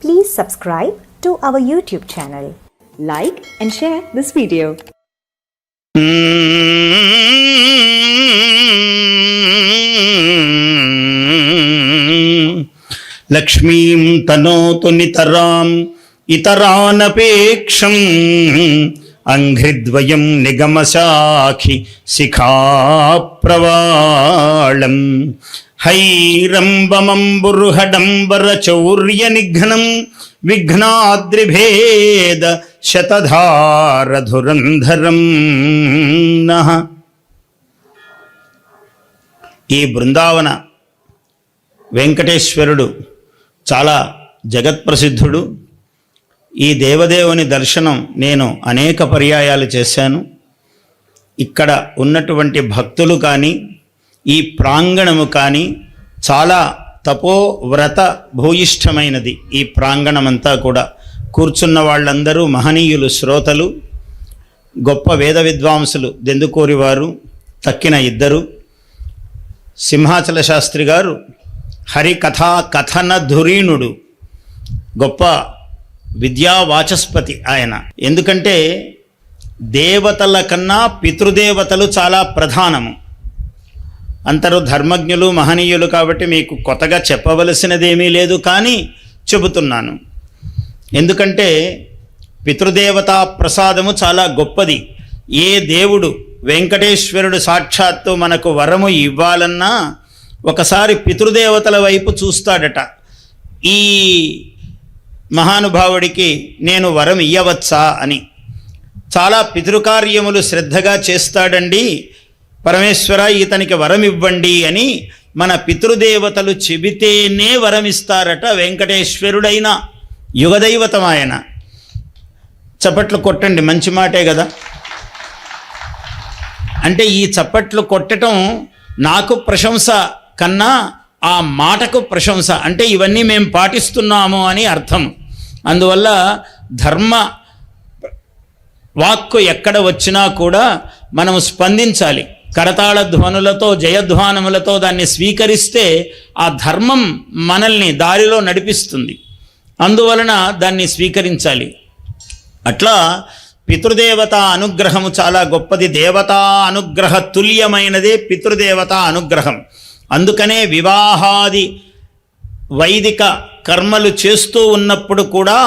Please subscribe to our YouTube channel. Like and share this video. లక్ష్మీం తనోతు నితరాం ఇతరానపేక్షం అంఘ్రిద్వయం నిగమశాఖి శిఖాప్రవాళం హైరంబమంబుర్హడంబర చౌర్యనిఘ్నం విఘ్నాద్రిభేద శతధారధురంధరం నః. ఈ బృందావన వెంకటేశ్వరుడు చాలా జగత్ప్రసిద్ధుడు. ఈ దేవదేవుని దర్శనం నేను అనేక పర్యాయాలు చేశాను. ఇక్కడ ఉన్నటువంటి భక్తులు కానీ ఈ ప్రాంగణము కానీ చాలా తపోవ్రత భూయిష్టమైనది. ఈ ప్రాంగణమంతా కూడా కూర్చున్న వాళ్ళందరూ మహనీయులు, శ్రోతలు, గొప్ప వేద విద్వాంసులు. దెందుకూరి వారు తక్కిన ఇద్దరు, సింహాచల శాస్త్రి గారు హరికథా కథన ధురీణుడు, గొప్ప విద్యా వాచస్పతి ఆయన. ఎందుకంటే దేవతల కన్నా పితృదేవతలు చాలా ప్రధానము. అందరూ ధర్మజ్ఞులు, మహనీయులు కాబట్టి మీకు కొత్తగా చెప్పవలసినదేమీ లేదు, కానీ చెబుతున్నాను. ఎందుకంటే పితృదేవతా ప్రసాదము చాలా గొప్పది. ఏ దేవుడు, వెంకటేశ్వరుడు సాక్షాత్తు మనకు వరము ఇవ్వాలన్నా ఒకసారి పితృదేవతల వైపు చూస్తాడట. ఈ మహానుభావుడికి నేను వరం ఇయ్యవచ్చా అని. చాలా పితృకార్యములు శ్రద్ధగా చేస్తాడండి, పరమేశ్వర ఇతనికి వరం ఇవ్వండి అని మన పితృదేవతలు చెబితేనే వరమిస్తారట. వెంకటేశ్వరుడైన యుగదైవతం ఆయన. చప్పట్లు కొట్టండి, మంచి మాటే కదా. అంటే ఈ చప్పట్లు కొట్టడం నాకు ప్రశంస కన్నా ఆ మాటకు ప్రశంస. అంటే ఇవన్నీ మేము పాటిస్తున్నాము అని అర్థం. అందువల్ల ధర్మ వాక్కు ఎక్కడ వచ్చినా కూడా మనము స్పందించాలి. కరతాళ ధ్వనులతో, జయధ్వానములతో దాన్ని స్వీకరిస్తే ఆ ధర్మం మనల్ని దారిలో నడిపిస్తుంది. అందువలన దాన్ని స్వీకరించాలి. అట్లా పితృదేవతా అనుగ్రహము చాలా గొప్పది. దేవతా అనుగ్రహ తుల్యమైనదే పితృదేవతా అనుగ్రహం. అందుకనే వివాహాది వైదిక కర్మలు చేస్తూ ఉన్నప్పుడు కూడా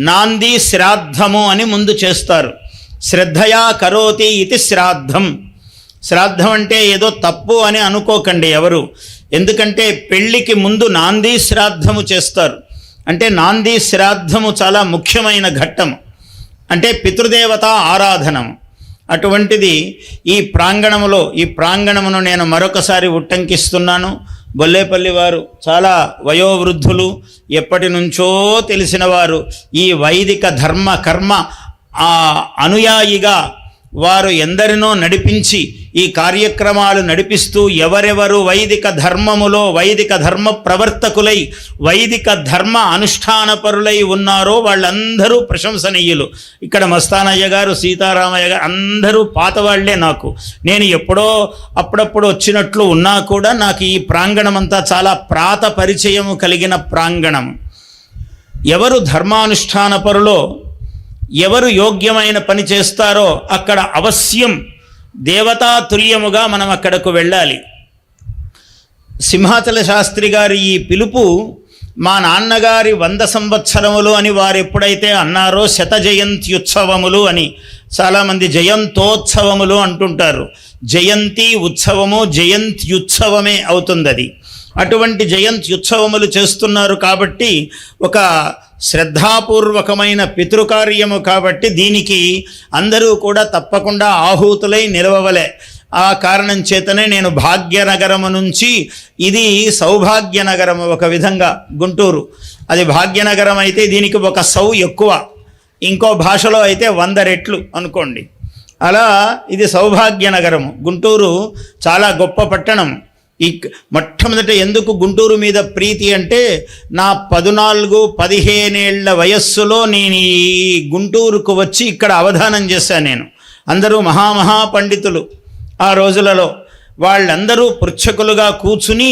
నాంది శ్రాద్ధము అని ముందు చేస్తారు. శ్రద్ధయా కరోతి ఇది శ్రాద్ధం. శ్రాద్ధం అంటే ఏదో తప్పు అని అనుకోకండి ఎవరు. ఎందుకంటే పెళ్ళికి ముందు నాంది శ్రాద్ధము చేస్తారు. అంటే నాంది శ్రాద్ధము చాలా ముఖ్యమైన ఘట్టము. అంటే పితృదేవత ఆరాధనము. అటువంటిది ఈ ప్రాంగణములో, ఈ ప్రాంగణమును నేను మరొకసారి ఉట్టంకిస్తున్నాను. బొల్లేపల్లి వారు చాలా వయోవృద్ధులు, ఎప్పటి నుంచో తెలిసిన వారు. ఈ వైదిక ధర్మ కర్మ అనుయాయిగా వారు ఎందరినో నడిపించి ఈ కార్యక్రమాలు నడిపిస్తూ ఎవరెవరు వైదిక ధర్మములో వైదిక ధర్మ ప్రవర్తకులై వైదిక ధర్మ అనుష్ఠానపరులై ఉన్నారో వాళ్ళందరూ ప్రశంసనీయులు. ఇక్కడ మస్తానయ్య గారు, సీతారామయ్య గారు అందరూ పాతవాళ్లే. నేను ఎప్పుడో అప్పుడప్పుడు వచ్చినట్లు ఉన్నా కూడా నాకు ఈ ప్రాంగణమంతా చాలా ప్రాత పరిచయము కలిగిన ప్రాంగణం. ఎవరు ధర్మానుష్ఠానపరులో, ఎవరు యోగ్యమైన పని చేస్తారో అక్కడ అవశ్యం దేవతాతుల్యముగా మనం అక్కడకు వెళ్ళాలి. సింహాచల శాస్త్రి గారి ఈ పిలుపు మా నాన్నగారి 100 సంవత్సరములు అని వారు ఎప్పుడైతే అన్నారో, శత జయంత్యుత్సవములు అని. చాలామంది జయంతోత్సవములు అంటుంటారు. జయంతి ఉత్సవము జయంత్యుత్సవమే అవుతుంది అది. అటువంటి జయంత్యుత్సవములు చేస్తున్నారు కాబట్టి ఒక శ్రద్ధాపూర్వకమైన పితృకార్యము కాబట్టి దీనికి అందరూ కూడా తప్పకుండా ఆహూతులై నిలవవలే. ఆ కారణం చేతనే నేను భాగ్యనగరము నుంచి, ఇది సౌభాగ్యనగరము ఒక విధంగా గుంటూరు, అది భాగ్యనగరం అయితే దీనికి ఒక సౌ ఎక్కువ, ఇంకో భాషలో అయితే 100 రెట్లు అనుకోండి. అలా ఇది సౌభాగ్యనగరము. గుంటూరు చాలా గొప్ప పట్టణం. మొట్టమొదట ఎందుకు గుంటూరు మీద ప్రీతి అంటే, నా 14-15 ఏళ్ల వయస్సులో నేను ఈ గుంటూరుకు వచ్చి ఇక్కడ అవధానం చేశాను. నేను అందరూ మహామహా పండితులు ఆ రోజులలో. వాళ్ళందరూ పృచ్ఛకులుగా కూర్చుని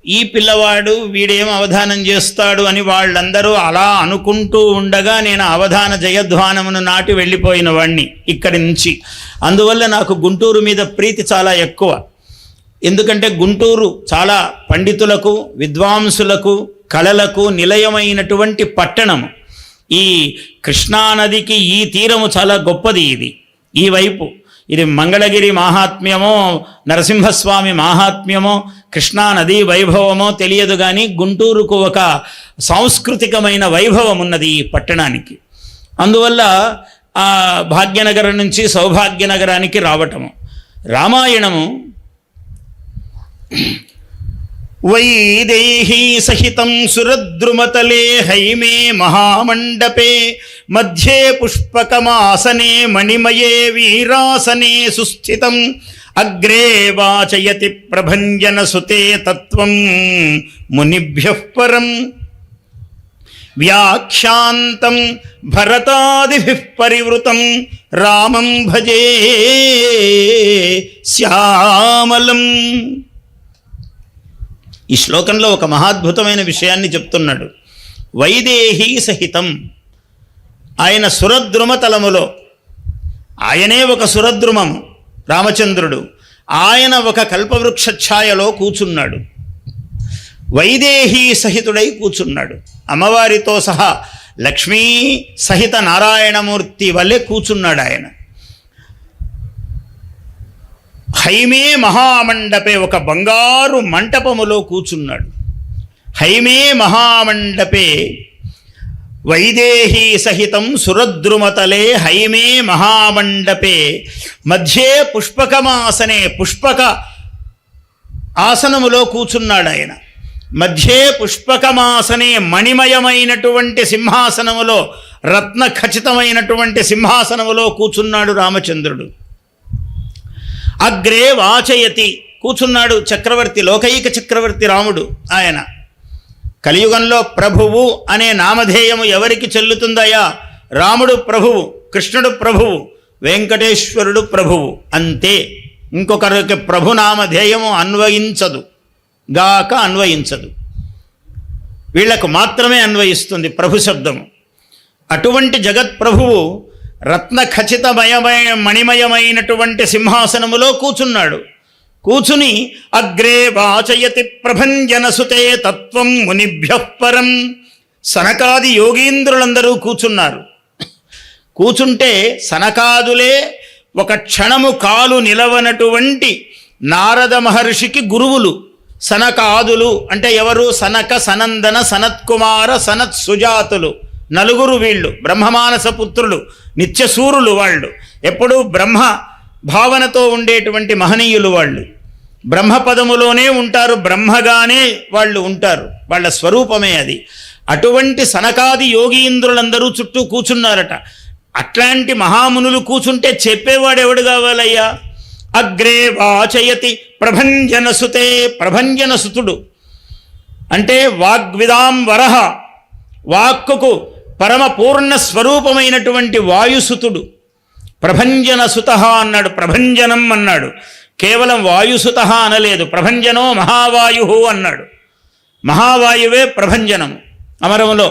ఈ పిల్లవాడు వీడేం అవధానం చేస్తాడు అని వాళ్ళందరూ అలా అనుకుంటూ ఉండగా నేను అవధాన జయధ్వానమును నాటి వెళ్ళిపోయిన వాణ్ణి ఇక్కడి నుంచి. అందువల్ల నాకు గుంటూరు మీద ప్రీతి చాలా ఎక్కువ. ఎందుకంటే గుంటూరు చాలా పండితులకు, విద్వాంసులకు, కళలకు నిలయమైనటువంటి పట్టణము. ఈ కృష్ణానదికి ఈ తీరము చాలా గొప్పది. ఈ వైపు ఇది మంగళగిరి మాహాత్మ్యమో, నరసింహస్వామి మాహాత్మ్యమో, కృష్ణానది వైభవమో తెలియదు, కానీ గుంటూరుకు ఒక సాంస్కృతికమైన వైభవం ఉన్నది ఈ పట్టణానికి. అందువల్ల ఆ భాగ్యనగరం నుంచి సౌభాగ్యనగరానికి రావటము. రామాయణము వైదేహీ సహితం సురద్రుమతలే హైమే మహామండపే మధ్యే పుష్పకమాసనే మణిమయే వీరాసనే సుస్థితం అగ్రే వాచయతి ప్రభంజన సుతే తత్వం మునిభ్యః పరం వ్యాఖ్యాంతం భరతాదిభిః పరివృతం రామం భజే శ్యామలం. ఈ శ్లోకంలో ఒక మహాద్భుతమైన విషయాన్ని చెప్తున్నాడు. వైదేహీ సహితం, ఆయన సురద్రుమతలములో, ఆయనే ఒక సురద్రుమము రామచంద్రుడు, ఆయన ఒక కల్పవృక్ష ఛాయలో కూర్చున్నాడు. వైదేహీ సహితుడై కూర్చున్నాడు. అమ్మవారితో సహా లక్ష్మీ సహిత నారాయణమూర్తి వల్లే కూర్చున్నాడు ఆయన. హైమే మహామండపే, ఒక బంగారు మంటపములో కూర్చున్నాడు. హైమే మహామండపే వైదేహీ సహితం సురద్రుమతలే హైమే మహామండపే మధ్యే పుష్పకమాసనే, పుష్పక ఆసనములో కూర్చున్నాడు ఆయన. మధ్యే పుష్పకమాసనే, మణిమయమైనటువంటి సింహాసనములో, రత్న ఖచ్చితమైనటువంటి సింహాసనములో కూర్చున్నాడు రామచంద్రుడు. అగ్రే వాచయతి, కూర్చున్నాడు చక్రవర్తి, లోకైక చక్రవర్తి రాముడు. ఆయన కలియుగంలో ప్రభువు అనే నామధేయము ఎవరికి చెల్లుతుందయ్యా? రాముడు ప్రభువు, కృష్ణుడు ప్రభువు, వెంకటేశ్వరుడు ప్రభువు, అంతే. ఇంకొకరికి ప్రభు నామధేయము అన్వయించదు గాక అన్వయించదు. వీళ్లకు మాత్రమే అన్వయిస్తుంది ప్రభు శబ్దము. అటువంటి జగత్ప్రభువు రత్న ఖచ్చితమయమైన మణిమయమైనటువంటి సింహాసనములో కూర్చున్నాడు. కూర్చుని అగ్రే వాచయతి ప్రభంజనసుతే తత్వం మునిభ్యః పరం, సనకాది యోగీంద్రులందరూ కూర్చున్నారు. కూర్చుంటే సనకాదులే ఒక క్షణము కాలు నిలవనటువంటి నారద మహర్షికి గురువులు. సనకాదులు అంటే ఎవరు? సనక, సనందన, సనత్కుమార, సనత్ సుజాతులు, నలుగురు వీళ్ళు బ్రహ్మమానస పుత్రులు, నిత్యసూరులు. వాళ్ళు ఎప్పుడూ బ్రహ్మ భావనతో ఉండేటువంటి మహనీయులు. వాళ్ళు బ్రహ్మపదములోనే ఉంటారు, బ్రహ్మగానే వాళ్ళు ఉంటారు, వాళ్ళ స్వరూపమే అది. అటువంటి సనకాది యోగీంద్రులందరూ చుట్టూ కూర్చున్నారట. అట్లాంటి మహామునులు కూర్చుంటే చెప్పేవాడు ఎవడు కావాలయ్యా? అగ్రే వాచయతి ప్రభంజనసుతే, ప్రభంజనసుతుడు అంటే వాగ్విదాం వరహ, వాక్కుకు పరమ పూర్ణ స్వరూపమైనటువంటి వాయుసుతుడు. ప్రభంజనసుత అన్నాడు, ప్రభంజనం అన్నాడు. కేవలం వాయుసుత అనలేదు, ప్రభంజనో మహావాయు అన్నాడు. మహావాయువే ప్రభంజనము అమరములో.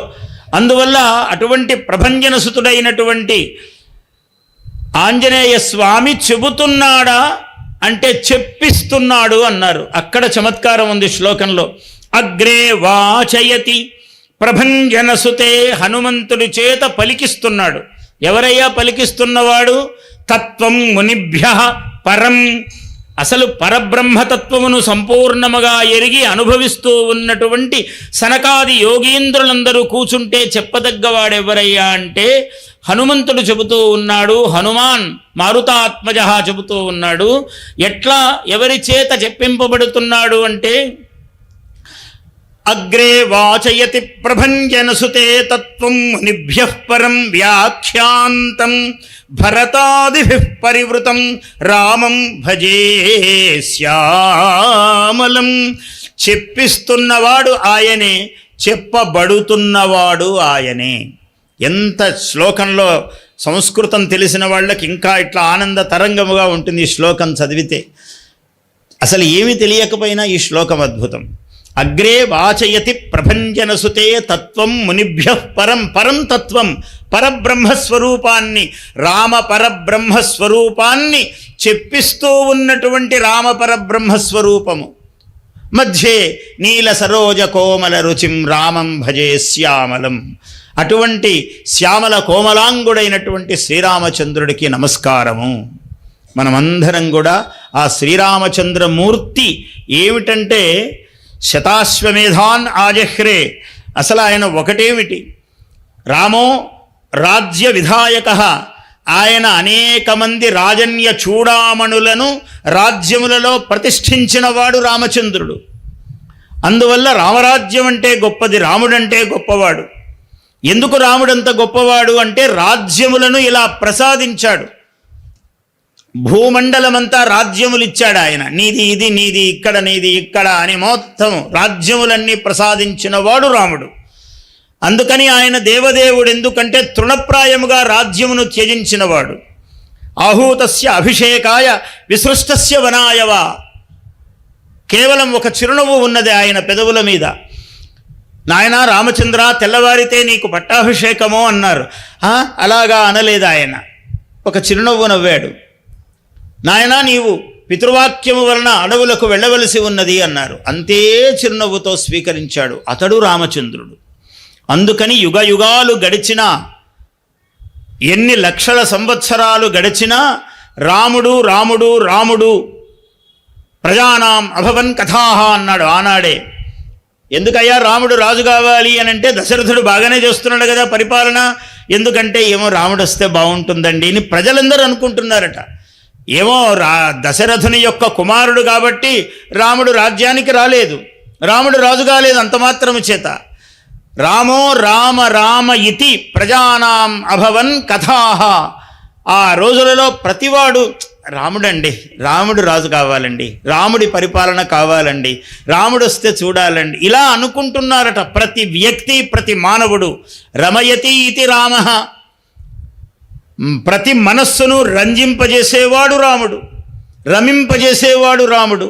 అందువల్ల అటువంటి ప్రభంజనసుతుడైనటువంటి ఆంజనేయ స్వామి చెబుతున్నాడా అంటే చెప్పిస్తున్నాడు అన్నారు. అక్కడ చమత్కారం ఉంది శ్లోకంలో. అగ్రే వాచయతి ప్రభంజనసుతే, హనుమంతుడి చేత పలికిస్తున్నాడు. ఎవరయ్యా పలికిస్తున్నవాడు? తత్వం మునిభ్యః పరం, అసలు పరబ్రహ్మతత్వమును సంపూర్ణముగా ఎరిగి అనుభవిస్తూ ఉన్నటువంటి సనకాది యోగీంద్రులందరూ కూర్చుంటే చెప్పదగ్గవాడెవరయ్యా అంటే హనుమంతుడు చెబుతూ ఉన్నాడు. హనుమాన్ మారుతాత్మజ చెబుతూ ఉన్నాడు. ఎట్లా, ఎవరి చేత చెప్పింపబడుతున్నాడు అంటే అగ్రే వాచయతి ప్రభంజనసుతే తత్వం మునిభ్యః పరం వ్యాఖ్యాంతం భరతాదిభిః పరివృతం రామం భజే శ్యామలం. చెప్పిస్తున్నవాడు ఆయనే, చెప్పబడుతున్నవాడు ఆయనే. ఎంత శ్లోకంలో సంస్కృతం తెలిసిన వాళ్ళకి ఇంకా ఇట్లా ఆనంద తరంగముగా ఉంటుంది ఈ శ్లోకం చదివితే. అసలు ఏమీ తెలియకపోయినా ఈ శ్లోకం అద్భుతం. అగ్రే వాచయతి ప్రభంజనసుతే తత్వం మునిభ్యః పరం. పరం తత్వం, పరబ్రహ్మస్వరూపాన్ని, రామ పరబ్రహ్మస్వరూపాన్ని చెప్పిస్తూ ఉన్నటువంటి రామ పరబ్రహ్మస్వరూపము. మధ్యే నీల సరోజ కోమల రుచిం రామం భజే శ్యామలం. అటువంటి శ్యామల కోమలాంగుడైనటువంటి శ్రీరామచంద్రుడికి నమస్కారము. మనమందరం కూడా ఆ శ్రీరామచంద్రమూర్తి ఏమిటంటే శతాశ్వమేధాన్ ఆజహ్రే. అసలు ఆయన ఒకటేమిటి, రామో రాజ్య విధాయక. ఆయన అనేక మంది రాజన్య చూడామణులను రాజ్యములలో ప్రతిష్ఠించినవాడు రామచంద్రుడు. అందువల్ల రామరాజ్యం అంటే గొప్పది, రాముడంటే గొప్పవాడు. ఎందుకు రాముడంత గొప్పవాడు అంటే రాజ్యములను ఇలా ప్రసాదించాడు. భూమండలమంతా రాజ్యములిచ్చాడు ఆయన. నీది ఇది, నీది ఇక్కడ, నీది ఇక్కడ అని మొత్తం రాజ్యములన్నీ ప్రసాదించిన వాడు రాముడు. అందుకని ఆయన దేవదేవుడు. ఎందుకంటే తృణప్రాయముగా రాజ్యమును త్యజించినవాడు. ఆహూతస్య అభిషేకాయ విసృష్టస్య వనాయవ. కేవలం ఒక చిరునవ్వు ఉన్నది ఆయన పెదవుల మీద. నాయనా రామచంద్ర, తెల్లవారితే నీకు పట్టాభిషేకమో అన్నారు. అలాగా అనలేదు ఆయన, ఒక చిరునవ్వు నవ్వాడు. నాయనా నీవు పితృవాక్యము వలన అడవులకు వెళ్ళవలసి ఉన్నది అన్నారు. అంతే చిరునవ్వుతో స్వీకరించాడు. అతడు రామచంద్రుడు. అందుకని యుగ యుగాలు గడిచినా, ఎన్ని లక్షల సంవత్సరాలు గడిచినా రాముడు రాముడు రాముడు ప్రజానాం అభవన్ కథాహ అన్నాడు ఆనాడే. ఎందుకయ్యా రాముడు రాజు కావాలి అని అంటే, దశరథుడు బాగానే చేస్తున్నాడు కదా పరిపాలన, ఎందుకంటే ఏమో రాముడు వస్తే బాగుంటుందండి అని ప్రజలందరూ అనుకుంటున్నారట. ఏమో దశరథుని యొక్క కుమారుడు కాబట్టి రాముడు రాజ్యానికి రాలేదు, రాముడు రాజు కాలేదు అంత మాత్రము చేత. రామో రామ రామ ఇతి ప్రజానాం అభవన్ కథాహ. ఆ రోజులలో ప్రతివాడు రాముడండి, రాముడు రాజు కావాలండి, రాముడి పరిపాలన కావాలండి, రాముడు వస్తే చూడాలండి, ఇలా అనుకుంటున్నారట ప్రతి వ్యక్తి, ప్రతి మానవుడు. రమయతి ఇది రామ. ప్రతి మనస్సును రంజింపజేసేవాడు రాముడు, రమింపజేసేవాడు రాముడు,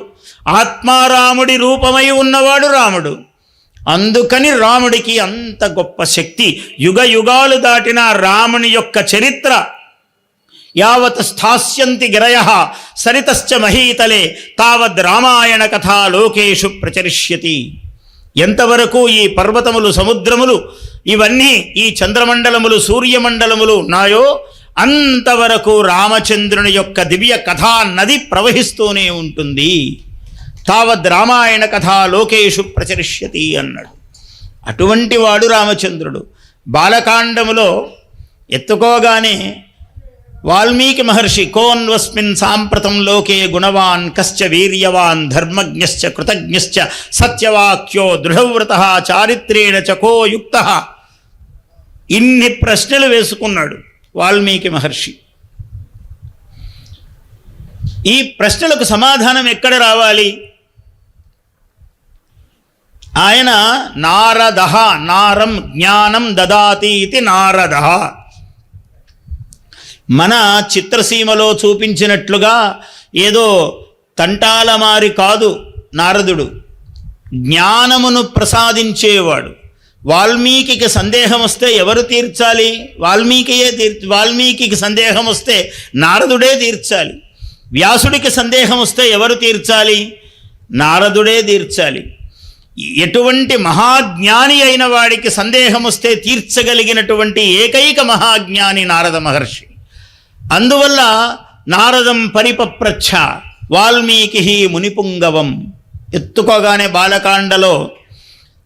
ఆత్మారాముడి రూపమై ఉన్నవాడు రాముడు. అందుకని రాముడికి అంత గొప్ప శక్తి. యుగ యుగాలు దాటిన రాముని యొక్క చరిత్ర యావత్ స్థాస్యంతి గిరయః సరితశ్చ మహీతలే తావద్ రామాయణ కథా లోకేషు ప్రచరిష్యతి. ఎంతవరకు ఈ పర్వతములు, సముద్రములు, ఇవన్నీ ఈ చంద్రమండలములు, సూర్యమండలములు ఉన్నాయో అంతవరకు రామచంద్రుని యొక్క దివ్య కథా నది ప్రవహిస్తూనే ఉంటుంది. తావద్ రామాయణ కథా లోకేషు ప్రచరిష్యతి అన్నాడు. అటువంటి వాడు రామచంద్రుడు. బాలకాండములో ఎత్తుకోగానే వాల్మీకి మహర్షి కోన్వస్మిన్ సాంప్రతం లోకే గుణవాన్ కశ్చ వీర్యవాన్ ధర్మజ్ఞశ్చ కృతజ్ఞశ్చ సత్యవాక్యో దృఢవ్రతః చారిత్రేణ చకో యుక్తః. ఇన్ని ప్రశ్నలు వేసుకున్నాడు వాల్మీకి మహర్షి. ఈ ప్రశ్నలకు సమాధానం ఎక్కడ రావాలి? ఆయన నారదః, నారం జ్ఞానం దదాతి ఇది నారదః. మన చిత్రసీమలో చూపించినట్లుగా ఏదో తంటాలమారి కాదు నారదుడు, జ్ఞానమును ప్రసాదించేవాడు. వాల్మీకి సందేహం వస్తే ఎవరు తీర్చాలి? వాల్మీకి సందేహం వస్తే నారదుడే తీర్చాలి. వ్యాసుడికి సందేహం వస్తే ఎవరు తీర్చాలి? నారదుడే తీర్చాలి. ఎటువంటి మహాజ్ఞాని అయిన వాడికి సందేహం వస్తే తీర్చగలిగినటువంటి ఏకైక మహాజ్ఞాని నారద మహర్షి. అందువల్ల నారదం పరిపప్రచ్ఛ వాల్మీకి మునిపుంగవం. ఎత్తుకోగానే బాలకాండలో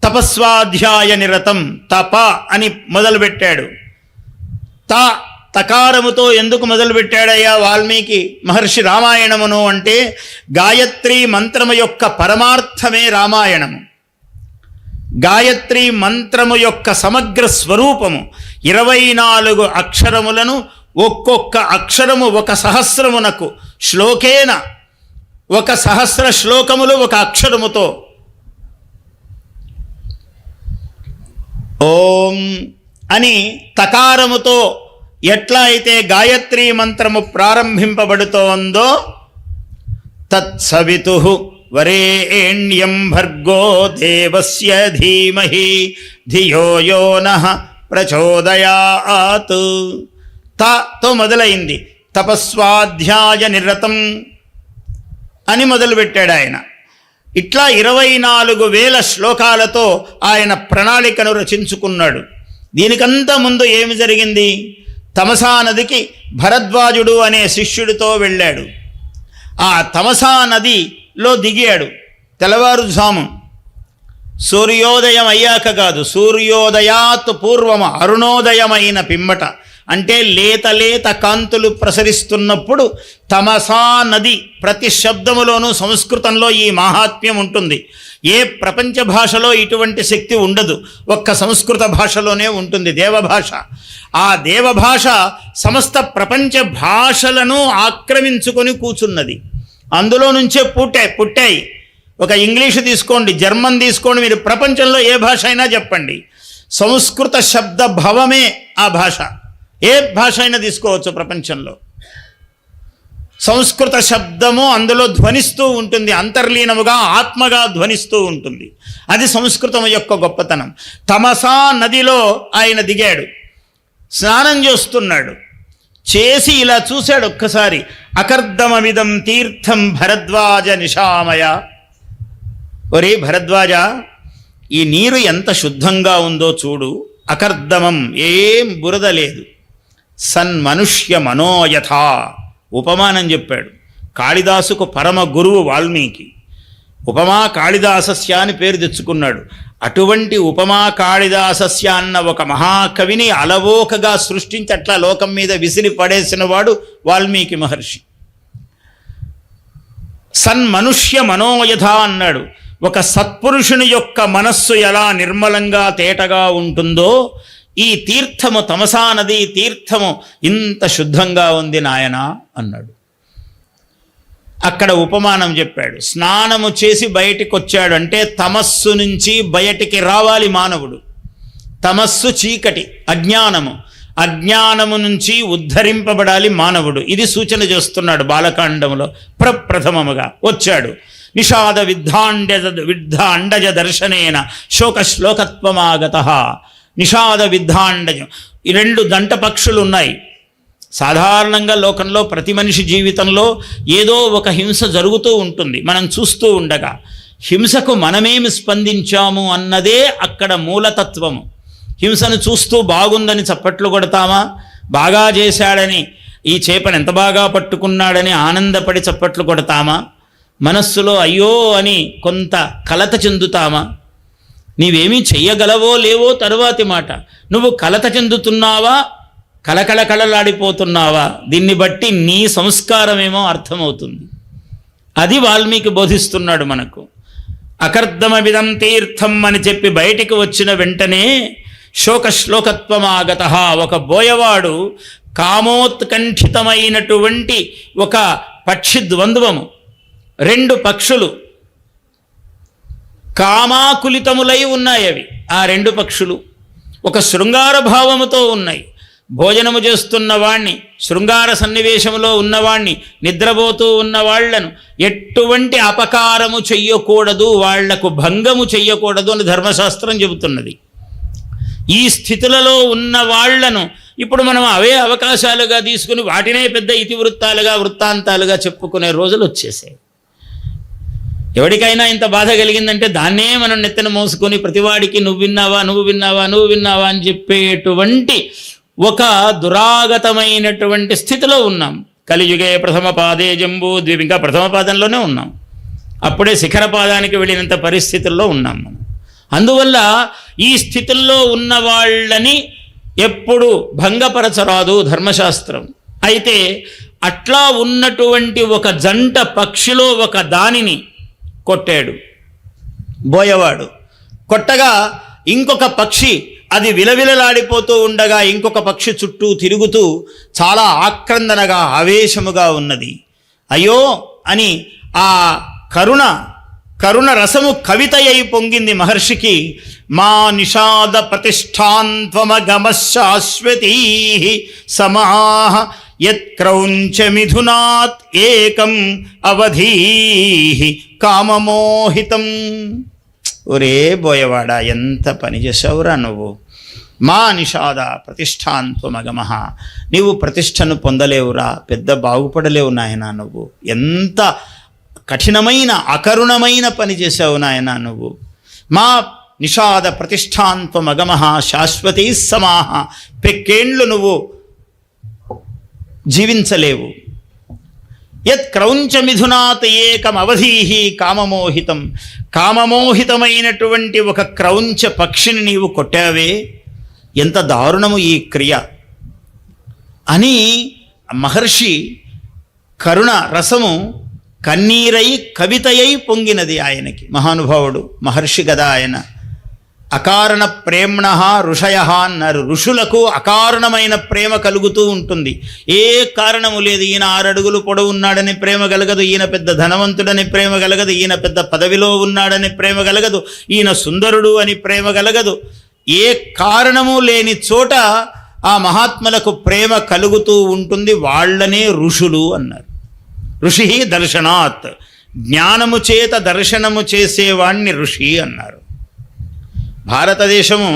తపస్వాధ్యాయ నిరతం, తప అని మొదలుపెట్టాడు. తకారముతో ఎందుకు మొదలుపెట్టాడయ్యా వాల్మీకి మహర్షి రామాయణమును అంటే, గాయత్రీ మంత్రము యొక్క పరమార్థమే రామాయణము. గాయత్రీ మంత్రము యొక్క సమగ్ర స్వరూపము 24 అక్షరములను, ఒక్కొక్క అక్షరము ఒక సహస్రమునకు, శ్లోకేన 1,000 శ్లోకములు ఒక అక్షరముతో. ఓం అని తకారముతో ఎట్లా అయితే గాయత్రీ మంత్రము ప్రారంభింపబడుతోందో, తత్సవితుః వరేణ్యం భర్గో దేవస్య ధీమహి ధియో యో నః ప్రచోదయాత్. తో మొదలైంది. తపస్వాధ్యాయ నిరతం అని మొదలుపెట్టాడు ఆయన. ఇట్లా 24,000 శ్లోకాలతో ఆయన ప్రణాళికను రచించుకున్నాడు. దీనికంతా ముందు ఏమి జరిగింది? తమసా నదికి భరద్వాజుడు అనే శిష్యుడితో వెళ్ళాడు. ఆ తమసా నదిలో దిగాడు. తెల్లవారుజాము సూర్యోదయం అయ్యాక కాదు, సూర్యోదయాత్ పూర్వమ, అరుణోదయమైన పిమ్మట, అంటే లేత లేత కాంతులు ప్రసరిస్తున్నప్పుడు తమసా నది. ప్రతి శబ్దములోనూ సంస్కృతంలో ఈ మహాత్మ్యం ఉంటుంది. ఏ ప్రపంచ భాషలో ఇటువంటి శక్తి ఉండదు, ఒక్క సంస్కృత భాషలోనే ఉంటుంది, దేవభాష. ఆ దేవభాష సమస్త ప్రపంచ భాషలను ఆక్రమించుకొని కూర్చున్నది. అందులో నుంచే పుట్టాయి. ఒక ఇంగ్లీషు తీసుకోండి, జర్మన్ తీసుకోండి, మీరు ప్రపంచంలో ఏ భాష అయినా చెప్పండి, సంస్కృత శబ్ద భవమే ఆ భాష. ఏ భాష అయినా తీసుకోవచ్చు ప్రపంచంలో. సంస్కృత శబ్దము అందులో ధ్వనిస్తూ ఉంటుంది, అంతర్లీనముగా ఆత్మగా ధ్వనిస్తూ ఉంటుంది. అది సంస్కృతం యొక్క గొప్పతనం. తమసా నదిలో ఆయన దిగాడు, స్నానం చేస్తున్నాడు. చేసి ఇలా చూశాడు ఒక్కసారి. అకర్దమమిదం తీర్థం భరద్వాజ నిశామయ. ఒరే భరద్వాజ, ఈ నీరు ఎంత శుద్ధంగా ఉందో చూడు. అకర్దమం, ఏం బురద లేదు. సన్మనుష్య మనోయథ, ఉపమానం చెప్పాడు. కాళిదాసుకు పరమ గురువు వాల్మీకి. ఉపమా కాళిదాసస్య అని పేరు తెచ్చుకున్నాడు. అటువంటి ఉపమా కాళిదాసస్య అన్న ఒక మహాకవిని అలవోకగా సృష్టించి అట్లా లోకం మీద విసిరి పడేసిన వాడు వాల్మీకి మహర్షి. సన్మనుష్య మనోయథ అన్నాడు. ఒక సత్పురుషుని యొక్క మనస్సు ఎలా నిర్మలంగా తేటగా ఉంటుందో ఈ తీర్థము, తమసా నది తీర్థము ఇంత శుద్ధంగా ఉంది నాయన అన్నాడు. అక్కడ ఉపమానం చెప్పాడు. స్నానము చేసి బయటికి వచ్చాడు అంటే తమస్సు నుంచి బయటికి రావాలి మానవుడు. తమస్సు చీకటి, అజ్ఞానము. అజ్ఞానము నుంచి ఉద్ధరింపబడాలి మానవుడు. ఇది సూచన చేస్తున్నాడు బాలకాండములో. ప్రప్రథమముగా వచ్చాడు. నిషాద విద్ధాండజ దర్శనేన శోకశ్లోకత్వమాగత. నిషాద విద్ధాండజం, ఈ 2 దంట పక్షులు ఉన్నాయి. సాధారణంగా లోకంలో ప్రతి మనిషి జీవితంలో ఏదో ఒక హింస జరుగుతూ ఉంటుంది. మనం చూస్తూ ఉండగా హింసకు మనమేమి స్పందించాము అన్నదే అక్కడ మూలతత్వము. హింసను చూస్తూ బాగుందని చప్పట్లు కొడతామా? బాగా చేశాడని, ఈ చేపను ఎంత బాగా పట్టుకున్నాడని ఆనందపడి చప్పట్లు కొడతామా? మనస్సులో అయ్యో అని కొంత కలత చెందుతామా? నీవేమీ చెయ్యగలవో లేవో తరువాతి మాట. నువ్వు కలత చెందుతున్నావా, కళకళలాడిపోతున్నావా, దీన్ని బట్టి నీ సంస్కారమేమో అర్థమవుతుంది. అది వాల్మీకి బోధిస్తున్నాడు మనకు. అకర్దమవిదం తీర్థం అని చెప్పి బయటికి వచ్చిన వెంటనే శోకశ్లోకత్వమాగత. ఒక బోయవాడు కామోత్కంఠితమైనటువంటి ఒక పక్షి ద్వంద్వము, 2 పక్షులు కామాకులితములై ఉన్నాయి. అవి ఆ 2 పక్షులు ఒక శృంగార భావముతో ఉన్నాయి. భోజనము చేస్తున్న వాణ్ణి, శృంగార సన్నివేశంలో ఉన్నవాణ్ణి, నిద్రపోతూ ఉన్న వాళ్లను ఎటువంటి అపకారము చెయ్యకూడదు, వాళ్లకు భంగము చెయ్యకూడదు అని ధర్మశాస్త్రం చెబుతున్నది. ఈ స్థితులలో ఉన్న వాళ్లను ఇప్పుడు మనం అవే అవకాశాలుగా తీసుకుని వాటినే పెద్ద ఇతివృత్తాలుగా, వృత్తాంతాలుగా చెప్పుకునే రోజులు వచ్చేసాయి. ఎవరికైనా ఇంత బాధ కలిగిందంటే దాన్నే మనం నెత్తన మోసుకొని ప్రతివాడికి నువ్వు విన్నావా అని చెప్పేటువంటి ఒక దురాగతమైనటువంటి స్థితిలో ఉన్నాం. కలియుగే ప్రథమ పాదే జంబూ ద్వీప్, ఇంకా ప్రథమ పాదంలోనే ఉన్నాం. అప్పుడే శిఖర పాదానికి వెళ్ళినంత పరిస్థితుల్లో ఉన్నాం మనం. అందువల్ల ఈ స్థితుల్లో ఉన్న వాళ్ళని ఎప్పుడు భంగపరచరాదు ధర్మశాస్త్రం. అయితే అట్లా ఉన్నటువంటి ఒక జంట పక్షిలో ఒక దానిని కొట్టాడు బోయవాడు. కొట్టగా ఇంకొక పక్షి అది విలవిలలాడిపోతూ ఉండగా ఇంకొక పక్షి చుట్టూ తిరుగుతూ చాలా ఆక్రందనగా ఆవేశముగా ఉన్నది. అయ్యో అని ఆ కరుణ రసము కవిత అయి పొంగింది మహర్షికి. మా నిషాద ప్రతిష్టాన్త్వమగమ శాశ్వతీ సమాహ యత్క్రౌంచ మిథునాత్ ఏకం అవధీః కామమోహితం. ఒరే బోయవాడా, ఎంత పని చేసావురా నువ్వు. మా నిషాద ప్రతిష్టాంత్వమగమః, నీవు ప్రతిష్టను పొందలేవురా, పెద్ద బాగుపడలేవు నాయనా నువ్వు. ఎంత కఠినమైన అకరుణమైన పని చేసావు నాయనా నువ్వు. మా నిషాద ప్రతిష్టాంత్వమగమః శాశ్వతీ సమాః, పెక్కేండ్లు నువ్వు జీవించలేవు. యత్ క్రౌంచ మిథునాత్ ఏకం అవధీః కామమోహితం, కామమోహితమైనటువంటి ఒక క్రౌంచ పక్షిని నీవు కొట్టావే, ఎంత దారుణము ఈ క్రియ అని మహర్షి కరుణ రసము కన్నీరై కవితయై పొంగినది ఆయనకి. మహానుభావుడు మహర్షి కదా ఆయన. అకారణ ప్రేమ్ణ ఋషయ అన్నారు. ఋషులకు అకారణమైన ప్రేమ కలుగుతూ ఉంటుంది. ఏ కారణము లేదు. ఈయన 6 అడుగులు పొడవు ఉన్నాడని ప్రేమ కలగదు, ఈయన పెద్ద ధనవంతుడని ప్రేమ కలగదు, ఈయన పెద్ద పదవిలో ఉన్నాడని ప్రేమ కలగదు, ఈయన సుందరుడు అని ప్రేమ కలగదు. ఏ కారణము లేని చోట ఆ మహాత్ములకు ప్రేమ కలుగుతూ ఉంటుంది. వాళ్ళనే ఋషులు అన్నారు. ఋషి దర్శనాత్, జ్ఞానము చేత దర్శనము చేసేవాణ్ణి ఋషి అన్నారు. భారతదేశము,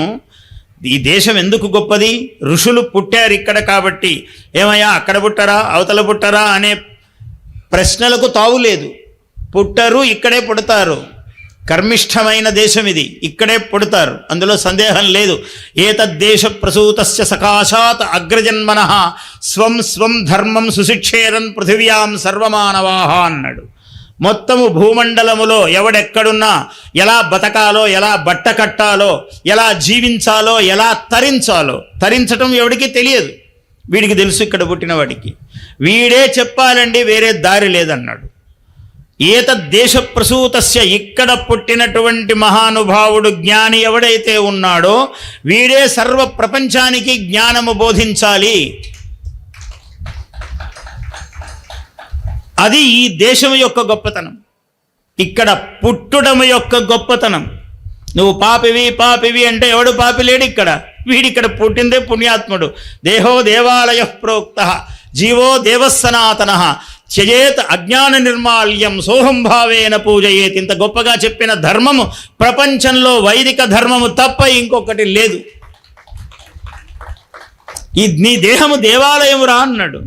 ఈ దేశం ఎందుకు గొప్పది? ఋషులు పుట్టారు ఇక్కడ కాబట్టి. ఏమయ్యా అక్కడ పుట్టరా అవతల పుట్టరా అనే ప్రశ్నలకు తావులేదు. పుట్టరు, ఇక్కడే పుడతారు. కర్మిష్ఠమైన దేశం ఇది, ఇక్కడే పుడతారు, అందులో సందేహం లేదు. ఏతద్దేశ ప్రసూతస్య సకాశాత్ అగ్రజన్మనః స్వం స్వం ధర్మం సుశిక్షేరన్ పృథివ్యాం సర్వమానవాః అన్నాడు. మొత్తము భూమండలములో ఎవడెక్కడున్నా ఎలా బతకాలో, ఎలా బట్ట కట్టాలో, ఎలా జీవించాలో, ఎలా తరించాలో, తరించటం ఎవడికి తెలియదు, వీడికి తెలుసు. ఇక్కడ పుట్టిన వాడికి వీడే చెప్పాలండి, వేరే దారి లేదన్నాడు. ఏతద్దేశ ప్రసూతస్య, ఇక్కడ పుట్టినటువంటి మహానుభావుడు జ్ఞాని ఎవడైతే ఉన్నాడో వీడే సర్వ ప్రపంచానికి జ్ఞానము బోధించాలి. అది ఈ దేశం యొక్క గొప్పతనం, ఇక్కడ పుట్టుడము యొక్క గొప్పతనం. నువ్వు పాపివి అంటే ఎవడు పాపి లేడు ఇక్కడ. వీడిక్కడ పుట్టిందే పుణ్యాత్ముడు. దేహో దేవాలయ ప్రోక్త జీవో దేవస్సనాతన త్యజేత్ అజ్ఞాన నిర్మాల్యం సోహం భావేన పూజయేత్. ఇంత గొప్పగా చెప్పిన ధర్మము ప్రపంచంలో వైదిక ధర్మము తప్ప ఇంకొకటి లేదు. నీ దేహము దేవాలయము రా అన్నాడు.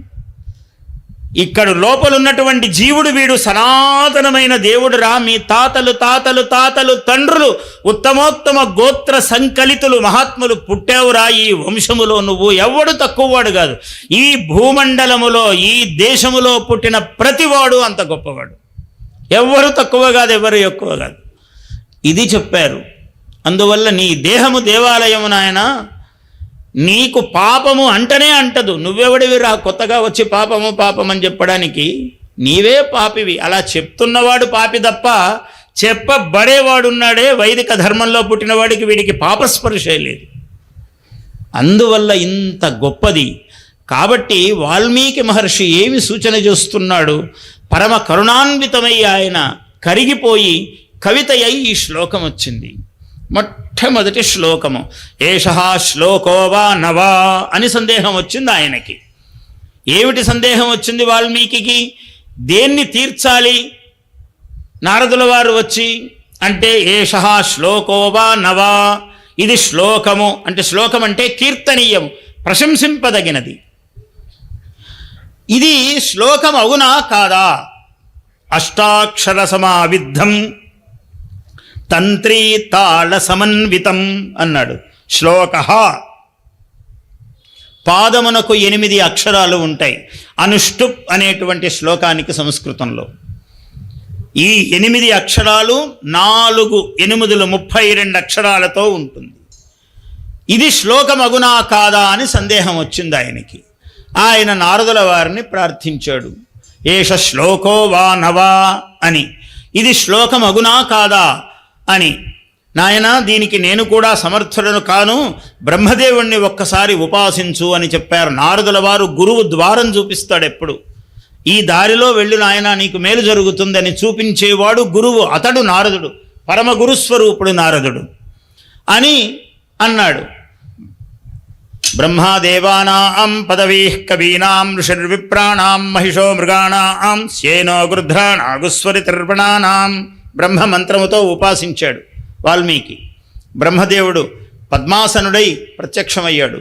ఇక్కడ లోపల ఉన్నటువంటి జీవుడు వీడు సనాతనమైన దేవుడు రా. మీ తాతలు తాతలు తాతలు తండ్రులు ఉత్తమోత్తమ గోత్ర సంకలితులు మహాత్ములు పుట్టావురా. ఈ వంశములో నువ్వు ఎవడు తక్కువవాడు కాదు. ఈ భూమండలములో ఈ దేశములో పుట్టిన ప్రతివాడు అంత గొప్పవాడు. ఎవరు తక్కువ కాదు, ఎవరు ఎక్కువ కాదు. ఇది చెప్పారు. అందువల్ల నీ దేహము దేవాలయము నాయన. నీకు పాపము అంటనే అంటదు. నువ్వెవడివిరా కొత్తగా వచ్చి పాపము పాపమని చెప్పడానికి? నీవే పాపివి. అలా చెప్తున్నవాడు పాపి తప్ప చెప్పబడేవాడున్నాడే వైదిక ధర్మంలో పుట్టినవాడికి వీడికి పాపస్పర్శే లేదు. అందువల్ల ఇంత గొప్పది. కాబట్టి వాల్మీకి మహర్షి ఏమి సూచన చేస్తున్నాడు? పరమ కరుణాన్వితమై ఆయన కరిగిపోయి కవిత అయి ఈ శ్లోకం వచ్చింది. మొట్టమొదటి శ్లోకము ఏషః శ్లోకో వా నవా అని సందేహం వచ్చింది ఆయనకి. ఏమిటి సందేహం వచ్చింది వాల్మీకి? దేన్ని తీర్చాలి? నారదుల వారు వచ్చి అంటే ఏషః శ్లోకో వా నవా, ఇది శ్లోకము అంటే, శ్లోకం అంటే కీర్తనీయం, ప్రశంసింపదగినది. ఇది శ్లోకం అవునా కాదా? అష్టాక్షర సమావిద్ధం తంత్రీ తాళ సమన్వితం అన్నాడు. శ్లోక పాదమునకు 8 అక్షరాలు ఉంటాయి. అనుష్టుప్ అనేటువంటి శ్లోకానికి సంస్కృతంలో ఈ 8 అక్షరాలు 4 8 32 అక్షరాలతో ఉంటుంది. ఇది శ్లోకమగునా కాదా అని సందేహం వచ్చింది ఆయనకి. ఆయన నారదుల వారిని ప్రార్థించాడు. ఏష శ్లోకో వా నవా అని, ఇది శ్లోకమగునా కాదా అని. నాయన, దీనికి నేను కూడా సమర్థులను కాను, బ్రహ్మదేవుణ్ణి ఒక్కసారి ఉపాసించు అని చెప్పారు. నారదుల వారు గురువు ద్వారం చూపిస్తాడు ఎప్పుడు. ఈ దారిలో వెళ్ళు నాయన, నీకు మేలు జరుగుతుందని చూపించేవాడు గురువు. అతడు నారదుడు, పరమ గురుస్వరూపుడు నారదుడు అని అన్నాడు. బ్రహ్మాదేవానాం పదవీః కవీనాం ఋషిర్విప్రాణాం మహిషో మృగాణాం స్యేనో గృధ్రానాగుస్వరితిర్వణానాం. బ్రహ్మ మంత్రముతో ఉపాసించాడు వాల్మీకి. బ్రహ్మదేవుడు పద్మాసనుడై ప్రత్యక్షమయ్యాడు.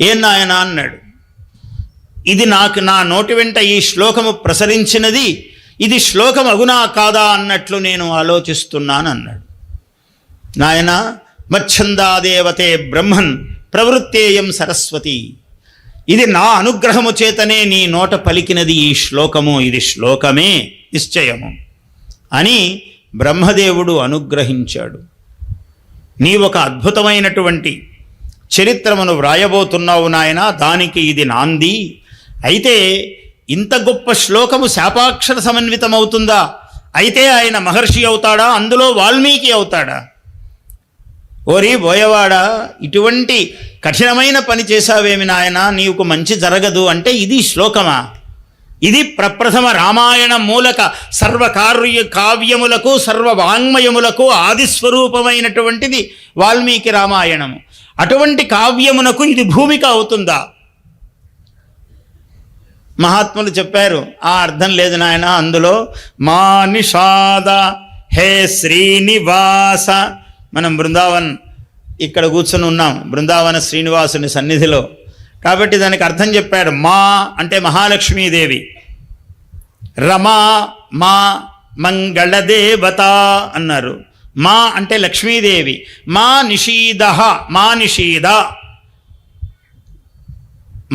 ఏం నాయనా అన్నాడు. ఇది నాకు నా నోటి వెంట ఈ శ్లోకము ప్రసరించినది, ఇది శ్లోకం అగునా కాదా అన్నట్లు నేను ఆలోచిస్తున్నాను అన్నాడు. నాయన మచ్ఛందాదేవతే బ్రహ్మన్ ప్రవృత్తేయం సరస్వతి, ఇది నా అనుగ్రహము చేతనే నీ నోట పలికినది ఈ శ్లోకము, ఇది శ్లోకమే నిశ్చయము అని బ్రహ్మదేవుడు అనుగ్రహించాడు. నీ ఒక అద్భుతమైనటువంటి చరిత్రమును వ్రాయబోతున్నావు నాయన, దానికి ఇది నాంది. అయితే ఇంత గొప్ప శ్లోకము శాపాక్షర సమన్వితమవుతుందా? అయితే ఆయన మహర్షి అవుతాడా? అందులో వాల్మీకి అవుతాడా? ఓరి బోయవాడా, ఇటువంటి కఠినమైన పని చేశావేమి నాయన, నీకు మంచి జరగదు అంటే ఇది శ్లోకమా? ఇది ప్రప్రథమ రామాయణ మూలక సర్వకార్య కావ్యములకు సర్వవాంగ్మయములకు ఆదిస్వరూపమైనటువంటిది వాల్మీకి రామాయణము. అటువంటి కావ్యమునకు ఇది భూమిక అవుతుందా? మహాత్ములు చెప్పారు, ఆ అర్థం లేదు నాయన, అందులో మా నిషాద హే శ్రీనివాస. మనం బృందావన్ ఇక్కడ కూర్చొని ఉన్నాం, బృందావన శ్రీనివాసుని సన్నిధిలో. కాబట్టి దానికి అర్థం చెప్పారు. మా అంటే మహాలక్ష్మీదేవి, రమా మా మంగళదేవత అన్నారు. మా అంటే లక్ష్మీదేవి, మా నిషీద, మా నిషీద,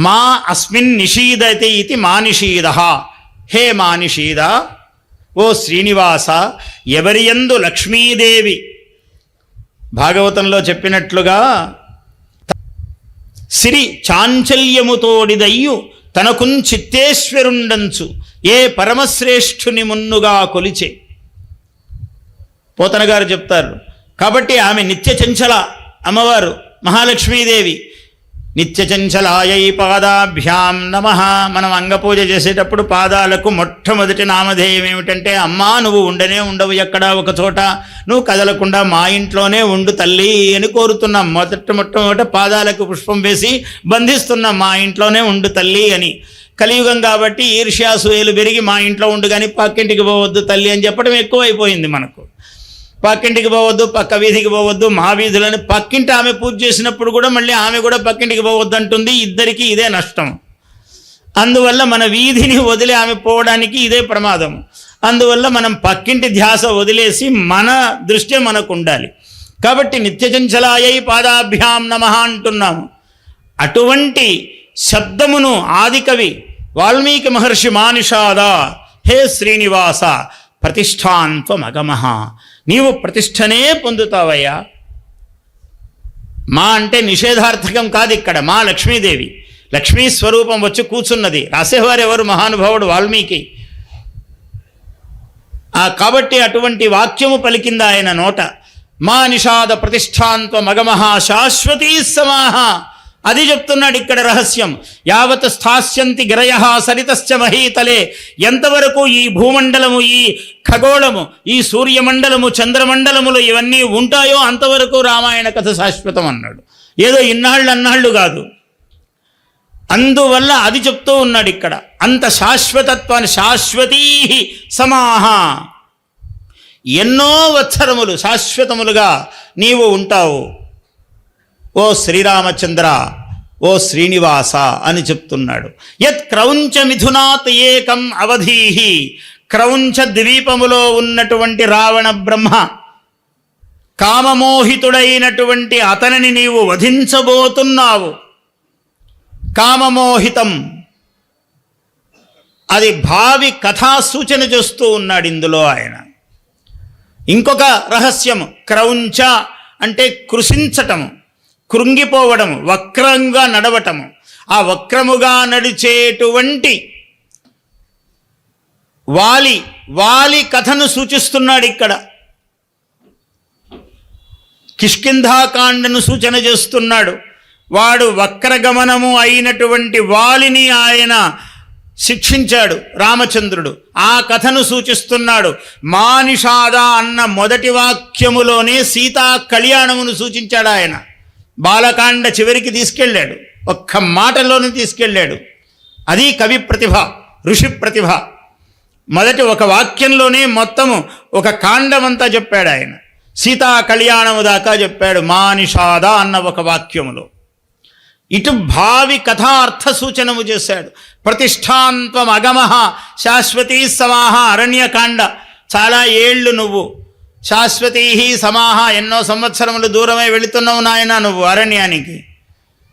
మా అస్మిన్ నిషీదతే ఇది మా నిషీద. హే మా నిషీద, ఓ శ్రీనివాస, ఎవరియందు లక్ష్మీదేవి భాగవతంలో చెప్పినట్లుగా సిరి చాంచల్యముతోడిదయ్యు తనకున్ చిత్తేశ్వరుండంచు ఏ పరమశ్రేష్ఠుని మున్నుగా కొలిచే. పోతన గారు చెప్తారు. కాబట్టి ఆమె నిత్య చంచల అమ్మవారు మహాలక్ష్మీదేవి. నిత్య చంచలాయై పాదాభ్యాం నమః. మనం అంగపూజ చేసేటప్పుడు పాదాలకు మొట్టమొదటి నామధేయం ఏమిటంటే, అమ్మా నువ్వు ఉండనే ఉండవు ఎక్కడా ఒక చోట, నువ్వు కదలకుండా మా ఇంట్లోనే ఉండు తల్లి అని కోరుతున్నాం. మొట్టమొదట పాదాలకు పుష్పం వేసి బంధిస్తున్నాం, మా ఇంట్లోనే ఉండు తల్లి అని. కలియుగం కాబట్టి ఈర్ష్యాసూయలు పెరిగి మా ఇంట్లో ఉండు కానీ పక్కింటికి పోవద్దు తల్లి అని చెప్పడం ఎక్కువైపోయింది మనకు. పక్కింటికి పోవద్దు, పక్క వీధికి పోవద్దు, మా వీధులని. పక్కింటి ఆమె పూజ చేసినప్పుడు కూడా మళ్ళీ ఆమె కూడా పక్కింటికి పోవద్దు అంటుంది. ఇద్దరికీ ఇదే నష్టం. అందువల్ల మన వీధిని వదిలి ఆమె పోవడానికి ఇదే ప్రమాదం. అందువల్ల మనం పక్కింటి ధ్యాస వదిలేసి మన దృష్టి మనకు ఉండాలి. కాబట్టి నిత్యచంచలాయై పాదాభ్యాం నమః అంటున్నాము. అటువంటి శబ్దమును ఆదికవి వాల్మీకి మహర్షి మానిషాద, హే శ్రీనివాస ప్రతిష్టాన్త్వమగమః, నీవు ప్రతిష్టనే పొందుతావయ్యా. మా అంటే నిషేధార్థకం కాదు ఇక్కడ. మా లక్ష్మీదేవి, లక్ష్మీ స్వరూపం వచ్చి కూర్చున్నది. రాసేవారు ఎవరు? మహానుభావుడు వాల్మీకి. కాబట్టి అటువంటి వాక్యము పలికింది ఆయన నోట. మా నిషాద ప్రతిష్టాంత్వ మగమహ శాశ్వతీ సమాహ. అది చెప్తున్నాడు ఇక్కడ రహస్యం. యావత్ స్థాస్యంతి గిరయః సరితశ్చ మహీతలే. ఎంతవరకు ఈ భూమండలము, ఈ ఖగోళము, ఈ సూర్యమండలము, చంద్రమండలములు ఇవన్నీ ఉంటాయో అంతవరకు రామాయణ కథ శాశ్వతం అన్నాడు. ఏదో ఇన్నాళ్ళు అన్నాళ్ళు కాదు. అందువల్ల అది చెప్తూ ఉన్నాడు ఇక్కడ. అంత శాశ్వతత్వాన్ని, శాశ్వతీ సమాహ, ఎన్నో వత్సరములు శాశ్వతములుగా నీవు ఉంటావు ఓ శ్రీరామచంద్ర, ఓ శ్రీనివాస అని చెప్తున్నాడు. యత్ క్రౌంచ మిథునాత్ ఏకం అవధీహి. క్రౌంచ ద్వీపములో ఉన్నటువంటి రావణ బ్రహ్మ, కామమోహితుడైనటువంటి అతనిని నీవు వధించబోతున్నావు. కామమోహితం అది భావి కథా సూచన చేస్తూ ఉన్నాడు ఇందులో ఆయన. ఇంకొక రహస్యము, క్రౌంచ అంటే కృషించటము, కృంగిపోవడము, వక్రంగా నడవటము. ఆ వక్రముగా నడిచేటువంటి వాలి కథను సూచిస్తున్నాడు ఇక్కడ. కిష్కింధాకాండను సూచన చేస్తున్నాడు. వాడు వక్రగమనము అయినటువంటి వాలిని ఆయన శిక్షించాడు రామచంద్రుడు. ఆ కథను సూచిస్తున్నాడు. మానిషాద అన్న మొదటి వాక్యములోనే సీతా కళ్యాణమును సూచించాడు ఆయన. బాలకాండ చివరికి తీసుకెళ్ళాడు, ఒక్క మాటలోనే తీసుకెళ్ళాడు. అది కవి ప్రతిభ, ఋషి ప్రతిభ. మొదటి ఒక వాక్యంలోనే మొత్తము ఒక కాండమంతా చెప్పాడు ఆయన. సీతా కళ్యాణము దాకా చెప్పాడు మానిషాద అన్న ఒక వాక్యములో. ఇటు భావి కథార్థ సూచనము చేశాడు. ప్రతిష్టాంత్వం అగమః శాశ్వతీ సమాహ అరణ్యకాండ. చాలా ఏళ్ళు నువ్వు శాశ్వతీ సమాహ, ఎన్నో సంవత్సరములు దూరమై వెళుతున్నావు నాయన నువ్వు అరణ్యానికి.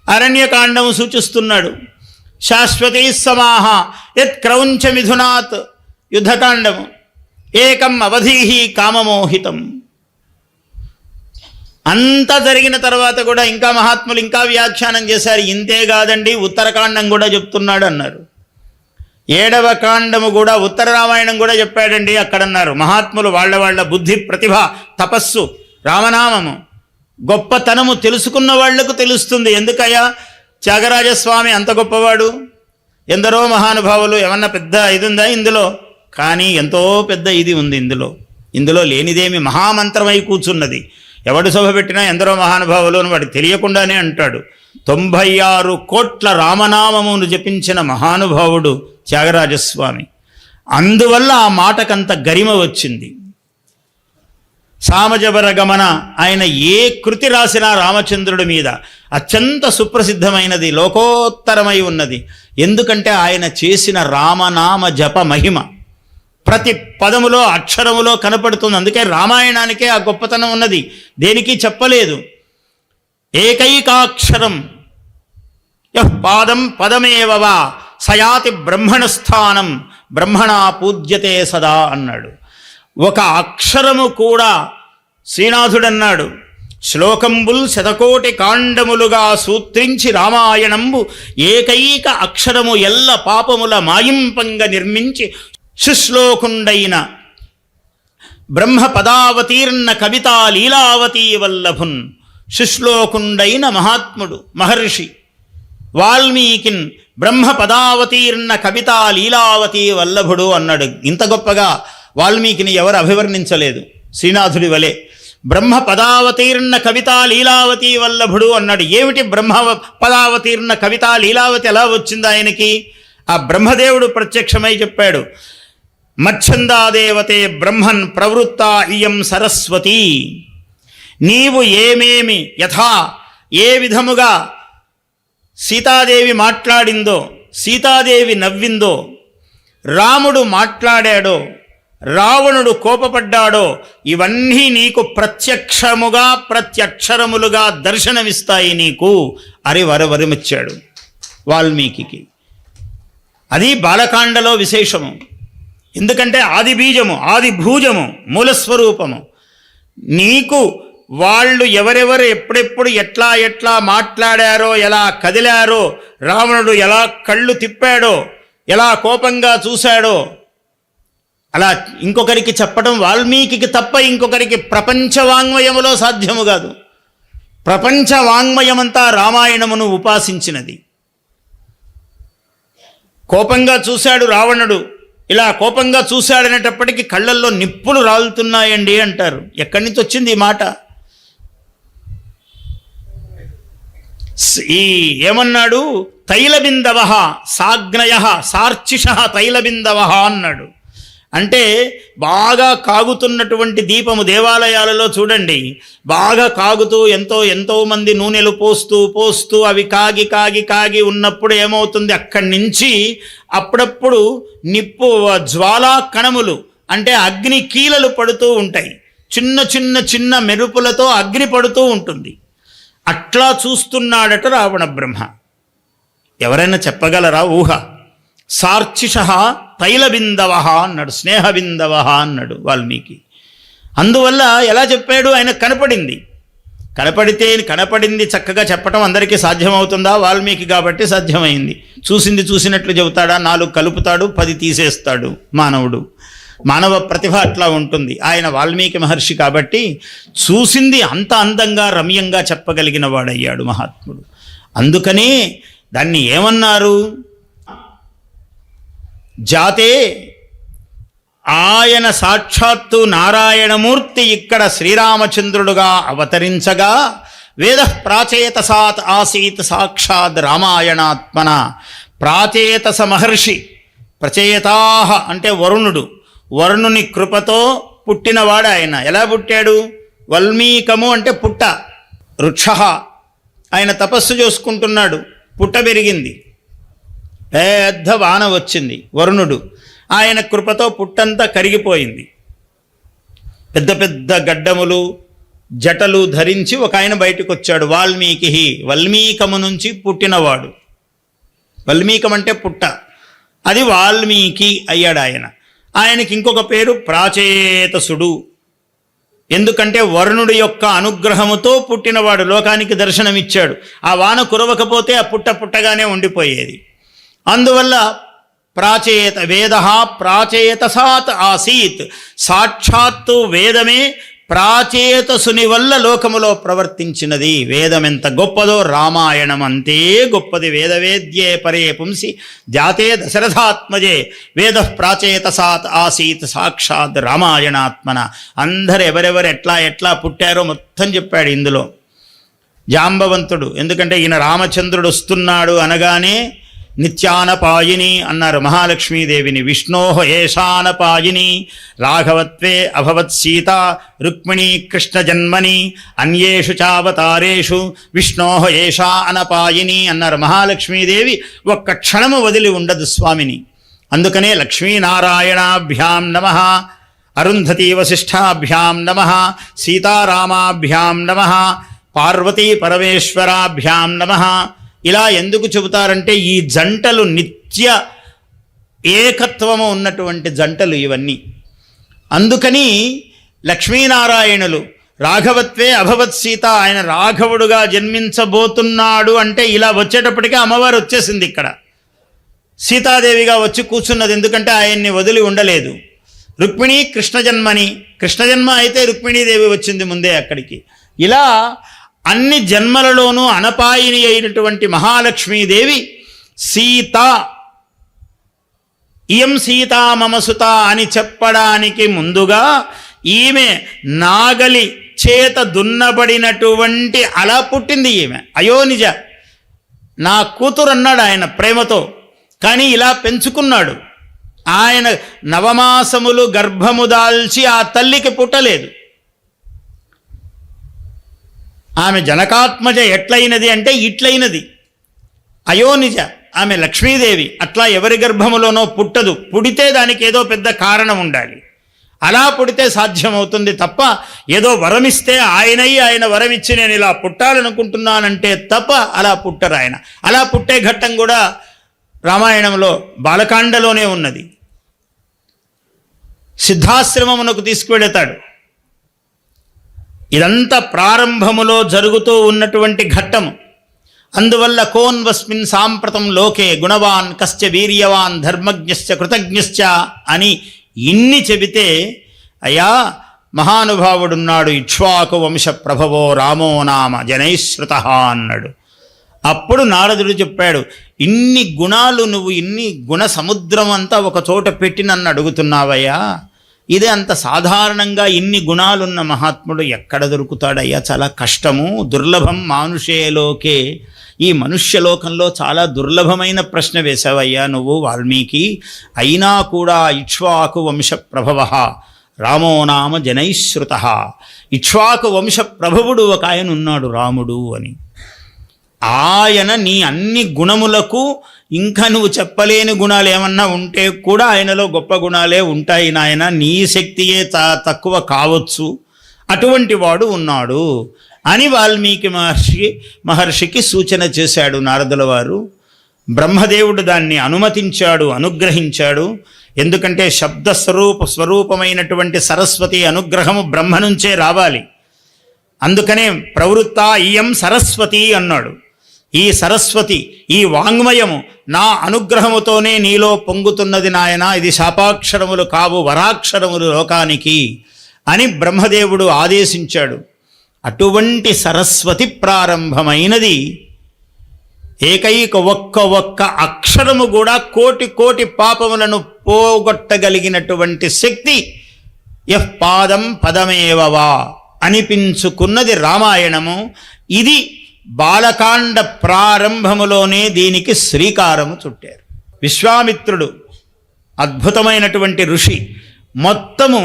అరణ్యకాండము సూచిస్తున్నాడు. శాశ్వతీ సమాహ యత్ క్రౌంచ మిథునాత్ యుద్ధకాండము. ఏకం అవధీహి కామమోహితం. అంతా జరిగిన తర్వాత కూడా ఇంకా మహాత్ములు ఇంకా వ్యాఖ్యానం చేశారు. ఇంతే కాదండి, ఉత్తరకాండం కూడా చెప్తున్నాడు అన్నారు. 7వ కాండము కూడా, ఉత్తర రామాయణం కూడా చెప్పాడండి అక్కడన్నారు. మహాత్ములు వాళ్ళ బుద్ధి, ప్రతిభ, తపస్సు, రామనామము గొప్పతనము తెలుసుకున్న వాళ్లకు తెలుస్తుంది. ఎందుకయ్యా త్యాగరాజస్వామి అంత గొప్పవాడు, ఎందరో మహానుభావులు, ఏమన్నా పెద్ద ఇది ఉందా ఇందులో? కానీ ఎంతో పెద్ద ఇది ఉంది ఇందులో లేనిదేమి మహామంత్రమై కూర్చున్నది. ఎవడు సభ పెట్టినా ఎందరో మహానుభావులు అని వాడికి తెలియకుండానే అంటాడు. 96 కోట్ల రామనామమును జపించిన మహానుభావుడు త్యాగరాజస్వామి. అందువల్ల ఆ మాటకంత గరిమ వచ్చింది. సామజవర గమన ఆయన ఏ కృతి రాసినా రామచంద్రుడి మీద అత్యంత సుప్రసిద్ధమైనది, లోకోత్తరమై ఉన్నది. ఎందుకంటే ఆయన చేసిన రామనామ జప మహిమ ప్రతి పదములో అక్షరములో కనపడుతుంది. అందుకే రామాయణానికే ఆ గొప్పతనం ఉన్నది, దేనికి చెప్పలేదు. ఏకైకాక్షరం యః పాదం పదమేవవా సయాతి బ్రహ్మణస్థానం బ్రహ్మణా పూజ్యతే సదా అన్నాడు. ఒక అక్షరము కూడా శ్రీనాథుడన్నాడు, శ్లోకంబుల్ శతకోటి కాండములుగా సూత్రించి రామాయణంబు ఏకైక అక్షరము ఎల్ల పాపముల మాయింపంగ నిర్మించి శుశ్లోకుండైన బ్రహ్మ పదావతీర్ణ కవితా లీలావతీ వల్లభున్. శుశ్లోకుండైన మహాత్ముడు మహర్షి వాల్మీకిన్ బ్రహ్మ పదావతీర్ణ కవితా లీలావతీ వల్లభుడు అన్నాడు. ఇంత గొప్పగా వాల్మీకిని ఎవరు అభివర్ణించలేదు శ్రీనాథుడి వలె. బ్రహ్మ పదావతీర్ణ కవితా లీలావతీ వల్లభుడు అన్నాడు. ఏమిటి బ్రహ్మ పదావతీర్ణ కవితా లీలావతి ఎలా వచ్చింది ఆయనకి? ఆ బ్రహ్మదేవుడు ప్రత్యక్షమై చెప్పాడు, మచ్ఛందాదేవతే బ్రహ్మన్ ప్రవృత్త ఇయం సరస్వతి. నీవు ఏమేమి యథా ఏ విధముగా సీతాదేవి మాట్లాడిందో, సీతాదేవి నవ్విందో, రాముడు మాట్లాడాడో, రావణుడు కోపపడ్డాడో, ఇవన్నీ నీకు ప్రత్యక్షముగా ప్రత్యక్షరములుగా దర్శనమిస్తాయి నీకు అని వరమిచ్చాడు వాల్మీకి. అది బాలకాండలో విశేషము. ఎందుకంటే ఆది బీజము, ఆది భూజము, మూలస్వరూపము. నీకు వాళ్ళు ఎవరెవరు ఎప్పుడెప్పుడు ఎట్లా మాట్లాడారో, ఎలా కదిలారో, రావణుడు ఎలా కళ్ళు తిప్పాడో, ఎలా కోపంగా చూశాడో, అలా ఇంకొకరికి చెప్పడం వాల్మీకి తప్ప ఇంకొకరికి ప్రపంచ వాంగ్మయములో సాధ్యము కాదు. ప్రపంచ వాంగ్మయమంతా రామాయణమును ఉపాసించినది. కోపంగా చూశాడు రావణుడు, ఇలా కోపంగా చూశాడనేటప్పటికీ కళ్ళల్లో నిప్పులు రాలుతున్నాయండి అంటారు. ఎక్కడి నుంచి వచ్చింది ఈ మాట? ఈ ఏమన్నాడు? తైలబిందవ సాగ్నయ సార్చిష తైలబిందవ అన్నాడు. అంటే బాగా కాగుతున్నటువంటి దీపము దేవాలయాలలో చూడండి, బాగా కాగుతూ ఎంతో మంది నూనెలు పోస్తూ అవి కాగి ఉన్నప్పుడు ఏమవుతుంది, అక్కడి నుంచి అప్పుడప్పుడు నిప్పు జ్వాలా కణములు అంటే అగ్ని కీలలు పడుతూ ఉంటాయి. చిన్న మెరుపులతో అగ్ని పడుతూ ఉంటుంది. అట్లా చూస్తున్నాడట రావణ బ్రహ్మ. ఎవరైనా చెప్పగలరా ఊహ? సార్చిష తైలబిందవ అన్నాడు, స్నేహబిందవ అన్నాడు వాల్మీకి. అందువల్ల ఎలా చెప్పాడు? ఆయన కనపడింది చక్కగా చెప్పటం అందరికీ సాధ్యమవుతుందా? వాల్మీకి కాబట్టి సాధ్యమైంది. చూసినట్లు చెబుతాడా? 4 కలుపుతాడు, 10 తీసేస్తాడు మానవుడు. మానవ ప్రతిభ అట్లా ఉంటుంది. ఆయన వాల్మీకి మహర్షి కాబట్టి చూసింది అంత అందంగా రమ్యంగా చెప్పగలిగిన వాడయ్యాడు మహాత్ముడు. అందుకనే దాన్ని ఏమన్నారు? జాతే ఆయన సాక్షాత్తు నారాయణమూర్తి ఇక్కడ శ్రీరామచంద్రుడుగా అవతరించగా వేద ప్రాచేతసాత్ ఆసీత్ సాక్షాద్ రామాయణాత్మన. ప్రాచేతస మహర్షి, ప్రచేతాహ అంటే వరుణుడు, వరుణుని కృపతో పుట్టినవాడు ఆయన. ఎలా పుట్టాడు? వల్మీకము అంటే పుట్ట, వృక్ష. ఆయన తపస్సు చేసుకుంటున్నాడు, పుట్ట పెరిగింది, పెద్ద వాన వచ్చింది. వరుణుడు ఆయన కృపతో పుట్టంతా కరిగిపోయింది. పెద్ద పెద్ద గడ్డములు జటలు ధరించి ఒక ఆయన బయటకు వచ్చాడు. వాల్మీకి, వల్మీకము నుంచి పుట్టినవాడు. వల్మీకం అంటే పుట్ట, అది వాల్మీకి అయ్యాడు ఆయన. ఆయనకి ఇంకొక పేరు ప్రాచేతసుడు. ఎందుకంటే వరుణుడి యొక్క అనుగ్రహముతో పుట్టినవాడు, లోకానికి దర్శనమిచ్చాడు. ఆ వాన కురవకపోతే ఆ పుట్ట పుట్టగానే ఉండిపోయేది. అందువల్ల ప్రాచేత, వేద ప్రాచేతసాత్ ఆసీత్, సాక్షాత్తు వేదమే ప్రాచేతసుని వల్ల లోకములో ప్రవర్తించినది. వేదం ఎంత గొప్పదో రామాయణం అంతే గొప్పది. వేదవేద్యే పరే పుంసి జాతే దశరథాత్మజే వేద ప్రాచేతసాత్ ఆసీత్ సాక్షాత్ రామాయణాత్మన. అందరు ఎవరెవరు ఎట్లా ఎట్లా పుట్టారో మొత్తం చెప్పాడు ఇందులో. జాంబవంతుడు, ఎందుకంటే ఈయన రామచంద్రుడు వస్తున్నాడు అనగానే నిత్యానపాయిని అన్నారు మహాలక్ష్మీదేవిని. విష్ణోః ఏషానపాయిని రాఘవత్వే అభవత్ సీత రుక్మిణీ కృష్ణజన్మని అన్యేషు చావతారేషు విష్ణోః ఏషా అనపాయిని అన్నారు. మహాలక్ష్మీదేవి ఒక్క క్షణము వదిలి ఉండదు స్వామిని. అందుకనే లక్ష్మీనారాయణాభ్యాం నమః, అరుంధతీ వశిష్ఠాభ్యాం నమః, సీతారామాభ్యాం నమః, పార్వతీ పరమేశ్వరాభ్యాం నమః. ఇలా ఎందుకు చెబుతారంటే ఈ జంటలు నిత్య ఏకత్వము ఉన్నటువంటి జంటలు ఇవన్నీ. అందుకని లక్ష్మీనారాయణులు రాఘవత్వే అభవత్ సీత, ఆయన రాఘవుడుగా జన్మించబోతున్నాడు అంటే ఇలా వచ్చేటప్పటికే అమ్మవారు వచ్చేసింది. ఇక్కడ సీతాదేవిగా వచ్చి కూర్చున్నది, ఎందుకంటే ఆయన్ని వదిలి ఉండలేదు. రుక్మిణి కృష్ణజన్మని, కృష్ణజన్మ అయితే రుక్మిణీదేవి వచ్చింది ముందే అక్కడికి. ఇలా అన్ని జన్మలలోనూ అనపాయిని అయినటువంటి మహాలక్ష్మీదేవి సీత, ఇయం సీతా మమ సుత అని చెప్పడానికి ముందుగా ఈమె నాగలి చేత దున్నబడినటువంటి అలా పుట్టింది ఈమె. అయో నిజ, నా కూతురు అన్నాడు ఆయన ప్రేమతో, కానీ ఇలా పెంచుకున్నాడు ఆయన. నవమాసములు గర్భము దాల్చి ఆ తల్లికి పుట్టలేదు. ఆమె జనకాత్మజ ఎట్లయినది అంటే ఇట్లయినది. అయోనిజ ఆమె లక్ష్మీదేవి, అట్లా ఎవరి గర్భములోనో పుట్టదు. పుడితే దానికి ఏదో పెద్ద కారణం ఉండాలి. అలా పుడితే సాధ్యమవుతుంది తప్ప ఏదో వరమిస్తే ఆయన వరమిచ్చి నేను ఇలా పుట్టాలనుకుంటున్నానంటే తప్ప అలా పుట్టరు ఆయన. అలా పుట్టే ఘట్టం కూడా రామాయణంలో బాలకాండలోనే ఉన్నది. సిద్ధాశ్రమమునకు తీసుకువెళతాడు. ఇదంతా ప్రారంభములో జరుగుతూ ఉన్నటువంటి ఘట్టము. అందువల్ల కోన్వస్మిన్ సాంప్రతం లోకే గుణవాన్ కశ్చ వీర్యవాన్ ధర్మజ్ఞశ్చ కృతజ్ఞశ్చ అని ఇన్ని చెబితే, అయ్యా మహానుభావుడున్నాడు ఇక్ష్వాకు వంశ ప్రభవో రామో నామ జనైశ్రుత అన్నాడు. అప్పుడు నారదుడు చెప్పాడు, ఇన్ని గుణాలు నువ్వు ఇన్ని గుణ సముద్రం అంతా ఒక చోట పెట్టి నన్ను అడుగుతున్నావయ్యా, ఇదే అంత సాధారణంగా ఇన్ని గుణాలున్న మహాత్ముడు ఎక్కడ దొరుకుతాడయ్యా? చాలా కష్టము, దుర్లభం మానుషేలోకే. ఈ మనుష్యలోకంలో చాలా దుర్లభమైన ప్రశ్న వేశావయ్యా నువ్వు వాల్మీకి. అయినా కూడా ఇక్ష్వాకు వంశ ప్రభవ రామో నామ జనైశ్రుత. ఇక్ష్వాకు వంశ ప్రభవుడు ఒక ఆయన ఉన్నాడు రాముడు అని. ఆయన నీ అన్ని గుణములకు ఇంకా నువ్వు చెప్పలేని గుణాలు ఏమన్నా ఉంటే కూడా ఆయనలో గొప్ప గుణాలే ఉంటాయి నాయన. నీ శక్తియే తక్కువ కావచ్చు, అటువంటి వాడు ఉన్నాడు అని వాల్మీకి మహర్షికి సూచన చేశాడు నారదుల వారు. బ్రహ్మదేవుడు దాన్ని అనుమతించాడు, అనుగ్రహించాడు. ఎందుకంటే స్వరూపమైనటువంటి సరస్వతి అనుగ్రహము బ్రహ్మ నుంచే రావాలి. అందుకనే ప్రవృత్త ఇయం సరస్వతి అన్నాడు. ఈ సరస్వతి, ఈ వాంగ్మయము నా అనుగ్రహముతోనే నీలో పొంగుతున్నది నాయన, ఇది శాపాక్షరములు కావు వరాక్షరములు లోకానికి అని బ్రహ్మదేవుడు ఆదేశించాడు. అటువంటి సరస్వతి ప్రారంభమైనది. ఏకైక ఒక్క అక్షరము కూడా కోటి కోటి పాపములను పోగొట్టగలిగినటువంటి శక్తి యః పాదం పదమేవవా అనిపించుకున్నది రామాయణము. ఇది బాలకాండ ప్రారంభములోనే దీనికి శ్రీకారము చుట్టారు. విశ్వామిత్రుడు అద్భుతమైనటువంటి ఋషి. మొత్తము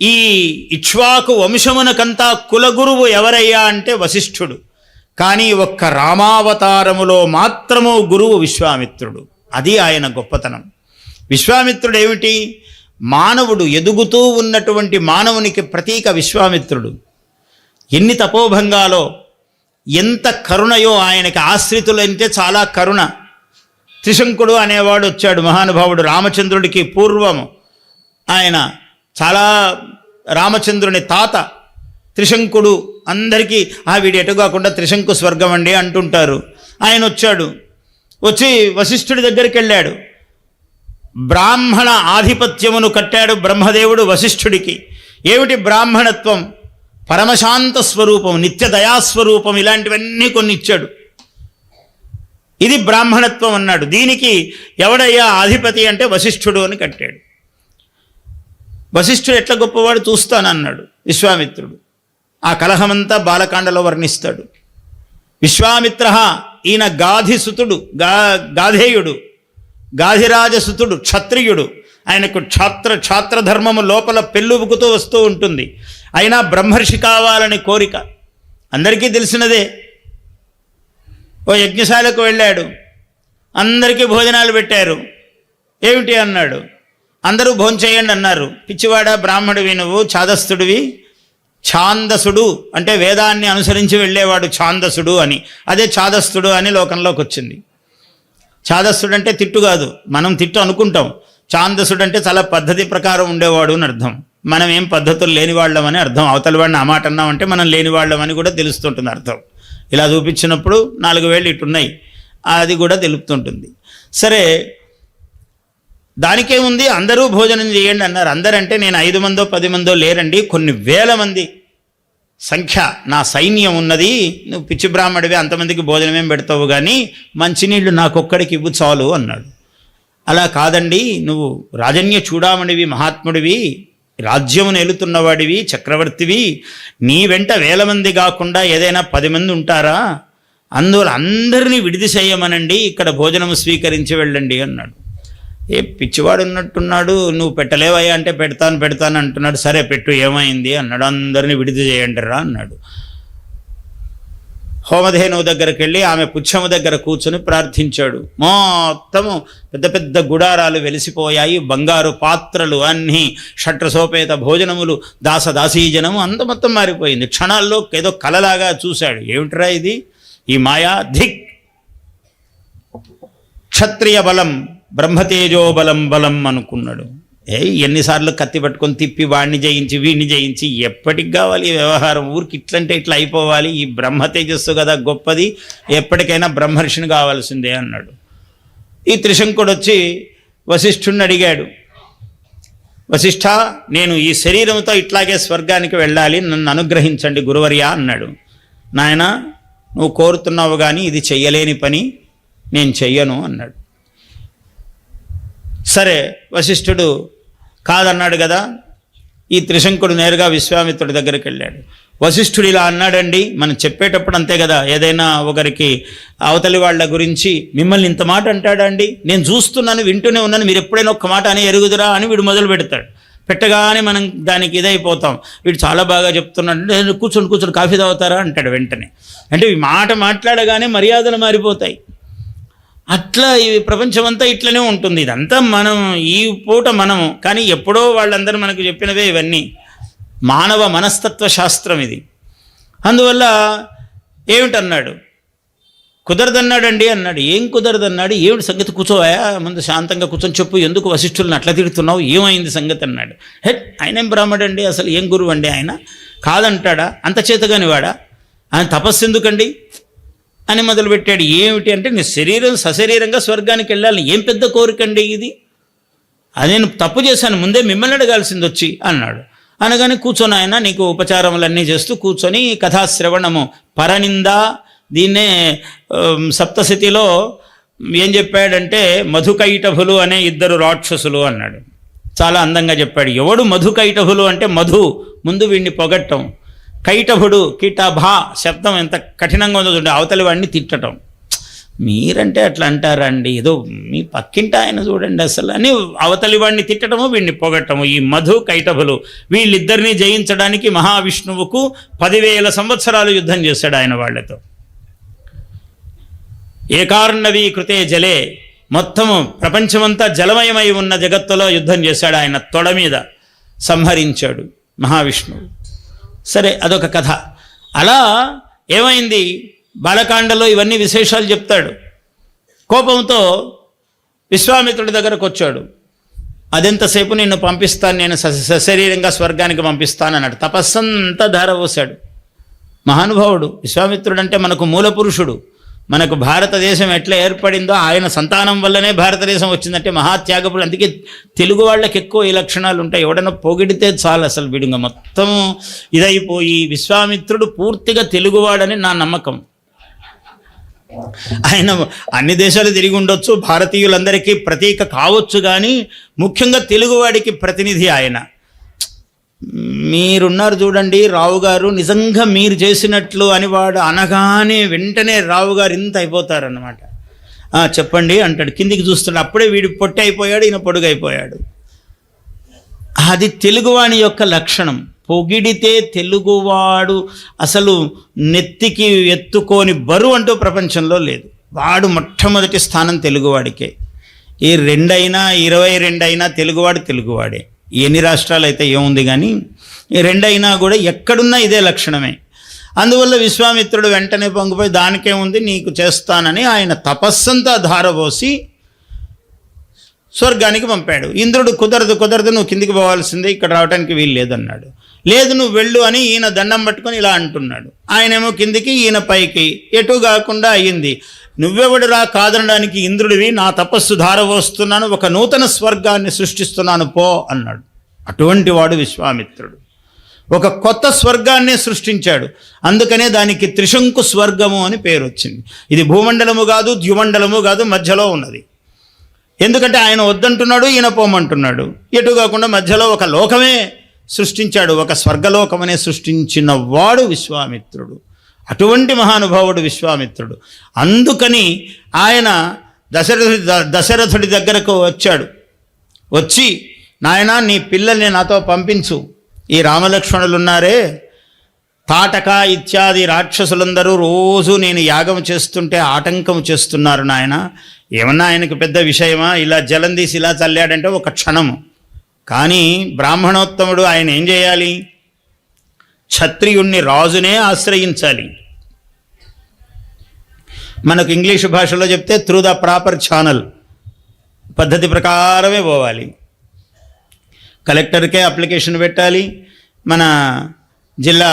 ఈ ఇక్ష్వాకు వంశమునకంతా కులగురువు ఎవరయ్యా అంటే వశిష్ఠుడు. కానీ ఒక్క రామావతారములో మాత్రము గురువు విశ్వామిత్రుడు. అది ఆయన గొప్పతనం. విశ్వామిత్రుడు ఏమిటి? మానవుడు ఎదుగుతూ ఉన్నటువంటి మానవునికి ప్రతీక విశ్వామిత్రుడు. ఎన్ని తపోభంగాలో, ఎంత కరుణయో ఆయనకి. ఆశ్రితులంటే చాలా కరుణ. త్రిశంకుడు అనేవాడు వచ్చాడు, మహానుభావుడు. రామచంద్రుడికి పూర్వము ఆయన చాలా, రామచంద్రుని తాత త్రిశంకుడు. అందరికీ వీడు ఎటు కాకుండా త్రిశంకు స్వర్గం అండి అంటుంటారు. ఆయన వచ్చాడు, వచ్చి వశిష్ఠుడి దగ్గరికి వెళ్ళాడు. బ్రాహ్మణ ఆధిపత్యమును కట్టాడు బ్రహ్మదేవుడు వశిష్ఠుడికి. ఏమిటి బ్రాహ్మణత్వం? పరమశాంత స్వరూపం, నిత్య దయాస్వరూపం, ఇలాంటివన్నీ కొన్ని ఇచ్చాడు. ఇది బ్రాహ్మణత్వం అన్నాడు. దీనికి ఎవడయ్యా అధిపతి అంటే వశిష్ఠుడు అని కట్టాడు. వశిష్ఠుడు ఎట్లా గొప్పవాడు చూస్తానన్నాడు విశ్వామిత్రుడు. ఆ కలహమంతా బాలకాండలో వర్ణిస్తాడు. విశ్వామిత్ర ఈయన గాధిసుతుడు, గాధేయుడు, గాధిరాజసుతుడు, క్షత్రియుడు. ఆయనకు క్షాత్రధర్మము లోపల పెళ్ళుబుకుతూ వస్తూ ఉంటుంది. అయినా బ్రహ్మర్షి కావాలని కోరిక అందరికీ తెలిసినదే. ఓ యజ్ఞశాలకు వెళ్ళాడు, అందరికీ భోజనాలు పెట్టారు. ఏమిటి అన్నాడు. అందరూ భోంచేయండి అన్నారు. పిచ్చివాడా, బ్రాహ్మడివి నువ్వు, ఛాదస్తుడివి. ఛాందసుడు అంటే వేదాన్ని అనుసరించి వెళ్ళేవాడు ఛాందసుడు అని, అదే ఛాదస్తుడు అని లోకంలోకి వచ్చింది. ఛాదస్సుడు అంటే తిట్టు కాదు, మనం తిట్టు అనుకుంటాం. ఛాందసుడు అంటే చాలా పద్ధతి ప్రకారం ఉండేవాడు అని అర్థం. మనం ఏం పద్ధతులు లేనివాళ్ళమని అర్థం. అవతల వాడిని ఆ మాట అన్నామంటే మనం లేనివాళ్ళమని కూడా తెలుస్తుంటుంది అర్థం. ఇలా చూపించినప్పుడు 4 వేళ్ళు ఇటున్నాయి, అది కూడా తెలుపుతుంటుంది. సరే, దానికేముంది, అందరూ భోజనం చేయండి అన్నారు. అందరంటే నేను 5 మందో 10 మందో లేరండి, కొన్ని వేల మంది సంఖ్య నా సైన్యం ఉన్నది. నువ్వు పిచ్చి బ్రాహ్మడివి, అంతమందికి భోజనమేం పెడతావు, కానీ మంచినీళ్ళు నాకొక్కడికి ఇవ్వు చాలు అన్నాడు. అలా కాదండి, నువ్వు రాజన్య చూడామణివి, మహాత్ముడివి, రాజ్యమును ఏలుతున్నవాడివి, చక్రవర్తివి, నీ వెంట 1000 మంది కాకుండా ఏదైనా 10 మంది ఉంటారా? అందువల్ల అందరినీ విడిది చేయమనండి, ఇక్కడ భోజనము స్వీకరించి వెళ్ళండి అన్నాడు. ఏ పిచ్చివాడు ఉన్నట్టున్నాడు, నువ్వు పెట్టలేవయ్యా అంటే పెడతాను అంటున్నాడు. సరే పెట్టు, ఏమైంది అన్నాడు. అందరినీ విడిది చేయండి రా అన్నాడు. హోమధేనువు దగ్గరికి వెళ్ళి ఆమె పుచ్చము దగ్గర కూర్చొని ప్రార్థించాడు. మొత్తము పెద్ద పెద్ద గుడారాలు వెలిసిపోయాయి, బంగారు పాత్రలు అన్నీ, షట్రసోపేత భోజనములు, దాసదాసీజనము అంత మొత్తం మారిపోయింది. క్షణాల్లో ఏదో కలలాగా చూశాడు. ఏమిట్రా ఇది, ఈ మాయా ధిక్. క్షత్రియ బలం, బ్రహ్మతేజో బలం అనుకున్నాడు. ఎన్నిసార్లు కత్తి పట్టుకొని తిప్పి వాడిని జయించి వీడిని జయించి, ఎప్పటికి కావాలి ఈ వ్యవహారం? ఊరికి ఇట్లంటే ఇట్లా అయిపోవాలి. ఈ బ్రహ్మ తేజస్సు కదా గొప్పది, ఎప్పటికైనా బ్రహ్మర్షిని కావాల్సిందే అన్నాడు. ఈ త్రిశంకుడు వచ్చి వశిష్ఠుడిని అడిగాడు. వశిష్ఠ, నేను ఈ శరీరంతో ఇట్లాగే స్వర్గానికి వెళ్ళాలి, నన్ను అనుగ్రహించండి గురువర్యా అన్నాడు. నాయన, నువ్వు కోరుతున్నావు కానీ ఇది చెయ్యలేని పని, నేను చెయ్యను అన్నాడు. సరే, వశిష్ఠుడు కాదన్నాడు కదా. ఈ త్రిశంకుడు నేరుగా విశ్వామిత్రుడి దగ్గరికి వెళ్ళాడు. వశిష్ఠుడు ఇలా అన్నాడండి, మనం చెప్పేటప్పుడు అంతే కదా, ఏదైనా ఒకరికి అవతలి వాళ్ళ గురించి మిమ్మల్ని ఇంత మాట అంటాడండి, నేను చూస్తున్నాను, వింటూనే ఉన్నాను, మీరు ఎప్పుడైనా ఒక్క మాట అని ఎరుగుదురా అని వీడు మొదలు పెడతాడు. పెట్టగానే మనం దానికి ఇదైపోతాం. వీడు చాలా బాగా చెప్తున్నాడు, నేను కూర్చొని కాఫీ తాగుతారా అంటాడు వెంటనే. అంటే ఈ మాట మాట్లాడగానే మర్యాదలు మారిపోతాయి. అట్లా ఈ ప్రపంచమంతా ఇట్లనే ఉంటుంది. ఇదంతా మనం ఈ పూట మనము, కానీ ఎప్పుడో వాళ్ళందరూ మనకు చెప్పినవే ఇవన్నీ. మానవ మనస్తత్వ శాస్త్రం ఇది. అందువల్ల ఏమిటన్నాడు, కుదరదన్నాడండి అన్నాడు. ఏం కుదరదన్నాడు? ఏమిటి సంగతి? కూర్చోవా, ముందు శాంతంగా కూర్చొని చెప్పు, ఎందుకు వశిష్ఠులను అట్లా తిడుతున్నావు, ఏమైంది సంగతి అన్నాడు. ఆయన ఏం బ్రాహ్మడండి, అసలు ఏం గురువు అండి ఆయన, కాదంటాడా, అంత చేతగాని వాడా, ఆయన తపస్సు ఎందుకండి అని మొదలుపెట్టాడు. ఏమిటి అంటే, నీ శరీరం సశరీరంగా స్వర్గానికి వెళ్ళాలి, ఏం పెద్ద కోరికండి ఇది, అది నేను తప్పు చేశాను, ముందే మిమ్మల్ని అడగాల్సింది వచ్చి అన్నాడు. అనగానే కూర్చొని ఆయన నీకు ఉపచారములన్నీ చేస్తూ కూర్చొని కథాశ్రవణము, పరనింద. దీన్నే సప్తశతిలో ఏం చెప్పాడంటే, మధుకైటభులు అనే 2 రాక్షసులు అన్నాడు. చాలా అందంగా చెప్పాడు. ఎవడు మధుకైటభులు అంటే, మధు ముందు వీడిని పొగట్టం, కైటభుడు కీటభా శబ్దం ఎంత కఠినంగా ఉందో చూడండి, అవతలి వాడిని తిట్టడం. మీరంటే అట్లా అంటారండి, ఏదో మీ పక్కింటి ఆయన చూడండి అసలు అని అవతలి వాడిని తిట్టడము, వీడిని పొగట్టము. ఈ మధు కైటభులు వీళ్ళిద్దరినీ జయించడానికి మహావిష్ణువుకు 10,000 సంవత్సరాలు యుద్ధం చేశాడు ఆయన వాళ్ళతో. ఏకార్ణవీ కృతే జలే, మొత్తము ప్రపంచమంతా జలమయమై ఉన్న జగత్తులో యుద్ధం చేశాడు ఆయన, తొడ మీద సంహరించాడు మహావిష్ణువు. సరే, అదొక కథ. అలా ఏమైంది, బాలకాండలో ఇవన్నీ విశేషాలు చెప్తాడు. కోపంతో విశ్వామిత్రుడి దగ్గరకు వచ్చాడు. అదెంతసేపు నిన్ను పంపిస్తాను, నేను సశరీరంగా స్వర్గానికి పంపిస్తాను అన్నాడు. తపస్సంతా ధారపోశాడు. మహానుభావుడు విశ్వామిత్రుడు అంటే మనకు మూల పురుషుడు. మనకు భారతదేశం ఎట్లా ఏర్పడిందో ఆయన సంతానం వల్లనే భారతదేశం వచ్చిందంటే మహాత్యాగపుడు. అందుకే తెలుగు వాళ్ళకి ఎక్కువ ఈ లక్షణాలు ఉంటాయి. ఎవడన్నా పొగిడితే చాలు అసలు విడుగా మొత్తం ఇదైపోయి. విశ్వామిత్రుడు పూర్తిగా తెలుగువాడని నా నమ్మకం. ఆయన అన్ని దేశాలు తిరిగి ఉండొచ్చు, భారతీయులందరికీ ప్రతీక కావచ్చు, కానీ ముఖ్యంగా తెలుగువాడికి ప్రతినిధి ఆయన. మీరున్నారు చూడండి రావు గారు, నిజంగా మీరు చేసినట్లు అని వాడు అనగానే వెంటనే రావు గారు ఇంత అయిపోతారన్నమాట. చెప్పండి అంటాడు, కిందికి చూస్తాడు, అప్పుడే వీడు పొట్టి అయిపోయాడు, ఈయన పొడుగు అయిపోయాడు. అది తెలుగువాని యొక్క లక్షణం. పొగిడితే తెలుగువాడు అసలు నెత్తికి ఎత్తుకోని బరువు అంటూ ప్రపంచంలో లేదు. వాడు మొట్టమొదటి స్థానం తెలుగువాడికే. ఈ 2 అయినా 22 అయినా తెలుగువాడు తెలుగువాడే. ఎన్ని రాష్ట్రాలు అయితే ఏముంది, కానీ ఈ 2 అయినా కూడా ఎక్కడున్నా ఇదే లక్షణమే. అందువల్ల విశ్వామిత్రుడు వెంటనే పొంగిపోయి దానికేముంది నీకు చేస్తానని ఆయన తపస్సంతా ధారపోసి స్వర్గానికి పంపాడు. ఇంద్రుడు కుదరదు నువ్వు కిందికి పోవాల్సిందే, ఇక్కడ రావడానికి వీలు లేదన్నాడు. లేదు నువ్వు వెళ్ళు అని ఈయన దండం పట్టుకొని ఇలా అంటున్నాడు. ఆయనేమో కిందికి, ఈయన పైకి, ఎటు కాకుండా అయ్యింది. నువ్వెవడు రా కాదనడానికి, ఇంద్రుడివి, నా తపస్సు ధారపోస్తున్నాను, ఒక నూతన స్వర్గాన్ని సృష్టిస్తున్నాను పో అన్నాడు. అటువంటి వాడు విశ్వామిత్రుడు. ఒక కొత్త స్వర్గాన్నే సృష్టించాడు. అందుకనే దానికి త్రిశంకు స్వర్గము అని పేరు వచ్చింది. ఇది భూమండలము కాదు, ద్యుమండలము కాదు, మధ్యలో ఉన్నది. ఎందుకంటే ఆయన వద్దంటున్నాడు, ఈయన పోమంటున్నాడు. ఎటు కాకుండా మధ్యలో ఒక లోకమే సృష్టించాడు, ఒక స్వర్గలోకమనే సృష్టించిన వాడు విశ్వామిత్రుడు. అటువంటి మహానుభావుడు విశ్వామిత్రుడు. అందుకని ఆయన దశరథుడి దగ్గరకు వచ్చాడు. వచ్చి నాయనా నీ పిల్లల్ని నాతో పంపించు, ఈ రామలక్ష్మణులు ఉన్నారే, తాటక ఇత్యాది రాక్షసులందరూ రోజు నేను యాగం చేస్తుంటే ఆటంకం చేస్తున్నారు నాయన. ఏమన్నా ఆయనకు పెద్ద విషయమా, ఇలా జలం తీసి ఇలా చల్లాడంటే ఒక క్షణము. కానీ బ్రాహ్మణోత్తముడు ఆయన ఏం చేయాలి, క్షత్రియుణ్ణి రాజునే ఆశ్రయించాలి. మనకు ఇంగ్లీషు భాషలో చెప్తే త్రూ ద ప్రాపర్ ఛానల్, పద్ధతి ప్రకారమే పోవాలి. కలెక్టర్కే అప్లికేషన్ పెట్టాలి, మన జిల్లా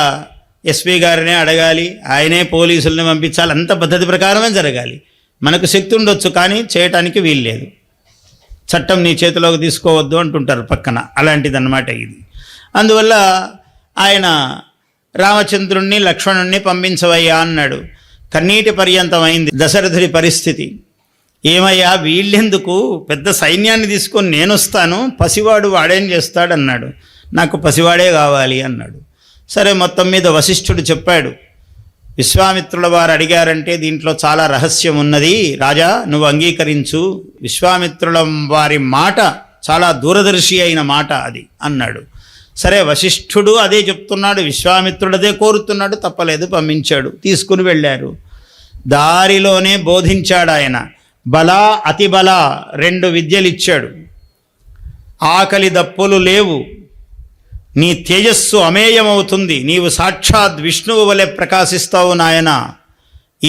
ఎస్పీ గారినే అడగాలి, ఆయనే పోలీసుల్ని పంపించాలి, అంత పద్ధతి ప్రకారమే జరగాలి. మనకు శక్తి ఉండొచ్చు కానీ చేయటానికి వీలు లేదు. చట్టం నీ చేతిలోకి తీసుకోవద్దు అంటుంటారు పక్కన, అలాంటిదన్నమాట ఇది. అందువల్ల ఆయన రామచంద్రుణ్ణి లక్ష్మణుణ్ణి పంపించవయ్యా అన్నాడు. కన్నీటి పర్యంతం అయింది దశరథుడి పరిస్థితి. ఏమయ్యా వీళ్ళెందుకు, పెద్ద సైన్యాన్ని తీసుకొని నేను వస్తాను, పసివాడు వాడేం చేస్తాడన్నాడు. నాకు పసివాడే కావాలి అన్నాడు. సరే, మొత్తం మీద వశిష్ఠుడు చెప్పాడు, విశ్వామిత్రుల వారు అడిగారంటే దీంట్లో చాలా రహస్యం ఉన్నది, రాజా నువ్వు అంగీకరించు, విశ్వామిత్రుల వారి మాట చాలా దూరదర్శి అయిన మాట అది అన్నాడు. సరే, వశిష్ఠుడు అదే చెప్తున్నాడు, విశ్వామిత్రుడు అదే కోరుతున్నాడు, తప్పలేదు, పంపించాడు. తీసుకుని వెళ్ళారు. దారిలోనే బోధించాడు ఆయన. బల అతిబల 2 విద్యలు ఇచ్చాడు. ఆకలి దప్పులు లేవు, నీ తేజస్సు అమేయమవుతుంది, నీవు సాక్షాత్ విష్ణువు వలె ప్రకాశిస్తావు నాయన,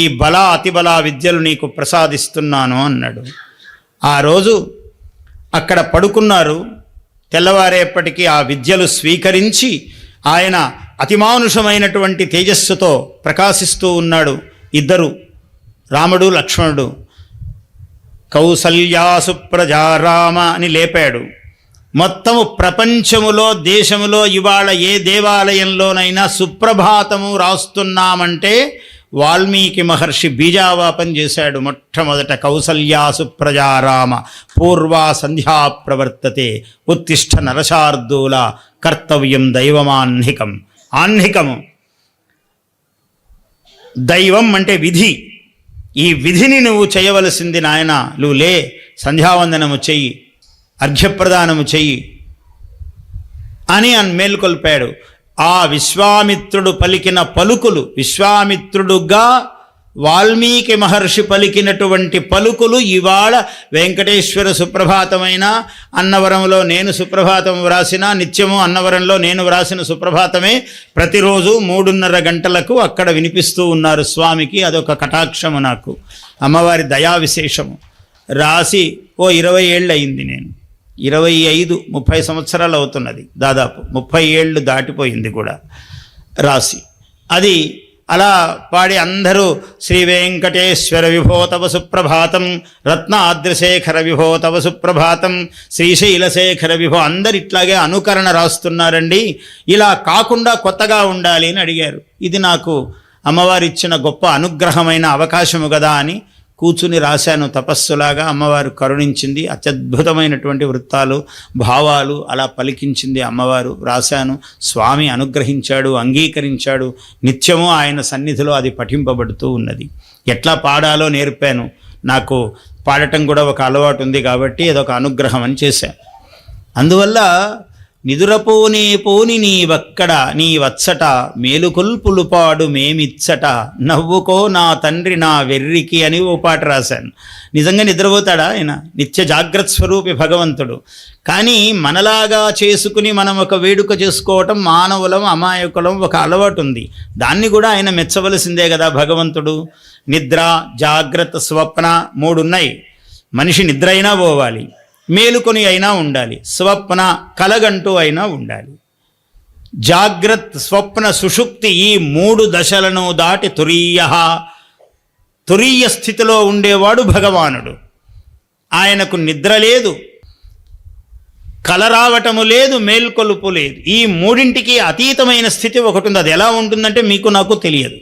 ఈ బల అతిబల విద్యలు నీకు ప్రసాదిస్తున్నాను అన్నాడు. ఆ రోజు అక్కడ పడుకున్నారు. తెల్లవారేపటికి ఆ విద్యలు స్వీకరించి ఆయన అతిమానుషమైనటువంటి తేజస్సుతో ప్రకాశిస్తూ ఉన్నాడు. ఇద్దరు, రాముడు లక్ష్మణుడు. కౌసల్యాసు ప్రజారామ అని లేపాడు. మొత్తము ప్రపంచములో దేశములో ఇవాళ ఏ దేవాలయంలోనైనా సుప్రభాతము రాస్తున్నామంటే వాల్మీకి మహర్షి బీజావాపం చేశాడు. మొట్టమొదట కౌసల్యాసు ప్రజారామ పూర్వా సంధ్యా ప్రవర్తతే ఉత్తిష్ట నరశార్దూల కర్తవ్యం దైవమాహ్నికం. ఆహ్నికము దైవం అంటే విధి. ఈ విధిని నువ్వు చేయవలసింది నాయన, నువ్వు లే, సంధ్యావందనము చెయ్యి, అర్ఘ్యప్రదానము చెయ్యి అని మేల్కొల్పాడు. ఆ విశ్వామిత్రుడు పలికిన పలుకులు, విశ్వామిత్రుడుగా వాల్మీకి మహర్షి పలికినటువంటి పలుకులు ఇవాళ వెంకటేశ్వర సుప్రభాతమైన, అన్నవరంలో నేను సుప్రభాతం వ్రాసిన, నిత్యము అన్నవరంలో నేను వ్రాసిన సుప్రభాతమే ప్రతిరోజు 3:30 గంటలకు అక్కడ వినిపిస్తూ ఉన్నారు స్వామికి. అదొక కటాక్షము, నాకు అమ్మవారి దయా విశేషము. రాసి 20 ఏళ్ళు అయింది, నేను 25-30 సంవత్సరాలు అవుతున్నది, దాదాపు 30 ఏళ్ళు దాటిపోయింది కూడా రాసి. అది అలా పాడి అందరూ శ్రీ వెంకటేశ్వర విభో తవ సుప్రభాతం, రత్నాద్రిశేఖర విభో తవ సుప్రభాతం, శ్రీశైలశేఖర విభో, అందరు ఇట్లాగే అనుకరణ రాస్తున్నారండి. ఇలా కాకుండా కొత్తగా ఉండాలి అని అడిగారు. ఇది నాకు అమ్మవారు ఇచ్చిన గొప్ప అనుగ్రహమైన అవకాశము కదా అని కూర్చుని రాశాను తపస్సులాగా. అమ్మవారు కరుణించింది, అత్యద్భుతమైనటువంటి వృత్తాలు, భావాలు అలా పలికించింది అమ్మవారు. రాశాను, స్వామి అనుగ్రహించాడు, అంగీకరించాడు. నిత్యము ఆయన సన్నిధిలో అది పఠింపబడుతూ ఉన్నది. ఎట్లా పాడాలో నేర్పాను. నాకు పాడటం కూడా ఒక అలవాటు ఉంది కాబట్టి అదొక అనుగ్రహం అని చేశాను. అందువల్ల నిదురపోనే పోని నీవక్కడ నీవచ్చట, మేలుకొల్పులు పాడు మేమిచ్చట, నవ్వుకో నా తండ్రి నా వెర్రికి అని ఓ పాట రాశాను. నిజంగా నిద్రపోతాడా ఆయన? నిత్య జాగ్రత్త స్వరూపి భగవంతుడు. కానీ మనలాగా చేసుకుని మనం ఒక వేడుక చేసుకోవటం మానవులం, అమాయకులం ఒక అలవాటు ఉంది. దాన్ని కూడా ఆయన మెచ్చవలసిందే కదా భగవంతుడు. నిద్ర, జాగ్రత్త, స్వప్న 3 ఉన్నాయి. మనిషి నిద్ర అయినా పోవాలి, మేలుకొని అయినా ఉండాలి, స్వప్న కలగంటూ అయినా ఉండాలి. జాగ్రత్త, స్వప్న, సుషుప్తి ఈ 3 దశలను దాటి తురీయ స్థితిలో ఉండేవాడు భగవానుడు. ఆయనకు నిద్ర లేదు, కల రావటము లేదు, మేల్కొలుపు లేదు. ఈ 3ంటికి అతీతమైన స్థితి ఒకటి ఉంది. అది ఎలా ఉంటుందంటే మీకు నాకు తెలియదు,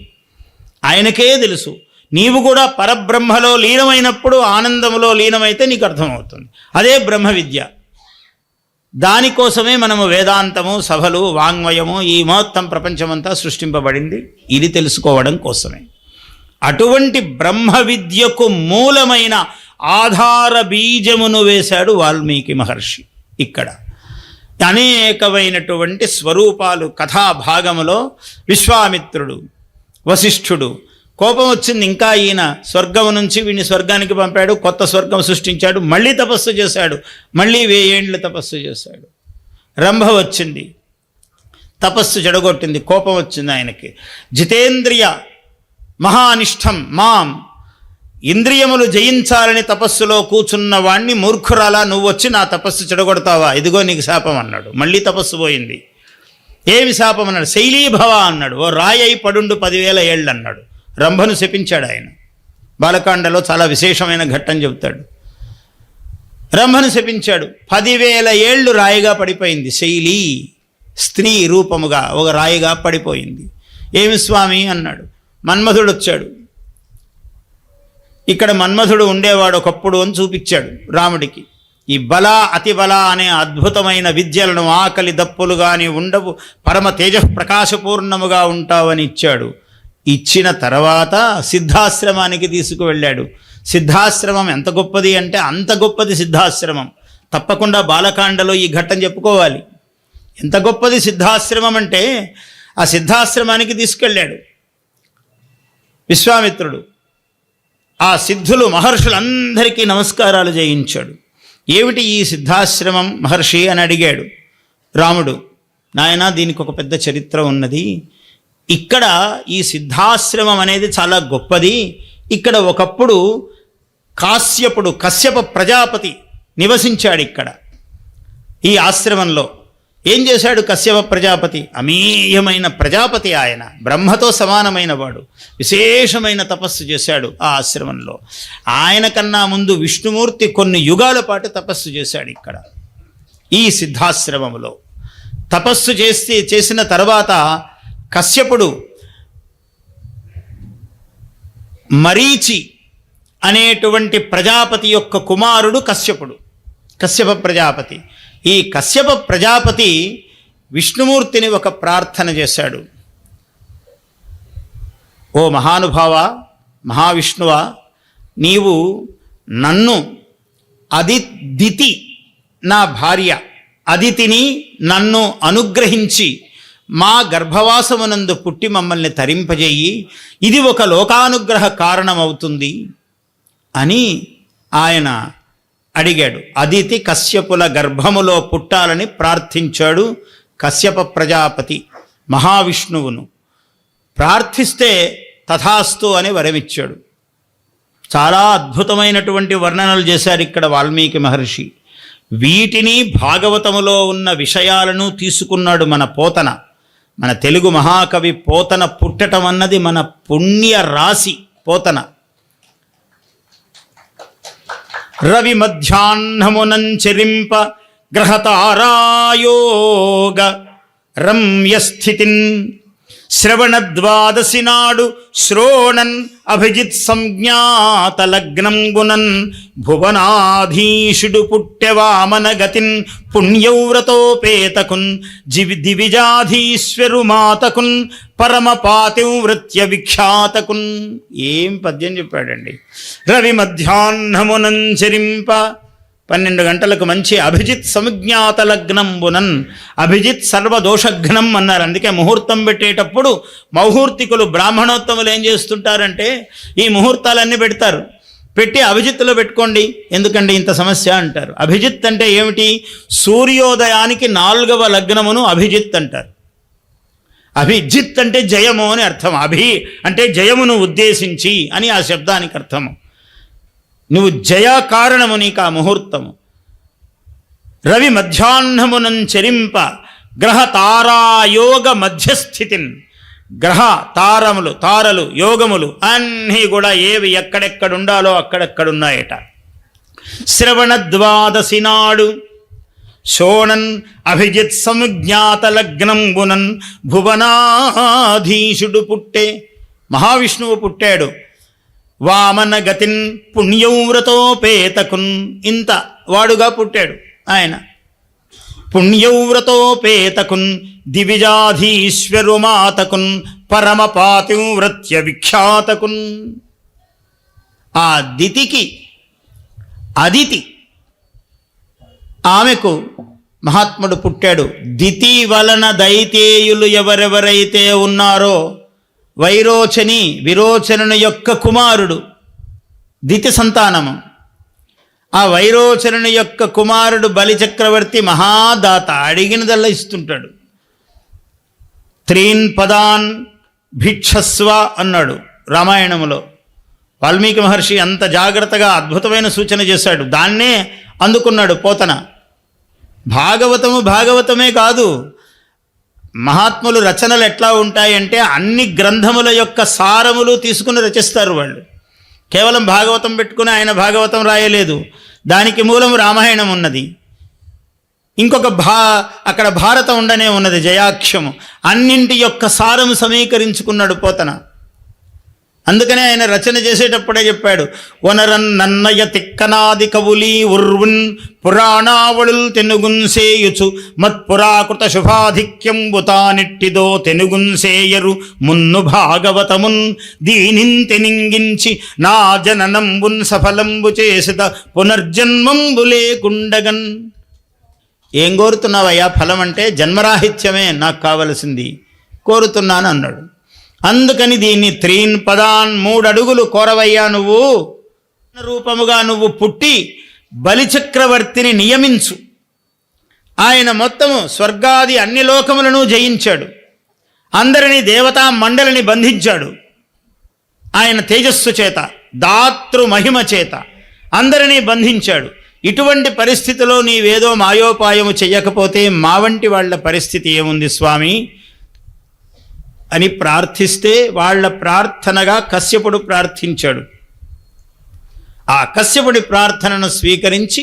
ఆయనకే తెలుసు. నీవు కూడా పరబ్రహ్మలో లీనమైనప్పుడు, ఆనందంలో లీనమైతే నీకు అర్థమవుతుంది. అదే బ్రహ్మ విద్య. దానికోసమే మనము వేదాంతము, సభలు, వాంగ్మయము, ఈ మొత్తం ప్రపంచమంతా సృష్టింపబడింది ఇది తెలుసుకోవడం కోసమే. అటువంటి బ్రహ్మ విద్యకు మూలమైన ఆధార బీజమును వేశాడు వాల్మీకి మహర్షి. ఇక్కడ అనేకమైనటువంటి స్వరూపాలు కథాభాగములో విశ్వామిత్రుడు, వశిష్ఠుడు, కోపం వచ్చింది ఇంకా ఈయన స్వర్గం నుంచి వీడిని స్వర్గానికి పంపాడు, కొత్త స్వర్గం సృష్టించాడు, మళ్ళీ తపస్సు చేశాడు, మళ్ళీ 1000 ఏళ్ళు తపస్సు చేశాడు. రంభ వచ్చింది, తపస్సు చెడగొట్టింది, కోపం వచ్చింది ఆయనకి. జితేంద్రియ మహానిష్టం మాం, ఇంద్రియములు జయించాలని తపస్సులో కూర్చున్న వాణ్ణి మూర్ఖురాలా నువ్వు వచ్చి నా తపస్సు చెడగొడతావా, ఇదిగో నీకు శాపం అన్నాడు. మళ్ళీ తపస్సు పోయింది. ఏమి శాపం అన్నాడు? శైలీభవ అన్నాడు. ఓ రాయి పడుండు 10,000 ఏళ్ళు అన్నాడు. రంభను శపించాడు ఆయన. బాలకాండలో చాలా విశేషమైన ఘట్టం చెబుతాడు. రంభను శపించాడు. 10,000 ఏళ్ళు రాయిగా పడిపోయింది. శైలి స్త్రీ రూపముగా ఒక రాయిగా పడిపోయింది. ఏమి స్వామి అన్నాడు. మన్మధుడు వచ్చాడు. ఇక్కడ మన్మధుడు ఉండేవాడు ఒకప్పుడు అని చూపించాడు రాముడికి. ఈ బల అతిబల అనే అద్భుతమైన విద్యలను, ఆకలి దప్పులు కానీ ఉండవు, పరమ తేజఃప్రకాశపూర్ణముగా ఉంటావని ఇచ్చాడు. ఇచ్చిన తర్వాత సిద్ధాశ్రమానికి తీసుకువెళ్ళాడు. సిద్ధాశ్రమం ఎంత గొప్పది అంటే అంత గొప్పది సిద్ధాశ్రమం. తప్పకుండా బాలకాండలో ఈ ఘట్టం చెప్పుకోవాలి. ఎంత గొప్పది సిద్ధాశ్రమం అంటే ఆ సిద్ధాశ్రమానికి తీసుకెళ్ళాడు విశ్వామిత్రుడు. ఆ సిద్ధులు మహర్షులందరికీ నమస్కారాలు చేయించాడు. ఏమిటి ఈ సిద్ధాశ్రమం మహర్షి అని అడిగాడు రాముడు. నాయనా, దీనికి ఒక పెద్ద చరిత్ర ఉన్నది. ఇక్కడ ఈ సిద్ధాశ్రమం అనేది చాలా గొప్పది. ఇక్కడ ఒకప్పుడు కశ్యప ప్రజాపతి నివసించాడు ఇక్కడ ఈ ఆశ్రమంలో. ఏం చేశాడు కశ్యప ప్రజాపతి? అమేయమైన ప్రజాపతి ఆయన, బ్రహ్మతో సమానమైన వాడు. విశేషమైన తపస్సు చేశాడు ఆ ఆశ్రమంలో. ఆయన కన్నా ముందు విష్ణుమూర్తి కొన్ని యుగాల పాటు తపస్సు చేశాడు ఇక్కడ ఈ సిద్ధాశ్రమంలో. తపస్సు చేసిన తర్వాత కశ్యపుడు మరీచి అనేటువంటి ప్రజాపతి యొక్క కుమారుడు కశ్యప ప్రజాపతి. ఈ కశ్యప ప్రజాపతి విష్ణుమూర్తిని ఒక ప్రార్థన చేశాడు. ఓ మహానుభావ, మహావిష్ణువా, నీవు నన్ను దితి నా భార్య అదితిని నన్ను అనుగ్రహించి మా గర్భవాసమునందు పుట్టి మమ్మల్ని తరింపజేయి, ఇది ఒక లోకానుగ్రహ కారణమవుతుంది అని ఆయన అడిగాడు. అదితి కశ్యపుల గర్భములో పుట్టాలని ప్రార్థించాడు కశ్యప ప్రజాపతి మహావిష్ణువును. ప్రార్థిస్తే తథాస్తు అని వరమిచ్చాడు. చాలా అద్భుతమైనటువంటి వర్ణనలు చేశారు ఇక్కడ వాల్మీకి మహర్షి. వీటిని భాగవతములో ఉన్న విషయాలను తీసుకున్నాడు మన పోతన. మన తెలుగు మహాకవి పోతన పుట్టటం అన్నది మన పుణ్య రాశి. పోతన రవి మధ్యాహ్నమునంచరింప గ్రహతారాయోగ రమ్యస్థితిన్ శ్రవణద్వాదశి నాడు శ్రోణన్ అభిజిత్ సంజ్ఞాత లగ్నం గుణన్ భువనాధీషుడు పుట్టెవామన గతిన్ పుణ్యవ్రతోపేతకున్ దివిజాధీశ్వరు మాతకున్ పరమ పాతివ్రత్య విఖ్యాతకున్. ఏం పద్యం చెప్పాడండి. రవి మధ్యాహ్నమునంచరింప 12 గంటలకు మంచి అభిజిత్ సంజ్ఞాత లగ్నంబునన్. అభిజిత్ సర్వదోషఘ్నం అన్నారు. అందుకే ముహూర్తం పెట్టేటప్పుడు మౌహూర్తికులు బ్రాహ్మణోత్తములు ఏం చేస్తుంటారంటే ఈ ముహూర్తాలన్నీ పెడతారు. పెట్టి అభిజిత్తులో పెట్టుకోండి, ఎందుకంటే ఇంత సమస్య అంటారు. అభిజిత్ అంటే ఏమిటి? సూర్యోదయానికి 4వ లగ్నమును అభిజిత్ అంటారు. అభిజిత్ అంటే జయము అని అర్థం. అభి అంటే జయమును ఉద్దేశించి అని ఆ శబ్దానికి అర్థము. నువ్వు జయ కారణము నీకు ఆ ముహూర్తము. రవి మధ్యాహ్నమునంచరింప గ్రహ తారాయోగ మధ్యస్థితిన్. గ్రహ తారలు యోగములు అన్నీ కూడా ఏవి ఎక్కడెక్కడుండాలో అక్కడెక్కడున్నాయట. శ్రవణ ద్వాదశి నాడు శోణన్ అభిజిత్ సంజ్ఞాత లగ్నం గుణన్ భువనాధీశుడు పుట్టే. మహావిష్ణువు పుట్టాడు. వామన గతిన్ పుణ్యవ్రతోపేతకున్. ఇంత వాడుగా పుట్టాడు ఆయన. పుణ్యవ్రతోపేతకున్ దివిజాధీశ్వరు మాతకున్ పరమ పాతివ్రత్య విఖ్యాతకున్. ఆ దితికి అదితి ఆమెకు మహాత్ముడు పుట్టాడు. దితి వలన దైతేయులు ఎవరెవరైతే ఉన్నారో వైరోచని విరోచనుని యొక్క కుమారుడు దితి సంతానము. ఆ వైరోచనుని యొక్క కుమారుడు బలిచక్రవర్తి మహాదాత, అడిగినదల్లా ఇస్తుంటాడు. 3 పదాన్ భిక్షస్వ అన్నాడు రామాయణములో. వాల్మీకి మహర్షి అంత జాగ్రత్తగా అద్భుతమైన సూచన చేశాడు. దాన్నే అందుకున్నాడు పోతన. భాగవతమే కాదు, మహాత్ములు రచనలు ఎట్లా ఉంటాయంటే అన్ని గ్రంథముల యొక్క సారములు తీసుకుని రచిస్తారు వాళ్ళు. కేవలం భాగవతం పెట్టుకుని ఆయన భాగవతం రాయలేదు. దానికి మూలం రామాయణం ఉన్నది. ఇంకొక అక్కడ భారతం ఉండనే ఉన్నది, జయాఖ్యము. అన్నింటి యొక్క సారము సమీకరించుకున్నాడు పోతన. అందుకనే ఆయన రచన చేసేటప్పుడే చెప్పాడు, వనరన్ నన్నయ తిక్కనాది కవులీ ఉర్వున్ పురాణావళుల్ తెనుగున్సేయుచు మత్పురాకృత శుభాధిక్యంబుతానిట్టిదో తెనుగున్సేయరు మున్ను భాగవతమున్ దీనిన్ తెనింగించి నా జననంబున్ సఫలంబు చేసిత పునర్జన్మంబు లేకుండగన్. ఏం కోరుతున్నావయ్యా? ఫలం అంటే జన్మరాహిత్యమే నాకు కావలసింది కోరుతున్నాను అన్నాడు. అందుకని దీన్ని 3 పదాన్ 3 అడుగులు కోరవయ్యా, నువ్వు రూపముగా నువ్వు పుట్టి బలిచక్రవర్తిని నియమించు. ఆయన మొత్తము స్వర్గాది అన్ని లోకములను జయించాడు. అందరినీ దేవతా మండలిని బంధించాడు. ఆయన తేజస్సు చేత, దాతృ మహిమ చేత అందరినీ బంధించాడు. ఇటువంటి పరిస్థితిలో నీవేదో మాయోపాయము చెయ్యకపోతే మా వంటి వాళ్ళ పరిస్థితి ఏముంది స్వామి అని ప్రార్థిస్తే వాళ్ళ ప్రార్థనగా కశ్యపుడు ప్రార్థించాడు. ఆ కశ్యపుడి ప్రార్థనను స్వీకరించి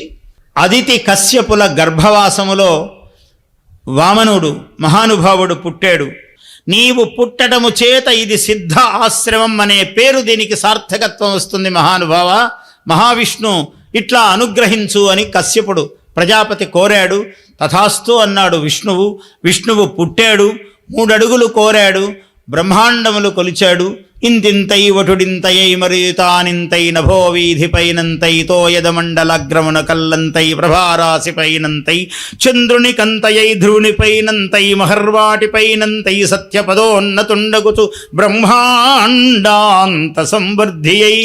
అదితి కశ్యపుల గర్భవాసములో వామనుడు మహానుభావుడు పుట్టాడు. నీవు పుట్టడము చేత ఇది సిద్ధ ఆశ్రమం అనే పేరు దీనికి సార్థకత్వం వస్తుంది. మహానుభావ, మహావిష్ణు ఇట్లా అనుగ్రహించు అని కశ్యపుడు ప్రజాపతి కోరాడు. తథాస్తు అన్నాడు విష్ణువు. విష్ణువు పుట్టాడు. 3 అడుగులు కోరాడు. బ్రహ్మాండములు కొలిచాడు. ఇంతింతై వటుడింతయై మరుతానింతై నభో వీధిపైనంతై తోయదమండలగ్రమున కల్లంతై ప్రభారాశిపైనంతై చంద్రుని కంతయై ధ్రువునిపైనంతై మహర్వాటిపైనంతై సత్యపదోన్నతుండగుచు బ్రహ్మాండాంత సంవర్ధియై.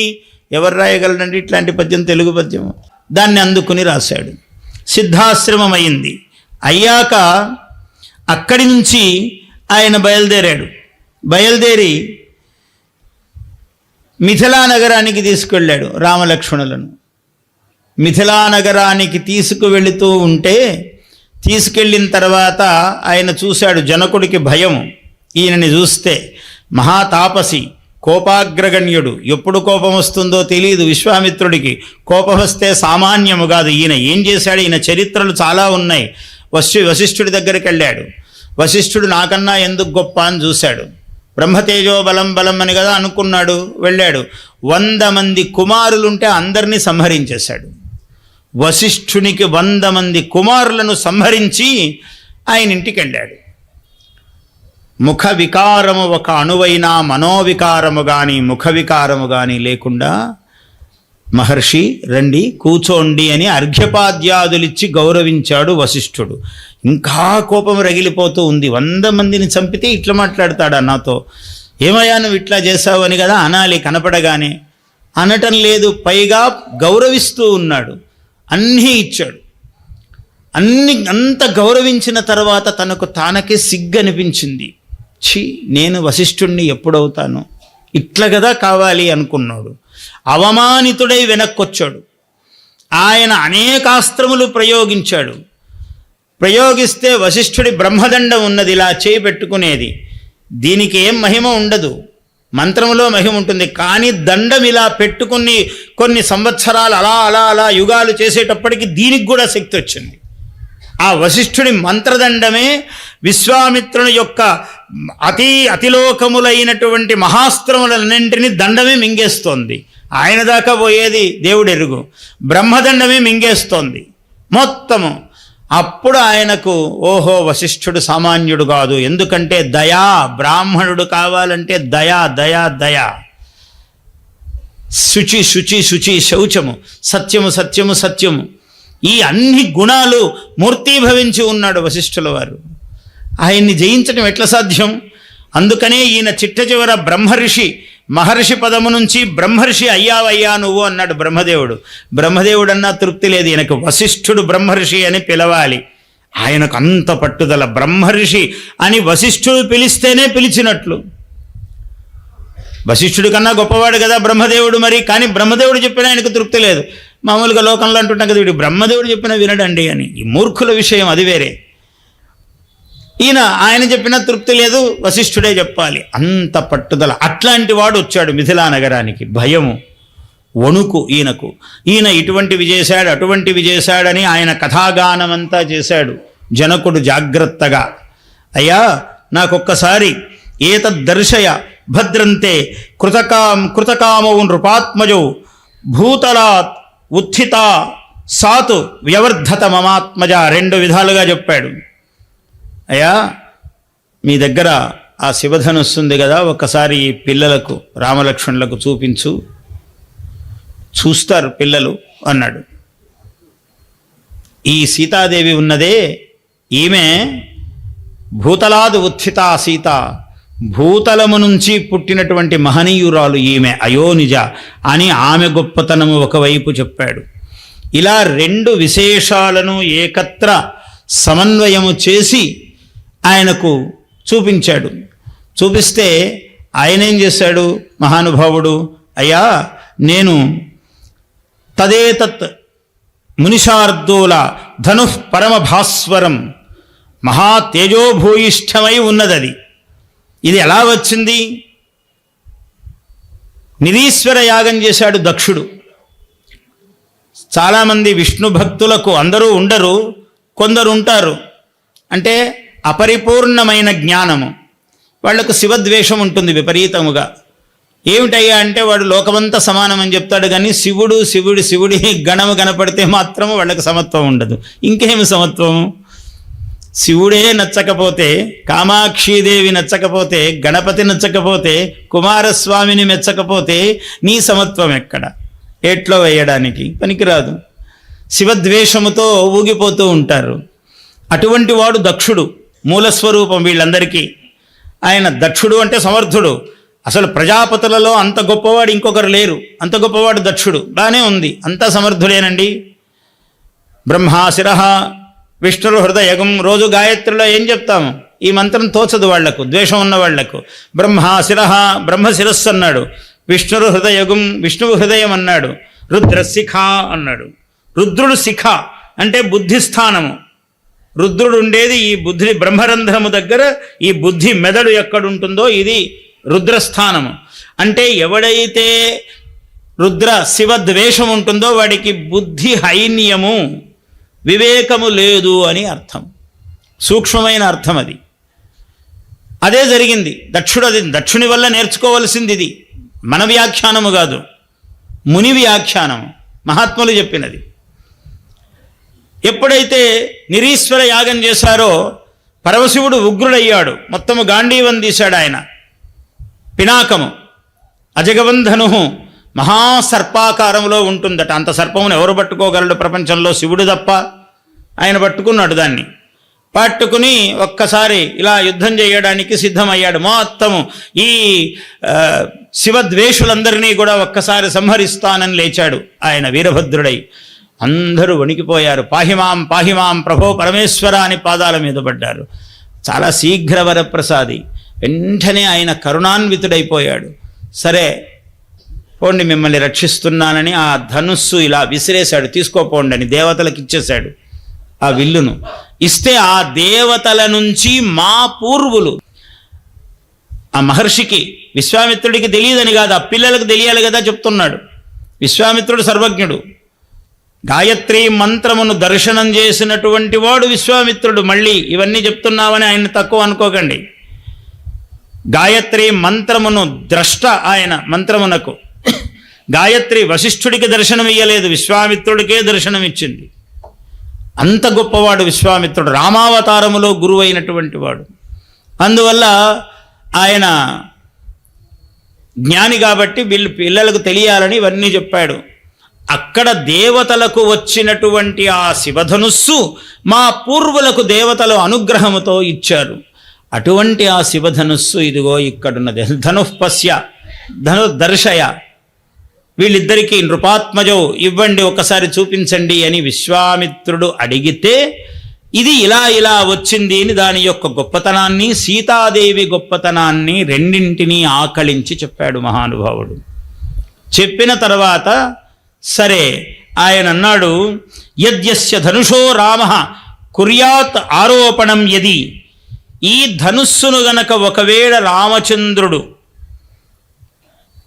ఎవరు రాయగలరండి ఇట్లాంటి పద్యం? తెలుగు పద్యం. దాన్ని అందుకుని రాశాడు. సిద్ధాశ్రమం అయింది. అయ్యాక అక్కడి నుంచి ఆయన బయలుదేరి మిథిలా నగరానికి తీసుకెళ్ళాడు రామలక్ష్మణులను. మిథిలా నగరానికి తీసుకువెళుతూ ఉంటే, తీసుకెళ్ళిన తర్వాత ఆయన చూశాడు, జనకుడికి భయం. ఈయనని చూస్తే మహాతాపసి, కోపాగ్రగణ్యుడు, ఎప్పుడు కోపం వస్తుందో తెలియదు విశ్వామిత్రుడికి. కోపం వస్తే సామాన్యము కాదు. ఈయన ఏం చేశాడు? ఈయన చరిత్రలు చాలా ఉన్నాయి. వశిష్ఠుడి దగ్గరికి వెళ్ళాడు. వశిష్ఠుడు నాకన్నా ఎందుకు గొప్ప అని చూశాడు. బ్రహ్మతేజో బలం బలం అని కదా అనుకున్నాడు. వెళ్ళాడు. 100 మంది కుమారులుంటే అందరినీ సంహరించేశాడు. వశిష్ఠునికి 100 మంది కుమారులను సంహరించి ఆయన ఇంటికి వెళ్ళాడు. ముఖ వికారము ఒక అణువైనా మనోవికారము కానీ ముఖ వికారము కానీ లేకుండా, మహర్షి రండి కూర్చోండి అని అర్ఘ్యపాద్యాదులిచ్చి గౌరవించాడు వశిష్ఠుడు. ఇంకా కోపం రగిలిపోతూ ఉంది. 100 మందిని చంపితే ఇట్లా మాట్లాడతాడా నాతో? ఏమయ్యా నువ్వు ఇట్లా చేసావు అని కదా అనాలి కనపడగానే. అనటం లేదు, పైగా గౌరవిస్తూ ఉన్నాడు. అన్నీ ఇచ్చాడు. అంత గౌరవించిన తర్వాత తనకు తానకే సిగ్గు అనిపించింది. నేను వశిష్ఠుణ్ణి ఎప్పుడవుతాను? ఇట్లా కదా కావాలి అనుకున్నాడు. అవమానితుడై వెనక్కొచ్చాడు. ఆయన అనేకాస్త్రములు ప్రయోగించాడు. ప్రయోగిస్తే వశిష్ఠుడి బ్రహ్మదండం ఉన్నది, ఇలా చేయి పెట్టుకునేది. దీనికి ఏం మహిమ ఉండదు, మంత్రములో మహిమ ఉంటుంది. కానీ దండం ఇలా పెట్టుకుని కొన్ని సంవత్సరాలు అలా అలా అలా యుగాలు చేసేటప్పటికి దీనికి కూడా శక్తి వచ్చింది. ఆ వశిష్ఠుడి మంత్రదండమే విశ్వామిత్రుని యొక్క అతిలోకములైనటువంటి మహాస్త్రములన్నింటినీ దండమే మింగేస్తోంది. ఆయన దాకా పోయేది దేవుడెరుగు. బ్రహ్మదండమే మింగేస్తోంది మొత్తము. అప్పుడు ఆయనకు ఓహో వశిష్ఠుడు సామాన్యుడు కాదు. ఎందుకంటే దయా, బ్రాహ్మణుడు కావాలంటే దయా దయా దయా, శుచి శుచి శుచి, శౌచము, సత్యము సత్యము సత్యము, ఈ అన్ని గుణాలు మూర్తీభవించి ఉన్నాడు వశిష్ఠుల వారు. ఆయన్ని జయించడం ఎట్లా సాధ్యం? అందుకనే ఈయన చిట్ట చివర బ్రహ్మర్షి, మహర్షి పదము నుంచి బ్రహ్మర్షి అయ్యావయ్యా నువ్వు అన్నాడు బ్రహ్మదేవుడు. బ్రహ్మదేవుడన్నా తృప్తి లేదు, ఈయనకు వశిష్ఠుడు బ్రహ్మర్షి అని పిలవాలి. ఆయనకు అంత పట్టుదల. బ్రహ్మర్షి అని వశిష్ఠుడు పిలిస్తేనే పిలిచినట్లు. వశిష్ఠుడి కన్నా గొప్పవాడు కదా బ్రహ్మదేవుడు మరి. కానీ బ్రహ్మదేవుడు చెప్పినా ఆయనకు తృప్తి లేదు. మామూలుగా లోకంలో అంటుంటాం కదా, వీడు బ్రహ్మదేవుడు చెప్పినా వినడండి అని. ఈ మూర్ఖుల విషయం అది వేరే. ఆయన చెప్పిన తృప్తి లేదు, వశిష్ఠుడే చెప్పాలి, అంత పట్టుదల. అట్లాంటి వాడు వచ్చాడు మిథిలా నగరానికి. భయము, వణుకు ఈయనకు. ఈయన ఇటువంటివి చేశాడు, అటువంటివి చేశాడని ఆయన కథాగానమంతా చేశాడు. జనకుడు జాగ్రత్తగా, అయ్యా నాకొక్కసారి ఏతద్దర్శయ భద్రంతే కృతకామౌ నృపాత్మజౌ భూతలాత్ ఉత్థిత సాతు వ్యవర్ధత మమాత్మజ. 2 విధాలుగా చెప్పాడు. అయ్యా మీ దగ్గర ఆ శివధనుస్సు ఉంది కదా, ఒక్కసారి ఈ పిల్లలకు రామలక్ష్మణులకు చూపించు, చూస్తారు పిల్లలు అన్నాడు. ఈ సీతాదేవి ఉన్నదే, ఈమె భూతలాదు ఉత్థిత సీత, భూతలము నుంచి పుట్టినటువంటి మహనీయురాలు ఈమె, అయోనిజ అని ఆమె గొప్పతనము ఒకవైపు చెప్పాడు. ఇలా 2 విశేషాలను ఏకత్ర సమన్వయము చేసి ఆయనకు చూపించాడు. చూపిస్తే ఆయన ఏం చేశాడు మహానుభావుడు? అయ్యా నేను తదేతత్ మునిషార్దూల ధను పరమభాస్వరం, మహా తేజోభూయిష్టమై ఉన్నది. ఇది ఎలా వచ్చింది? నిరీశ్వర యాగం చేశాడు దక్షుడు. చాలామంది విష్ణు భక్తులకు అందరూ ఉండరు, కొందరు ఉంటారు. అంటే అపరిపూర్ణమైన జ్ఞానము, వాళ్లకు శివద్వేషం ఉంటుంది విపరీతముగా. ఏమిటయ్యా అంటే వాడు లోకమంతా సమానం అని చెప్తాడు, కానీ శివుడి గణము కనపడితే మాత్రము వాళ్ళకి సమత్వం ఉండదు. ఇంకేమి సమత్వము? శివుడే నచ్చకపోతే, కామాక్షీదేవి నచ్చకపోతే, గణపతి నచ్చకపోతే, కుమారస్వామిని మెచ్చకపోతే నీ సమత్వం ఎక్కడ? ఏట్లో వేయడానికి పనికిరాదు. శివద్వేషముతో ఊగిపోతూ ఉంటారు. అటువంటి వాడు దక్షుడు, మూలస్వరూపం వీళ్ళందరికీ. ఆయన దక్షుడు అంటే సమర్థుడు. అసలు ప్రజాపతులలో అంత గొప్పవాడు ఇంకొకరు లేరు. అంత గొప్పవాడు దక్షుడు. బాగానే ఉంది, అంతా సమర్థుడేనండి. బ్రహ్మాశిరః విష్ణురు హృదయగం. రోజు గాయత్రిలో ఏం చెప్తాము? ఈ మంత్రం తోచదు వాళ్లకు, ద్వేషం ఉన్న వాళ్లకు. బ్రహ్మాశిరః, బ్రహ్మశిరస్సు అన్నాడు. విష్ణురు హృదయగం, విష్ణువు హృదయం అన్నాడు. రుద్రశిఖ అన్నాడు. రుద్రుడు శిఖ అంటే బుద్ధిస్థానము. రుద్రుడు ఉండేది ఈ బుద్ధి బ్రహ్మరంధ్రము దగ్గర. ఈ బుద్ధి మెదడు ఎక్కడుంటుందో ఇది రుద్రస్థానము. అంటే ఎవడైతే రుద్ర శివద్వేషం ఉంటుందో వాడికి బుద్ధి హైన్యము, వివేకము లేదు అని అర్థం. సూక్ష్మమైన అర్థం అది. అదే జరిగింది దక్షుడు. అది దక్షుని వల్ల నేర్చుకోవలసింది. ఇది మన వ్యాఖ్యానము కాదు, ముని వ్యాఖ్యానము, మహాత్ములు చెప్పినది. ఎప్పుడైతే నిరీశ్వర యాగం చేశారో పరమశివుడు ఉగ్రుడయ్యాడు. మొత్తము గాంధీవం తీశాడు ఆయన. పినాకము అజగబంధను మహాసర్పాకారంలో ఉంటుందట. అంత సర్పమును ఎవరు పట్టుకోగలడు ప్రపంచంలో? శివుడు తప్ప. ఆయన పట్టుకున్నాడు దాన్ని. పట్టుకుని ఒక్కసారి ఇలా యుద్ధం చేయడానికి సిద్ధమయ్యాడు. మొత్తము ఈ శివద్వేషులందరినీ కూడా ఒక్కసారి సంహరిస్తానని లేచాడు ఆయన వీరభద్రుడై. అందరూ వణికిపోయారు. పాహిమాం పాహిమాం ప్రభో పరమేశ్వర అని పాదాల మీద పడ్డారు. చాలా శీఘ్ర వరప్రసాది. వెంటనే ఆయన కరుణాన్వితుడైపోయాడు. సరే పోండి, మిమ్మల్ని రక్షిస్తున్నానని ఆ ధనుస్సు ఇలా విసిరేశాడు. తీసుకోపోండి అని దేవతలకు ఇచ్చేశాడు. ఆ విల్లును ఇస్తే ఆ దేవతల నుంచి మా పూర్వులు, ఆ మహర్షికి విశ్వామిత్రుడికి తెలియదని కాదు, ఆ పిల్లలకు తెలియాలి కదా చెప్తున్నాడు. విశ్వామిత్రుడు సర్వజ్ఞుడు. గాయత్రి మంత్రమును దర్శనం చేసినటువంటి వాడు విశ్వామిత్రుడు. మళ్ళీ ఇవన్నీ చెప్తున్నామని ఆయన తక్కువ అనుకోకండి. గాయత్రి మంత్రమును ద్రష్ట ఆయన. మంత్రమునకు గాయత్రి వశిష్ఠుడికి దర్శనం ఇయ్యలేదు, విశ్వామిత్రుడికే దర్శనం ఇచ్చింది. అంత గొప్పవాడు విశ్వామిత్రుడు. రామావతారములో గురువు అయినటువంటి వాడు. అందువల్ల ఆయన జ్ఞాని కాబట్టి వీళ్ళు పిల్లలకు తెలియాలని ఇవన్నీ చెప్పాడు. అక్కడ దేవతలకు వచ్చినటువంటి ఆ శివధనుస్సు మా పూర్వులకు దేవతలు అనుగ్రహముతో ఇచ్చారు. అటువంటి ఆ శివధనుస్సు ఇదిగో ఇక్కడున్నది. ధనుఃపశ్య, ధనుర్దర్శయ. వీళ్ళిద్దరికీ నృపాత్మజో ఇవ్వండి, ఒకసారి చూపించండి అని విశ్వామిత్రుడు అడిగితే ఇది ఇలా ఇలా వచ్చింది అని దాని యొక్క గొప్పతనాన్ని, సీతాదేవి గొప్పతనాన్ని రెండింటినీ ఆకళించి చెప్పాడు మహానుభావుడు. చెప్పిన తర్వాత సరే ఆయన అన్నాడు, యద్యస్య ధనుషో రామ కుర్యాత్ ఆరోపణం యది. ఈ ధనుస్సును గనక ఒకవేళ రామచంద్రుడు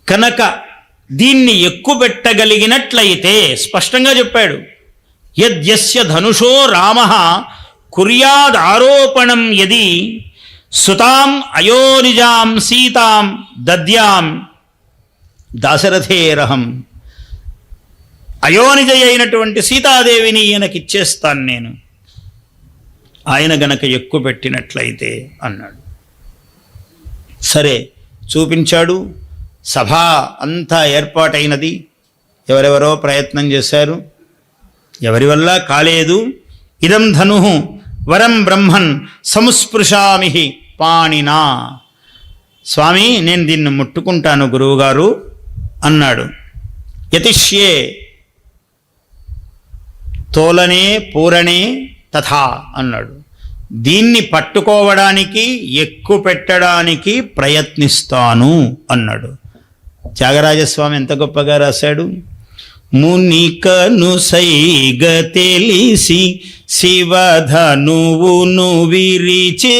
కనుక దీన్ని ఎక్కుపెట్టగలిగినట్లయితే, స్పష్టంగా చెప్పాడు, యద్యస్య ధనుషో రామ కుర్యాద్ ఆరోపణం యది సుతాం అయోనిజాం సీతాం దద్యాం దాశరథేరహం. అయోనిజ అయినటువంటి సీతాదేవిని ఈయనకిచ్చేస్తాను నేను, ఆయన గనక ఎక్కువ పెట్టినట్లయితే అన్నాడు. సరే చూపించాడు. సభ అంతా ఏర్పాటైనది. ఎవరెవరో ప్రయత్నం చేశారు, ఎవరి వల్ల కాలేదు. ఇదం ధను వరం బ్రహ్మన్ సంస్పృశామి పాణినా. స్వామి నేను దీన్ని ముట్టుకుంటాను గురువుగారు అన్నాడు. యతిష్యే తోలనే పూరణే తథా అన్నాడు. దీన్ని పట్టుకోవడానికి ఎక్కువ పెట్టడానికి ప్రయత్నిస్తాను అన్నాడు. త్యాగరాజస్వామి ఎంత గొప్పగా రాశాడు. మునికను సైగ తెలిసి శివధనువును విరిచే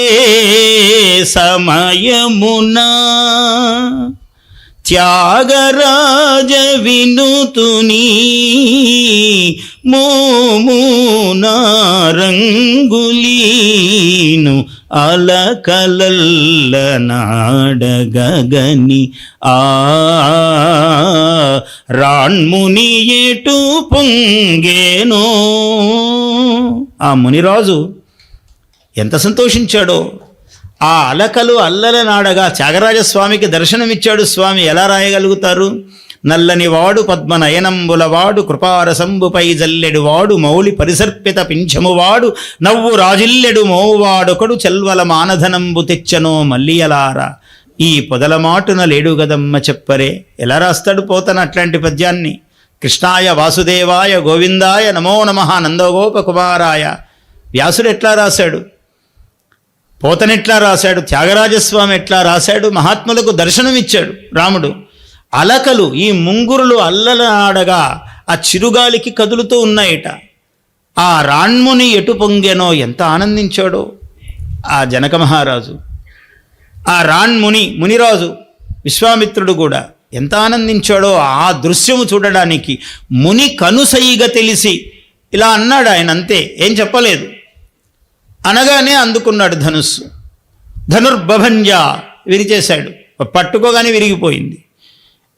సమయమునా త్యాగరాజ వినుతుని మోమునారంగులీను అలకలల్ల నాడగని ఆ రాణ్ముని ఎటు పొంగేనో. ఆ మునిరాజు ఎంత సంతోషించాడో. ఆ అలకలు అల్లల నాడగా త్యాగరాజస్వామికి దర్శనమిచ్చాడు స్వామి. ఎలా రాయగలుగుతారు? నల్లని వాడు పద్మనయనంబులవాడు కృపారసంబుపై జల్లెడువాడు మౌళి పరిసర్పిత పింఛమువాడు నవ్వు రాజిల్లెడు మోవాడొకడు చెల్వల మానధనంబు తెచ్చనో మల్లియలారా ఈ పొదల మాటున లేడు గదమ్మ చెప్పరే. ఎలా రాస్తాడు పోతన అట్లాంటి పద్యాన్ని? కృష్ణాయ వాసుదేవాయ గోవిందాయ నమో నమః నందగోపకుమారాయ. వ్యాసుడు ఎట్లా రాశాడు? పోతనెట్లా రాశాడు? త్యాగరాజస్వామి ఎట్లా రాశాడు? మహాత్ములకు దర్శనమిచ్చాడు రాముడు. అలకలు, ఈ ముంగురులు అల్లలాడగా ఆ చిరుగాలికి కదులుతూ ఉన్నాయిట. ఆ రాణ్ముని ఎటు పొంగెనో, ఎంత ఆనందించాడో ఆ జనక మహారాజు. ఆ రాణ్ముని, మునిరాజు విశ్వామిత్రుడు కూడా ఎంత ఆనందించాడో ఆ దృశ్యము చూడడానికి. ముని కనుసైగ తెలిసి ఇలా అన్నాడు ఆయన, అంతే, ఏం చెప్పలేదు. అనగానే అందుకున్నాడు ధనుస్సు. ధనుర్బభంజ విరిచేశాడు. పట్టుకోగానే విరిగిపోయింది.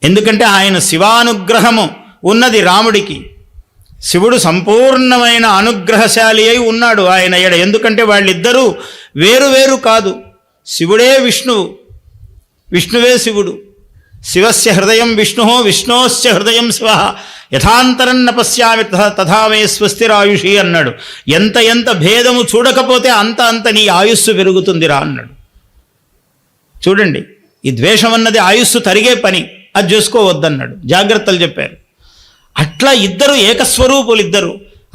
ఎందుకంటే ఆయన శివానుగ్రహము ఉన్నది రాముడికి. శివుడు సంపూర్ణమైన అనుగ్రహశాలి అయి ఉన్నాడు ఆయన ఎడ. ఎందుకంటే వాళ్ళిద్దరూ వేరు కాదు. శివుడే విష్ణువు, విష్ణువే శివుడు. శివస్య హృదయం విష్ణు, విష్ణోస్య హృదయం శివ. యథాంతరన్న పశ్యామి తథా మే స్వస్తిరాయుషి అన్నాడు. ఎంత భేదము చూడకపోతే అంత నీ ఆయుస్సు పెరుగుతుందిరా అన్నాడు. చూడండి, ఈ ద్వేషం అన్నది ఆయుస్సు తరిగే పని, అది చేసుకోవద్దన్నాడు. జాగ్రత్తలు చెప్పారు. అట్లా ఇద్దరు ఏకస్వరూపులు. ఇద్దరు,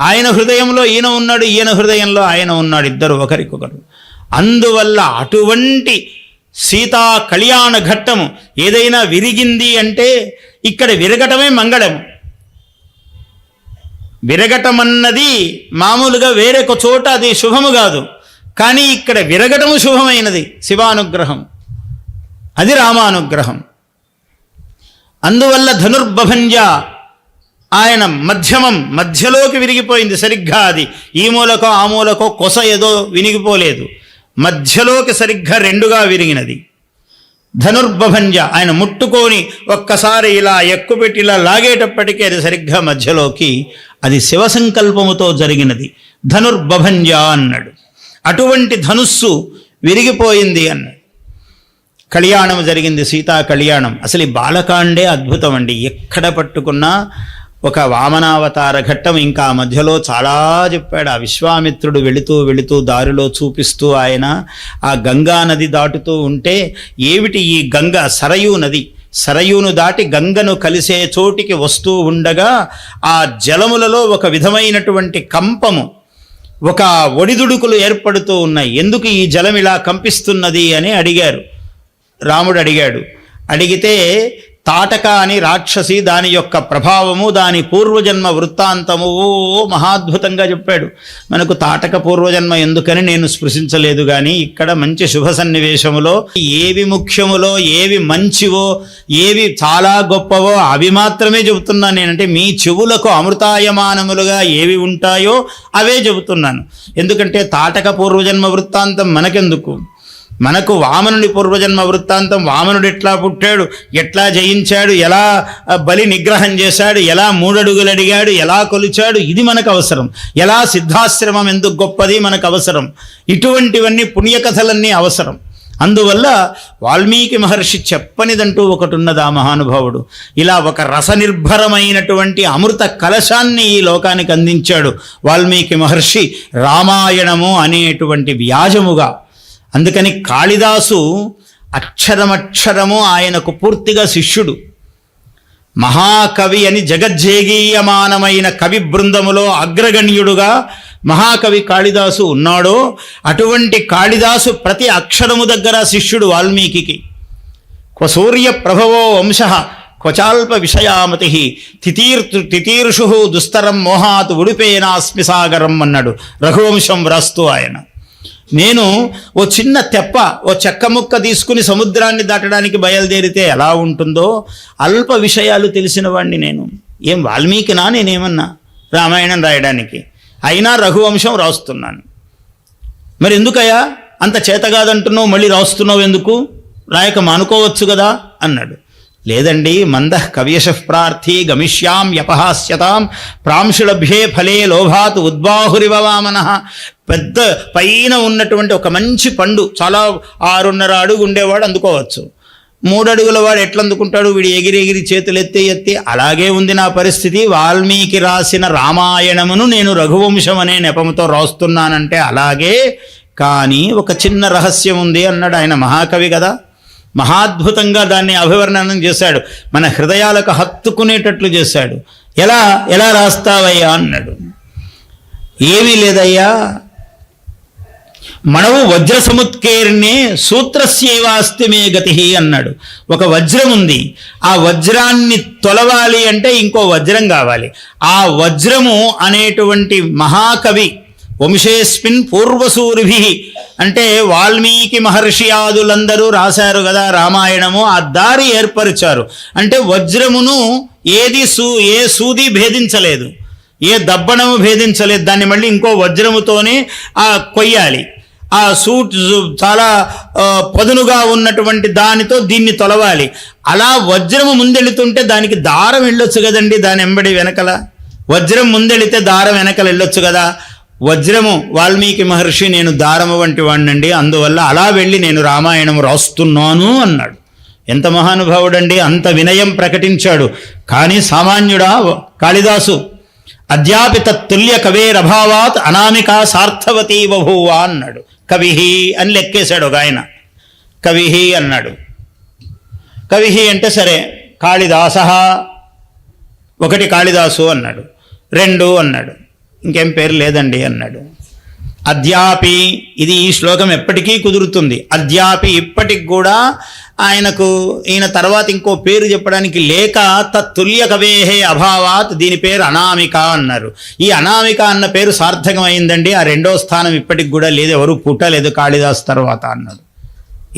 ఆయన హృదయంలో ఈయన ఉన్నాడు, ఈయన హృదయంలో ఆయన ఉన్నాడు. ఇద్దరు ఒకరికొకరు. అందువల్ల అటువంటి సీతా కళ్యాణ ఘట్టము ఏదైనా విరిగింది అంటే ఇక్కడ విరగటమే మంగళము. విరగటమన్నది మామూలుగా వేరొక చోట అది శుభము కాదు, కానీ ఇక్కడ విరగటము శుభమైనది. శివానుగ్రహం, అది రామానుగ్రహం. అందువల్ల ధనుర్బభంజ ఆయన మధ్యలోకి విరిగిపోయింది సరిగ్గా. అది ఈ మూలకో ఆ మూలకో కొస ఏదో వినిగిపోలేదు, మధ్యలోకి సరిగ్గా రెండుగా విరిగినది. ధనుర్బభంజ ఆయన ముట్టుకొని ఒక్కసారి ఇలా ఎక్కుపెట్టి ఇలా లాగేటప్పటికీ అది సరిగ్గా మధ్యలోకి, అది శివ సంకల్పముతో జరిగినది. ధనుర్బభంజ అన్నాడు. అటువంటి ధనుస్సు విరిగిపోయింది అన్నాడు. కళ్యాణం జరిగింది, సీతా కళ్యాణం. అసలు ఈ బాలకాండే అద్భుతం అండి. ఎక్కడ పట్టుకున్నా ఒక వామనావతార ఘట్టం. ఇంకా మధ్యలో చాలా చెప్పాడు. ఆ విశ్వామిత్రుడు వెళుతూ దారిలో చూపిస్తూ ఆయన ఆ గంగా నది దాటుతూ ఉంటే, ఏమిటి ఈ గంగ? సరయూ నది. సరయూను దాటి గంగను కలిసే చోటికి వస్తూ ఉండగా ఆ జలములలో ఒక విధమైనటువంటి కంపము, ఒక ఒడిదుడుకులు ఏర్పడుతూ ఉన్నాయి. ఎందుకు ఈ జలం ఇలా కంపిస్తున్నది అని అడిగారు. రాముడు అడిగాడు. అడిగితే తాటక అని రాక్షసి, దాని యొక్క ప్రభావము, దాని పూర్వజన్మ వృత్తాంతము మహాద్భుతంగా చెప్పాడు. మనకు తాటక పూర్వజన్మ ఎందుకని నేను స్పృశించలేదు, కానీ ఇక్కడ మంచి శుభ సన్నివేశములో ఏవి ముఖ్యములో, ఏవి మంచివో, ఏవి చాలా గొప్పవో అవి మాత్రమే చెబుతున్నాను నేనంటే. మీ చెవులకు అమృతాయమానములుగా ఏవి ఉంటాయో అవే చెబుతున్నాను. ఎందుకంటే తాటక పూర్వజన్మ వృత్తాంతం మనకెందుకు? మనకు వామనుడి పూర్వజన్మ వృత్తాంతం, వామనుడు ఎట్లా పుట్టాడు, ఎట్లా జయించాడు, ఎలా బలి నిగ్రహం చేశాడు, ఎలా 3 అడుగులు అడిగాడు, ఎలా కొలిచాడు, ఇది మనకు అవసరం. ఎలా సిద్ధాశ్రమం ఎందుకు గొప్పది మనకు అవసరం. ఇటువంటివన్నీ పుణ్యకథలన్నీ అవసరం. అందువల్ల వాల్మీకి మహర్షి చెప్పనిదంటూ ఒకటి ఉన్నది ఆ మహానుభావుడు. ఇలా ఒక రసనిర్భరమైనటువంటి అమృత కలశాన్ని ఈ లోకానికి అందించాడు వాల్మీకి మహర్షి, రామాయణము అనేటువంటి వ్యాజముగా. అందుకని కాళిదాసు అక్షరమక్షరము ఆయనకు పూర్తిగా శిష్యుడు. మహాకవి అని జగజ్జేగీయమానమైన కవి బృందములో అగ్రగణ్యుడుగా మహాకవి కాళిదాసు ఉన్నాడో, అటువంటి కాళిదాసు ప్రతి అక్షరము దగ్గర శిష్యుడు వాల్మీకి. క్వ సూర్య ప్రభవో వంశ క్వచాల్ప విషయామతి తితీర్షు దుస్తరం మోహాత్ ఉడిపేనాస్మి సాగరం అన్నాడు రఘువంశం వ్రాస్తూ ఆయన. నేను ఓ చిన్న తెప్ప, ఓ చెక్క ముక్క తీసుకుని సముద్రాన్ని దాటడానికి బయలుదేరితే ఎలా ఉంటుందో అల్ప విషయాలు తెలిసిన వాడిని నేను. ఏం వాల్మీకినా నేనేమన్నా రామాయణం రాయడానికి? అయినా రఘువంశం రాస్తున్నాను. మరి ఎందుకయ్యా అంత చేతగాదంటున్నావు, మళ్ళీ రాస్తున్నావు ఎందుకు? రాయక మానుకోవచ్చు కదా అన్నాడు. లేదండి, మందః కవ్యశః ప్రార్థీ గమిష్యాం యపహాస్యతాం ప్రాంశులభ్యే ఫలే లోభాత్ ఉద్బాహురివ వామనః. పెద్ద పైన ఉన్నటువంటి ఒక మంచి పండు, చాలా 6.5 అడుగు ఉండేవాడు అందుకోవచ్చు. 3 అడుగుల వాడు ఎట్లా అందుకుంటాడు? వీడు ఎగిరి ఎగిరి చేతులు ఎత్తి అలాగే ఉంది నా పరిస్థితి. వాల్మీకి రాసిన రామాయణమును నేను రఘువంశం అనే నెపంతో రాస్తున్నానంటే అలాగే. కానీ ఒక చిన్న రహస్యం ఉంది అన్నాడు. ఆయన మహాకవి కదా, మహాద్భుతంగా దాన్ని అభివర్ణనం చేశాడు, మన హృదయాలకు హత్తుకునేటట్లు చేశాడు. ఎలా రాస్తావయ్యా అన్నాడు. ఏమీ లేదయ్యా, మనవు వజ్ర సముత్కీర్ణే సూత్రస్యేవాస్తి మే గతి అన్నాడు. ఒక వజ్రం ఉంది, ఆ వజ్రాన్ని తొలవాలి అంటే ఇంకో వజ్రం కావాలి. ఆ వజ్రము అనేటువంటి మహాకవి వంశేస్మిన్ పూర్వసూరిభి అంటే వాల్మీకి మహర్షి ఆదులందరూ రాశారు కదా రామాయణము. ఆ దారి ఏర్పరిచారు. అంటే వజ్రమును ఏ సూది భేదించలేదు, ఏ దబ్బనము భేదించలేదు. దాన్ని మళ్ళీ ఇంకో వజ్రముతోనే కొయ్యాలి. ఆ చాలా పదునుగా ఉన్నటువంటి దానితో దీన్ని తొలవాలి. అలా వజ్రము ముందెళుతుంటే దానికి దారం వెళ్ళొచ్చు కదండి, దాని ఎంబడి వెనకల. వజ్రం ముందెళితే దారం వెనకలు వెళ్ళొచ్చు కదా. వజ్రము వాల్మీకి మహర్షి, నేను దారము వంటి వాడినండి, అందువల్ల అలా వెళ్ళి నేను రామాయణం రాస్తున్నాను అన్నాడు. ఎంత మహానుభావుడండి, అంత వినయం ప్రకటించాడు. కానీ సామాన్యుడా కాళిదాసు, అద్యాపి తత్తుల్య కవేరభావాత్ అనామికా సార్థవతీ బభూవ అన్నాడు. కవిహి అని లెక్కేశాడు ఒక ఆయన. కవిహి అన్నాడు. కవిహి అంటే సరే, కాళిదాస 1 కాళిదాసు అన్నాడు, 2 అన్నాడు, ఇంకేం పేరు లేదండి అన్నాడు. అద్యాపి, ఇది ఈ శ్లోకం ఎప్పటికీ కుదురుతుంది. అద్యాపి, ఇప్పటికి కూడా ఆయనకు ఈయన తర్వాత ఇంకో పేరు చెప్పడానికి లేక తత్తుల్య కవేహే అభావాత్, దీని పేరు అనామిక అన్నారు. ఈ అనామిక అన్న పేరు సార్థకమైందండి, ఆ 2వ స్థానం ఇప్పటికి కూడా లేదు, ఎవరు పుట్టలేదు కాళిదాస్ తర్వాత అన్నాడు.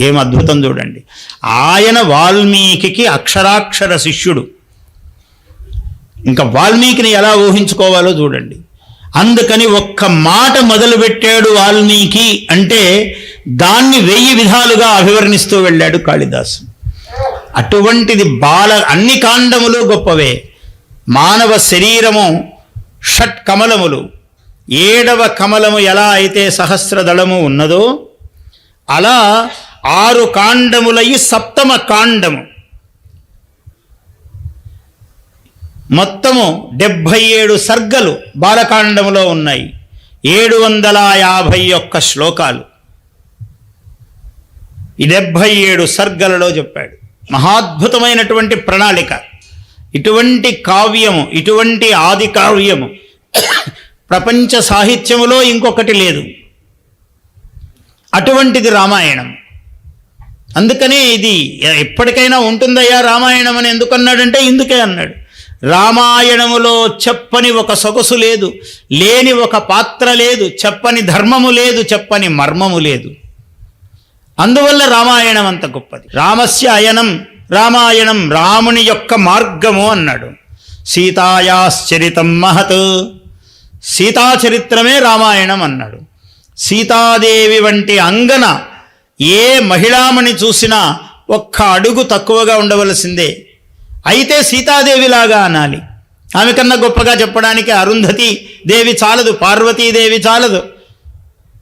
ఏం అద్భుతం చూడండి. ఆయన వాల్మీకి అక్షరాక్షర శిష్యుడు. ఇంకా వాల్మీకిని ఎలా ఊహించుకోవాలో చూడండి. అందుకని ఒక్క మాట మొదలుపెట్టాడు వాల్మీకి అంటే దాన్ని 1000 విధాలుగా అభివర్ణిస్తూ వెళ్ళాడు కాళిదాసు. అటువంటిది అన్ని కాండములు గొప్పవే. మానవ శరీరము షట్ కమలములు, 7వ కమలము ఎలా అయితే సహస్రదళము ఉన్నదో అలా 6 కాండములయి 7వ కాండము. మొత్తము 77 సర్గలు బాలకాండములో ఉన్నాయి. 751 శ్లోకాలు ఈ 77 సర్గలలో చెప్పాడు. మహాద్భుతమైనటువంటి ప్రణాళిక. ఇటువంటి కావ్యము, ఇటువంటి ఆది కావ్యము ప్రపంచ సాహిత్యములో ఇంకొకటి లేదు. అటువంటిది రామాయణం. అందుకనే ఇది ఎప్పటికైనా ఉంటుందయ్యా రామాయణం అని ఎందుకన్నాడంటే ఇందుకే అన్నాడు. రామాయణములో చెప్పని ఒక సొగసు లేదు, లేని ఒక పాత్ర లేదు, చెప్పని ధర్మము లేదు, చెప్పని మర్మము లేదు. అందువల్ల రామాయణం అంత గొప్పది. రామస్య అయనం రామాయణం, రాముని యొక్క మార్గము అన్నాడు. సీతాయాశ్చరితం మహత్, సీతాచరిత్రమే రామాయణం అన్నాడు. సీతాదేవి వంటి అంగన ఏ మహిళామణి చూసినా 1 అడుగు తక్కువగా ఉండవలసిందే. అయితే సీతాదేవిలాగా అనాలి. ఆమె కన్నా గొప్పగా చెప్పడానికి అరుంధతి దేవి చాలదు, పార్వతీదేవి చాలదు.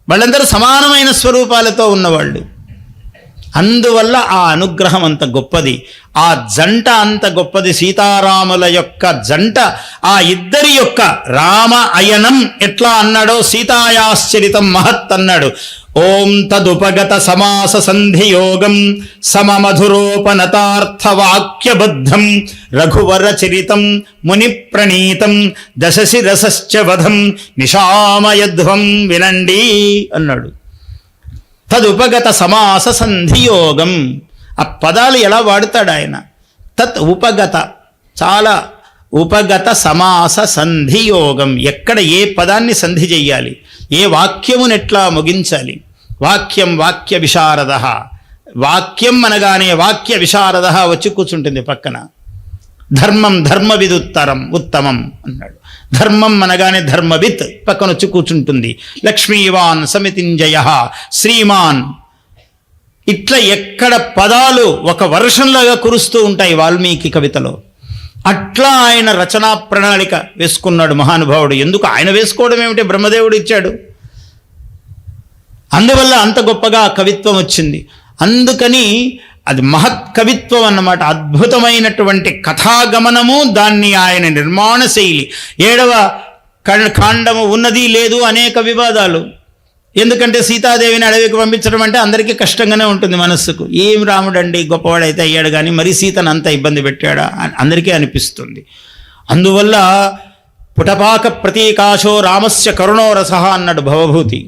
వాళ్ళందరూ సమానమైన స్వరూపాలతో ఉన్నవాళ్ళు. అందువల్ల ఆ అనుగ్రహం అంత గొప్పది, ఆ జంట అంత గొప్పది. సీతారాముల యొక్క జంట, ఆ ఇద్దరి యొక్క రామ అయనం ఎట్లా అన్నాడో సీతాయాశ్చరితం మహత్ అన్నాడు. ఓం తదుపగత సమాస సంధియోగం సమమధురోపనతార్థవాక్యబద్ధం రఘువర చరితం ముని ప్రణీతం దశశిరసశ్చ వధం నిశామయధ్వం వినండి అన్నాడు. తదుపగత సమాస సంధియోగం, ఆ పదాలు ఎలా వాడతాడు ఆయన. తత్ ఉపగత, చాలా ఉపగత సమాస సంధియోగం, ఎక్కడ ఏ పదాన్ని సంధి చెయ్యాలి, ఏ వాక్యమును ఎట్లా ముగించాలి. వాక్యం వాక్య విశారద, వాక్యం అనగానే వాక్య విశారద వచ్చి కూర్చుంటుంది పక్కన. ధర్మం ధర్మవిదుత్తరం ఉత్తమం అన్నాడు. ధర్మం అనగానే ధర్మవిత్ పక్కన వచ్చి కూర్చుంటుంది. లక్ష్మీవాన్ సమితింజయ శ్రీమాన్ ఇట్లా ఎక్కడ పదాలు ఒక వర్షంలాగా కురుస్తూ ఉంటాయి వాల్మీకి కవితలో. అట్లా ఆయన రచనా ప్రణాళిక వేసుకున్నాడు మహానుభావుడు. ఎందుకు ఆయన వేసుకోవడం ఏమిటి, బ్రహ్మదేవుడు ఇచ్చాడు. అందువల్ల అంత గొప్పగా కవిత్వం వచ్చింది. అందుకని అది మహత్ కవిత్వం అన్నమాట. అద్భుతమైనటువంటి కథాగమనము, దాన్ని ఆయన నిర్మాణ శైలి. 7వ కాండము ఉన్నది లేదు అనేక వివాదాలు. ఎందుకంటే సీతాదేవిని అడవికి పంపించడం అంటే అందరికీ కష్టంగానే ఉంటుంది మనస్సుకు. ఏం రాముడండి గొప్పవాడైతే అయ్యాడు కానీ మరి సీతను అంత ఇబ్బంది పెట్టాడా అని అందరికీ అనిపిస్తుంది. అందువల్ల పుటపాక ప్రతీకాశో రామస్య కరుణోరస అన్నాడు భవభూతి.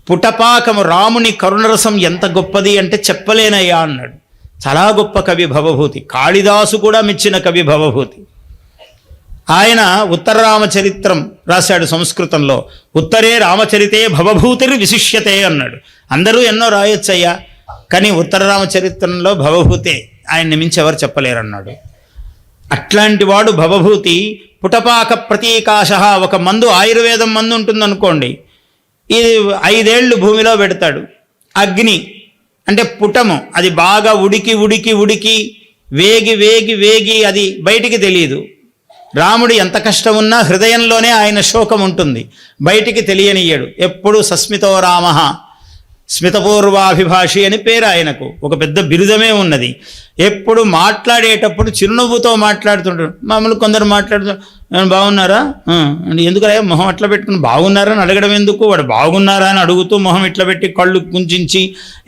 పుటపాకము, రాముని కరుణరసం ఎంత గొప్పది అంటే చెప్పలేనయ్యా అన్నాడు. చాలా గొప్ప కవి భవభూతి. కాళిదాసు కూడా మెచ్చిన కవి భవభూతి. ఆయన ఉత్తర రామచరిత్రం రాశాడు సంస్కృతంలో. ఉత్తరే రామచరితే భవభూతిర్ విశిష్యతే అన్నాడు. అందరూ ఎన్నో రాయొచ్చయ్యా, కానీ ఉత్తర రామచరిత్రంలో భవభూతే, ఆయన్ని మించి ఎవరు చెప్పలేరన్నాడు. అట్లాంటి వాడు భవభూతి. పుటపాక ప్రతీకాశ, ఒక మందు, ఆయుర్వేదం మందు ఉంటుందనుకోండి, ఇది 5 ఏళ్ళు భూమిలో పెడతాడు. అగ్ని అంటే పుటము, అది బాగా ఉడికి ఉడికి ఉడికి వేగి వేగి వేగి అది బయటికి తెలియదు. రాముడు ఎంత కష్టం ఉన్నా హృదయంలోనే ఆయన శోకం ఉంటుంది, బయటికి తెలియనియ్యడు. ఎప్పుడు సస్మితో రామ, స్మితపూర్వాభిభాషి అని పేరు ఆయనకు, ఒక పెద్ద బిరుదమే ఉన్నది. ఎప్పుడు మాట్లాడేటప్పుడు చిరునవ్వుతో మాట్లాడుతుంటాడు. మామూలు కొందరు మాట్లాడుతుంటారు, బాగున్నారా అంటే ఎందుకు మొహం అట్లా పెట్టుకుని బాగున్నారా అని అడగడం ఎందుకు, వాడు బాగున్నారా అని అడుగుతూ మొహం ఇట్లా పెట్టి కళ్ళు కుంచించి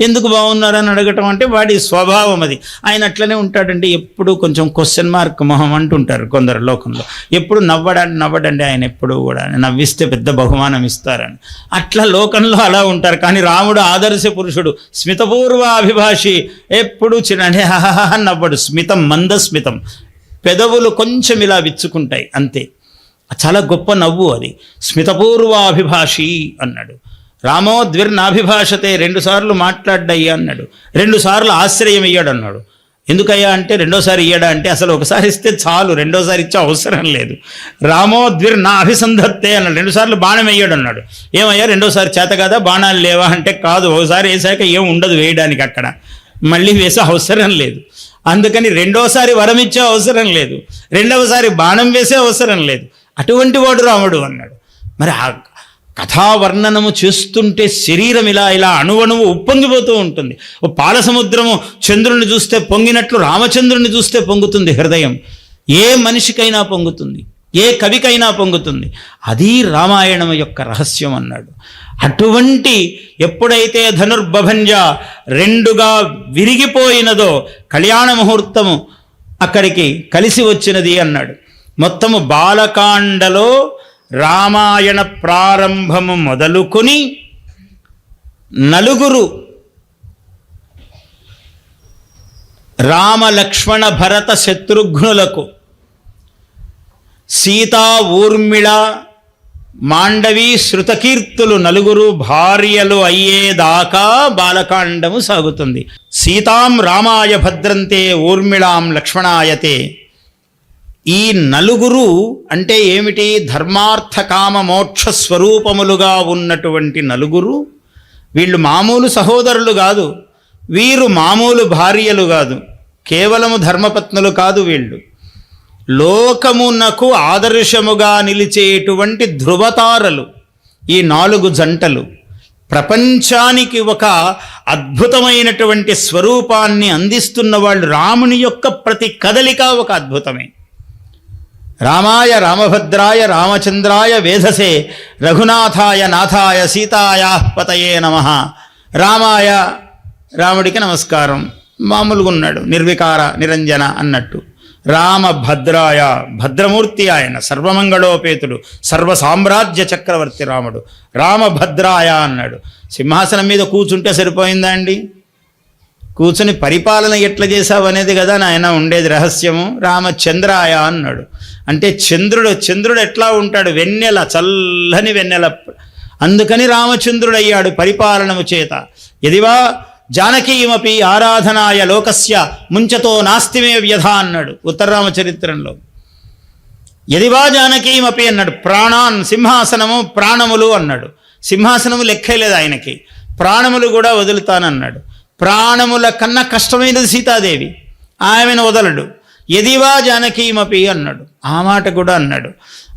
ఎందుకు బాగున్నారా అని అడగటం అంటే వాడి స్వభావం అది. ఆయన అట్లనే ఉంటాడండి, ఎప్పుడు కొంచెం క్వశ్చన్ మార్క్ మొహం అంటుంటారు కొందరు లోకంలో. ఎప్పుడు నవ్వడండి ఆయన, ఎప్పుడు కూడా నవ్విస్తే పెద్ద బహుమానం ఇస్తారని. అట్లా లోకంలో అలా ఉంటారు. కానీ రాముడు ఆదర్శ పురుషుడు, స్మితపూర్వాభిభాషి, ఎప్పుడు చిన్న నవ్వడు. స్మితం, మందస్మితం, పెదవులు కొంచెం ఇలా విచ్చుకుంటాయి అంతే. చాలా గొప్ప నవ్వు అది. స్మితపూర్వాభిభాషి అన్నాడు. రామో ద్విర్నాభిభాషతే, 2 సార్లు మాట్లాడ్డయ్యా అన్నాడు. 2 సార్లు ఆశ్రయం ఇయ్యాడు అన్నాడు. ఎందుకయ్యా అంటే, 2వ ఇయ్యాడా అంటే అసలు ఒకసారి ఇస్తే చాలు, 2వసారి ఇచ్చే అవసరం లేదు. రామో ద్విర్నా అభిసంధత్తే అన్నాడు. 2 సార్లు బాణం వేయడు అన్నాడు. ఏమయ్యా 2వసారి చేత కదా, బాణాలు లేవా అంటే కాదు, ఒకసారి వేసాక ఏం ఉండదు వేయడానికి, అక్కడ మళ్ళీ వేసే అవసరం లేదు. అందుకని 2వసారి వరం ఇచ్చే అవసరం లేదు, 2వసారి బాణం వేసే అవసరం లేదు. అటువంటి వాడు రాముడు అన్నాడు. మరి ఆ కథావర్ణనము చేస్తుంటే శరీరం ఇలా ఇలా అణువణువు ఉప్పొంగిపోతూ ఉంటుంది. ఓ పాల సముద్రము చంద్రుని చూస్తే పొంగినట్లు రామచంద్రుని చూస్తే పొంగుతుంది హృదయం. ఏ మనిషికైనా పొంగుతుంది, ఏ కవికైనా పొంగుతుంది. అది రామాయణం యొక్క రహస్యం అన్నాడు. అటువంటి ఎప్పుడైతే ధనుర్బభంజ 2గా విరిగిపోయినదో కళ్యాణ ముహూర్తము అక్కడికి కలిసి వచ్చినది అన్నాడు. మొత్తము బాలకాండలో రామాయణ ప్రారంభము మొదలుకొని 4 రామ లక్ష్మణ భరత శత్రుఘ్నులకు, సీతా ఊర్మిళ మాండవి శృతకీర్తులు 4 భార్యలు అయ్యేదాకా బాలకాండము సాగుతుంది. సీతాం రామాయ భద్రంతే ఊర్మిళాం లక్ష్మణాయతే. ఈ 4 అంటే ఏమిటి? ధర్మార్థ కామ మోక్ష స్వరూపములుగా ఉన్నటువంటి 4. వీళ్ళు మామూలు సహోదరులు కాదు, వీరు మామూలు భార్యలు కాదు, కేవలము ధర్మపత్నులు కాదు. వీళ్ళు లోకమునకు ఆదర్శముగా నిలిచేటువంటి ధృవతారలు. ఈ 4 జంటలు ప్రపంచానికి ఒక అద్భుతమైనటువంటి స్వరూపాన్ని అందిస్తున్న వాళ్ళు. రాముని యొక్క ప్రతి కదలిక ఒక అద్భుతమే. రామాయ రామభద్రాయ రామచంద్రాయ వేధసే రఘునాథాయ నాథాయ సీతాయా పతయే నమః. రామాయ, రాముడికి నమస్కారం, మామూలుగా ఉన్నాడు, నిర్వికార నిరంజన అన్నట్టు. రామభద్రాయ, భద్రమూర్తి ఆయన, సర్వమంగళోపేతుడు, సర్వసామ్రాజ్య చక్రవర్తి రాముడు. రామభద్రాయ అన్నాడు. సింహాసనం మీద కూర్చుంటే సరిపోయిందా అండి? కూర్చుని పరిపాలన ఎట్లా చేశావు అనేది కదా నాయన ఉండేది రహస్యము. రామచంద్రాయ అన్నాడు. అంటే చంద్రుడు ఎట్లా ఉంటాడు? వెన్నెల, చల్లని వెన్నెల. అందుకని రామచంద్రుడు అయ్యాడు పరిపాలనము చేత. ఎదివా జానకీమపి ఆరాధనాయ లోకస్య ముంచతో నాస్తిమే వ్యధ అన్నాడు ఉత్తర రామచరిత్రంలో. ఎదివా జానకీమపి అన్నాడు. ప్రాణాన్, సింహాసనము ప్రాణములు అన్నాడు. సింహాసనము లెక్కే లేదు ఆయనకి, ప్రాణములు కూడా వదులుతానన్నాడు. ప్రాణముల కన్నా కష్టమైనది సీతాదేవి, ఆమెను వదలడు. ఎదివా జానకీమపి అన్నాడు, ఆ మాట కూడా అన్నాడు.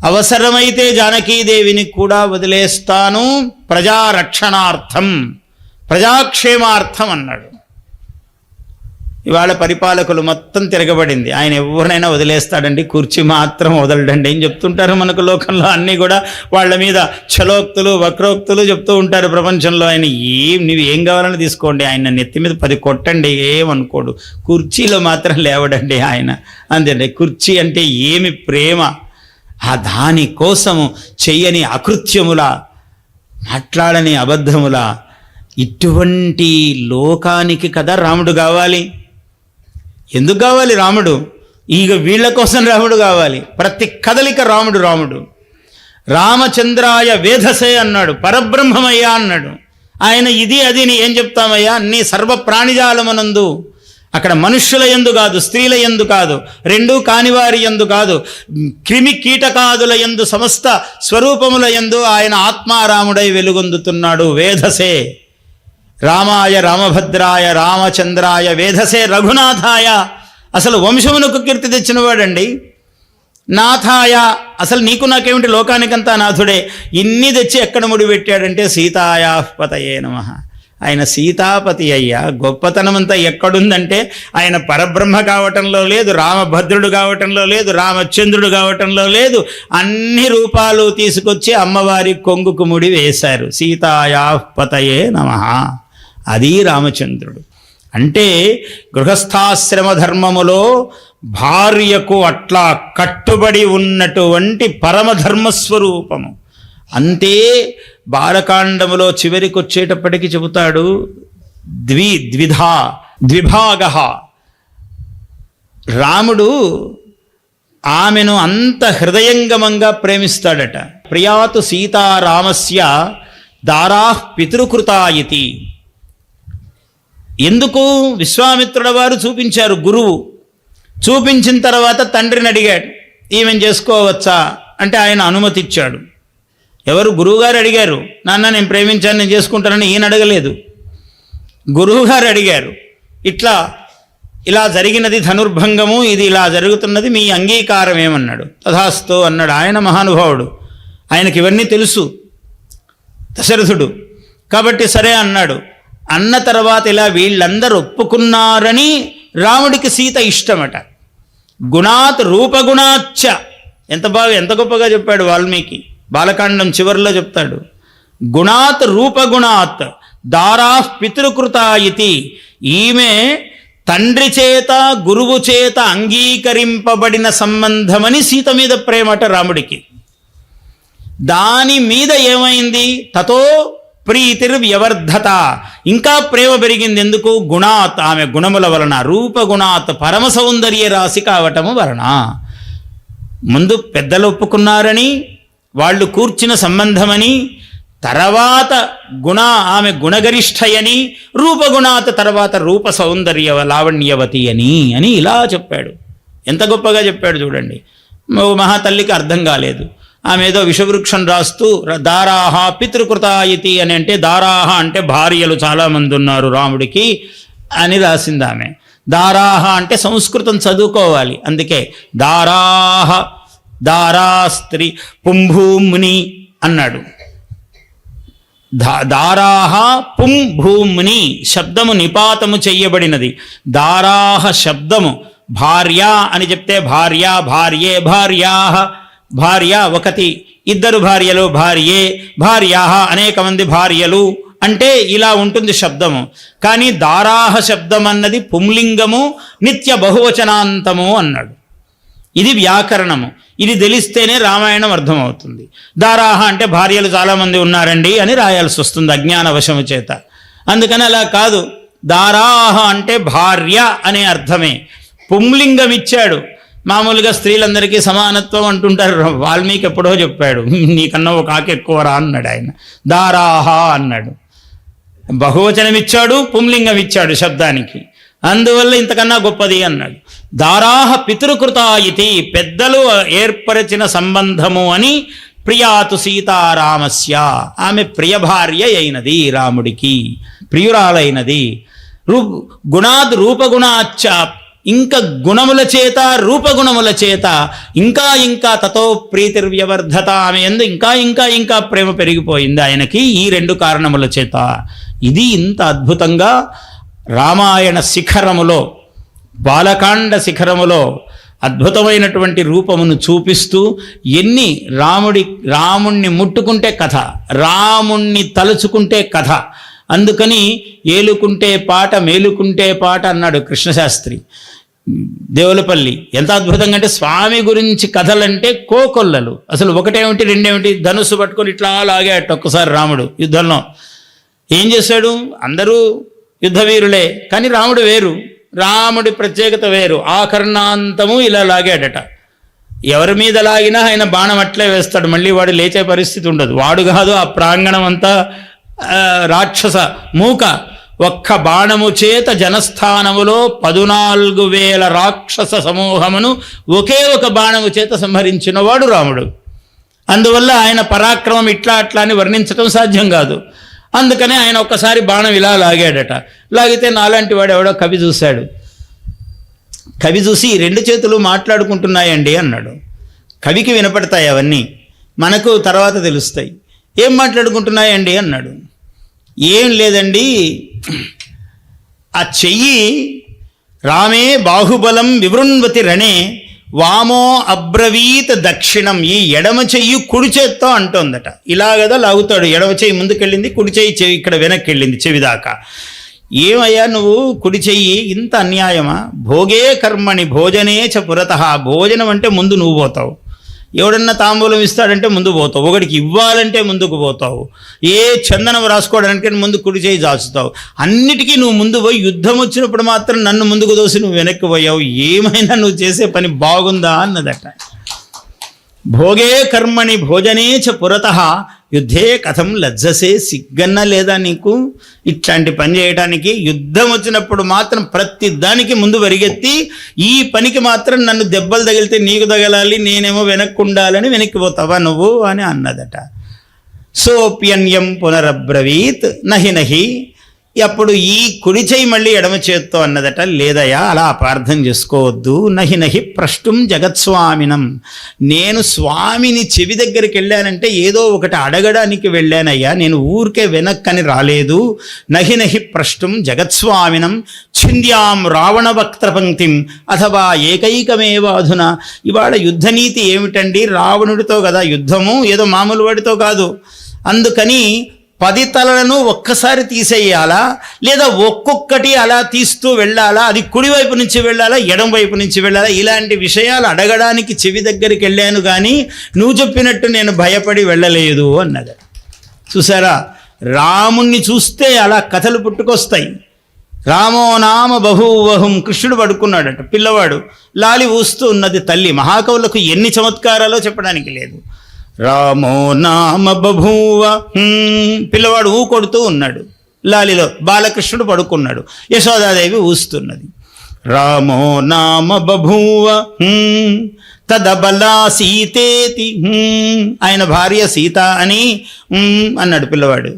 అవసరమైతే జానకీదేవిని కూడా వదిలేస్తాను, ప్రజారక్షణార్థం, ప్రజాక్షేమార్థం అన్నాడు. ఇవాళ పరిపాలకులు మొత్తం తిరగబడింది, ఆయన ఎవరినైనా వదిలేస్తాడండి, కుర్చీ మాత్రం వదలడండి ఏం చెప్తుంటారు మనకు లోకంలో. అన్నీ కూడా వాళ్ళ మీద ఛలోక్తులు వక్రోక్తులు చెప్తూ ఉంటారు ప్రపంచంలో. ఆయన నువ్వు ఏం కావాలని తీసుకోండి, ఆయన నెత్తి మీద 10 కొట్టండి ఏమనుకోడు, కుర్చీలో మాత్రం లేవడండి ఆయన. అంతే, కుర్చీ అంటే ఏమి ప్రేమ, ఆ దానికోసము చెయ్యని అకృత్యముల, మాట్లాడని అబద్ధముల, ఇటువంటి లోకానికి కదా రాముడు కావాలి. ఎందుకు కావాలి రాముడు? ఇక వీళ్ళ కోసం రాముడు కావాలి. ప్రతి కదలిక రాముడు. రామచంద్రాయ వేధసే అన్నాడు, పరబ్రహ్మమయ్యా అన్నాడు. ఆయన ఇది అదిని ఏం చెప్తామయ్యా, అన్ని సర్వ ప్రాణిజాలమునందు, అక్కడ మనుష్యుల యందు కాదు, స్త్రీల యందు కాదు, రెండూ కానివారి యందు కాదు, క్రిమి కీటకాదుల యందు, సమస్త స్వరూపముల యందు ఆయన ఆత్మారాముడై వెలుగొందుతున్నాడు. వేధసే రామాయ రామభద్రాయ రామచంద్రాయ వేధసే రఘునాథాయ, అసలు వంశమునకు కీర్తి తెచ్చినవాడండి. నాథాయ, అసలు నీకు నాకేమిటి, లోకానికంతా నాథుడే. ఇన్ని తెచ్చి ఎక్కడ ముడిపెట్టాడంటే సీతాయాపతయే నమః. ఆయన సీతాపతి అయ్యా. గొప్పతనమంతా ఎక్కడుందంటే ఆయన పరబ్రహ్మ కావటంలో లేదు, రామభద్రుడు కావటంలో లేదు, రామచంద్రుడు కావటంలో లేదు. అన్ని రూపాలు తీసుకొచ్చి అమ్మవారి కొంగుకు ముడి వేశారు. సీతాయాపతయే నమః. అది రామచంద్రుడు అంటే. గృహస్థాశ్రమ ధర్మములో భార్యకు అట్లా కట్టుబడి ఉన్నటువంటి పరమధర్మస్వరూపము. అంతే బాలకాండములో చివరికి వచ్చేటప్పటికి చెబుతాడు, ద్విభాగ. రాముడు ఆమెను అంత హృదయంగమంగా ప్రేమిస్తాడట. ప్రియాతు సీతారామస్య దారాః పితృకృతా ఇతి. ఎందుకు? విశ్వామిత్రుల వారు చూపించారు, గురువు చూపించిన తర్వాత తండ్రిని అడిగాడు, ఈమెను చేసుకోవచ్చా అంటే ఆయన అనుమతి ఇచ్చాడు. ఎవరు? గురువుగారు అడిగారు, నాన్న నేను ప్రేమించాను, నేను చేసుకుంటానని ఈయన అడగలేదు, గురువుగారు అడిగారు. ఇలా జరిగినది ధనుర్భంగము, ఇది ఇలా జరుగుతున్నది, మీ అంగీకారం ఏమన్నాడు. తథాస్తు అన్నాడు. ఆయన మహానుభావుడు, ఆయనకి ఇవన్నీ తెలుసు దశరథుడు కాబట్టి సరే అన్నాడు. అన్న తర్వాత ఇలా వీళ్ళందరూ ఒప్పుకున్నారని రాముడికి సీత ఇష్టమట. గుణాత్ రూపగుణాచ్చ. ఎంత గొప్పగా చెప్పాడు వాల్మీకి, బాలకాండం చివరిలో చెప్తాడు. గుణాత్ రూపగుణాత్ దారాః పితృకృతా ఇతి. ఈమె తండ్రి చేత గురువు చేత అంగీకరింపబడిన సంబంధమని సీత మీద ప్రేమట రాముడికి. దాని మీద ఏమైంది? తతో ప్రీతిర్వ్యవర్ధత, ఇంకా ప్రేమ పెరిగింది. ఎందుకు? గుణాత్, ఆమె గుణముల వలన. రూపగుణాత్, పరమ సౌందర్య రాశి కావటము వలన. ముందు పెద్దలు ఒప్పుకున్నారని, వాళ్ళు కూర్చిన సంబంధమని, తర్వాత ఆమె గుణగరిష్ఠయని, రూపగుణాత్ తర్వాత రూప సౌందర్య లావణ్యవతి అని ఇలా చెప్పాడు. ఎంత గొప్పగా చెప్పాడు చూడండి. మహాతల్లికి అర్థం కాలేదు. ఆమె ఏదో విషవృక్షం రాస్తూ దారాహ పితృకృతాయితి అని అంటే, దారాహ అంటే భార్యలు చాలామంది ఉన్నారు రాముడికి అని రాసింది ఆమె. దారాహ అంటే సంస్కృతం చదువుకోవాలి, అందుకే దారాహ, దారా స్త్రీ, పుంభూముని అన్నాడు. దారాహ పుంభూముని శబ్దము నిపాతము చెయ్యబడినది. దారాహ శబ్దము భార్య అని చెప్తే భార్య, భార్యే, భార్యాహ. భార్య ఒకటి, ఇద్దరు భార్యలు భార్యే, భార్యాహ అనేక మంది భార్యలు అంటే ఇలా ఉంటుంది శబ్దము. కానీ దారాహ శబ్దం అన్నది పుంలింగము, నిత్య బహువచనాంతము అన్నాడు. ఇది వ్యాకరణము. ఇది తెలిస్తేనే రామాయణం అర్థమవుతుంది. దారాహ అంటే భార్యలు చాలామంది ఉన్నారండి అని రాయాల్సి వస్తుంది అజ్ఞాన వశము చేత. అందుకని అలా కాదు. దారాహ అంటే భార్య అనే అర్థమే. పుంలింగం ఇచ్చాడు. మామూలుగా స్త్రీలందరికీ సమానత్వం అంటుంటారు. వాల్మీకి ఎప్పుడో చెప్పాడు, నీకన్నా ఒక ఆకు ఎక్కువరా అన్నాడు ఆయన. దారాహ అన్నాడు. బహువచనం ఇచ్చాడు, పుంలింగం ఇచ్చాడు శబ్దానికి. అందువల్ల ఇంతకన్నా గొప్పది అన్నాడు. దారాహ పితృకృతా ఇతి, పెద్దలు ఏర్పరిచిన సంబంధము అని. ప్రియాతు సీతారామస్య, ఆమె ప్రియ భార్య అయినది, రాముడికి ప్రియురాలైనది. గుణాద్ రూపగుణాచ్చ, ఇంకా గుణముల చేత రూపగుణముల చేత ఇంకా ఇంకా తతో ప్రీతిర్వ్యవర్ధత, ఆమె యందు ఇంకా ఇంకా ఇంకా ప్రేమ పెరిగిపోయింది ఆయనకి ఈ 2 కారణముల చేత. ఇది ఇంత అద్భుతంగా రామాయణ శిఖరములో, బాలకాండ శిఖరములో అద్భుతమైనటువంటి రూపమును చూపిస్తూ ఎన్ని రాముణ్ణి ముట్టుకుంటే కథ, రాముణ్ణి తలుచుకుంటే కథ. అందుకని ఏలుకుంటే పాట మేలుకుంటే పాట అన్నాడు కృష్ణశాస్త్రి దేవులపల్లి. ఎంత అద్భుతంగా అంటే స్వామి గురించి కథలంటే కోకొల్లలు. అసలు ఒకటేమిటి రెండేమిటి, ధనుస్సు పట్టుకొని ఇట్లా లాగాట ఒక్కసారి రాముడు యుద్ధంలో. ఏం చేశాడు? అందరూ యుద్ధవీరులే, కానీ రాముడు వేరు, రాముడి ప్రత్యేకత వేరు. ఆకర్ణాంతము ఇలా లాగాడట. ఎవరి మీద లాగినా ఆయన బాణం అట్లే వేస్తాడు, మళ్ళీ వాడు లేచే పరిస్థితి ఉండదు. వాడు కాదు, ఆ ప్రాంగణం అంతా రాక్షస మూక. ఒక్క బాణము చేత జనస్థానములో 14,000 రాక్షస సమూహమును ఒకే ఒక బాణము చేత సంహరించిన వాడు రాముడు. అందువల్ల ఆయన పరాక్రమం ఇట్లా అట్లా అని వర్ణించడం సాధ్యం కాదు. అందుకనే ఆయన ఒక్కసారి బాణం ఇలా లాగాడట. లాగితే నాలాంటి వాడు ఎవడో కవి చూశాడు. కవి చూసి 2 చేతులు మాట్లాడుకుంటున్నాయండి అన్నాడు. కవికి వినపడతాయి అవన్నీ, మనకు తర్వాత తెలుస్తాయి. ఏం మాట్లాడుకుంటున్నాయండి అన్నాడు. ఏం లేదండి, ఆ చెయ్యి రామే బాహుబలం వివృణ్వతి రణే వామో అబ్రవీత్ దక్షిణం, ఈ ఎడమ చెయ్యి కుడి చేత్తో అంటోందట. ఇలాగదా లాగుతాడు, ఎడమ చెయ్యి ముందుకెళ్ళింది, కుడి చెయ్యి ఇక్కడ వెనక్కి వెళ్ళింది చెవి దాకా. ఏమయ్యా నువ్వు కుడి చెయ్యి, ఇంత అన్యాయమా? భోగే కర్మణి భోజనే చ పురతః, భోజనం అంటే ముందు నువ్వు పోతావు, ఎవడన్నా తాంబూలం ఇస్తాడంటే ముందు పోతావు, ఒకడికి ఇవ్వాలంటే ముందుకు పోతావు, ఏ చందనం రాసుకోవడానికి ముందు కుడి చేయి జాచుతావు, అన్నిటికీ నువ్వు ముందు పోయి యుద్ధం వచ్చినప్పుడు మాత్రం నన్ను ముందుకు దోసి నువ్వు వెనక్కి పోయావు, ఏమైనా నువ్వు చేసే పని బాగుందా అన్నదట. భోగే కర్మణి భోజనే చ పురతః యుద్ధే కథం లజ్జసే, సిగ్గన్న లేదా నీకు ఇట్లాంటి పని చేయడానికి? యుద్ధం వచ్చినప్పుడు మాత్రం ప్రతి దానికి ముందు పరిగెత్తి ఈ పనికి మాత్రం నన్ను దెబ్బలు తగిలితే నీకు తగలాలి, నేనేమో వెనక్కి ఉండాలని వెనక్కి పోతావా నువ్వు అని అన్నదట. సోప్యన్యం పునరబ్రవీత్ నహి నహి, అప్పుడు ఈ కుడి చేయి మళ్ళీ ఎడమ చేత్తో అన్నదట. లేదయా, అలా అపార్థం చేసుకోవద్దు. నహి నహి ప్రష్టుం జగత్స్వామినం, నేను స్వామిని చెవి దగ్గరికి వెళ్ళానంటే ఏదో ఒకటి అడగడానికి వెళ్ళానయ్యా, నేను ఊరికే వెనక్కని రాలేదు. నహి నహి ప్రష్టుం జగత్స్వామినం ఛింద్యాం రావణ వక్త్ర పంక్తిం అథవా ఏకైకమేవ అధునా. ఇవాళ యుద్ధనీతి ఏమిటండి? రావణుడితో కదా యుద్ధము, ఏదో మామూలు వాడితో కాదు. అందుకని 10 తలలను ఒక్కసారి తీసేయాలా, లేదా ఒక్కొక్కటి అలా తీస్తూ వెళ్ళాలా, అది కుడివైపు నుంచి వెళ్ళాలా ఎడం వైపు నుంచి వెళ్ళాలా, ఇలాంటి విషయాలు అడగడానికి చెవి దగ్గరికి వెళ్ళాను, కానీ నువ్వు చెప్పినట్టు నేను భయపడి వెళ్ళలేదు అన్నది. చూసారా, రాముణ్ణి చూస్తే అలా కథలు పుట్టుకొస్తాయి. రామో నామ బహూవహం, కృష్ణుడు పడుకున్నాడట, పిల్లవాడు లాలి ఊస్తూ ఉన్నది తల్లి. మహాకవులకు ఎన్ని చమత్కారాలో చెప్పడానికి లేదు. రామో నామ బభూవ, పిల్లవాడు ఊ కొడుతూ ఉన్నాడు లాలిలో, బాలకృష్ణుడు పడుకున్నాడు, యశోదాదేవి ఊస్తున్నది. రామో నామ బభూవ తదబలా సీతేతి, ఆయన భార్య సీత అని అన్నాడు పిల్లవాడు.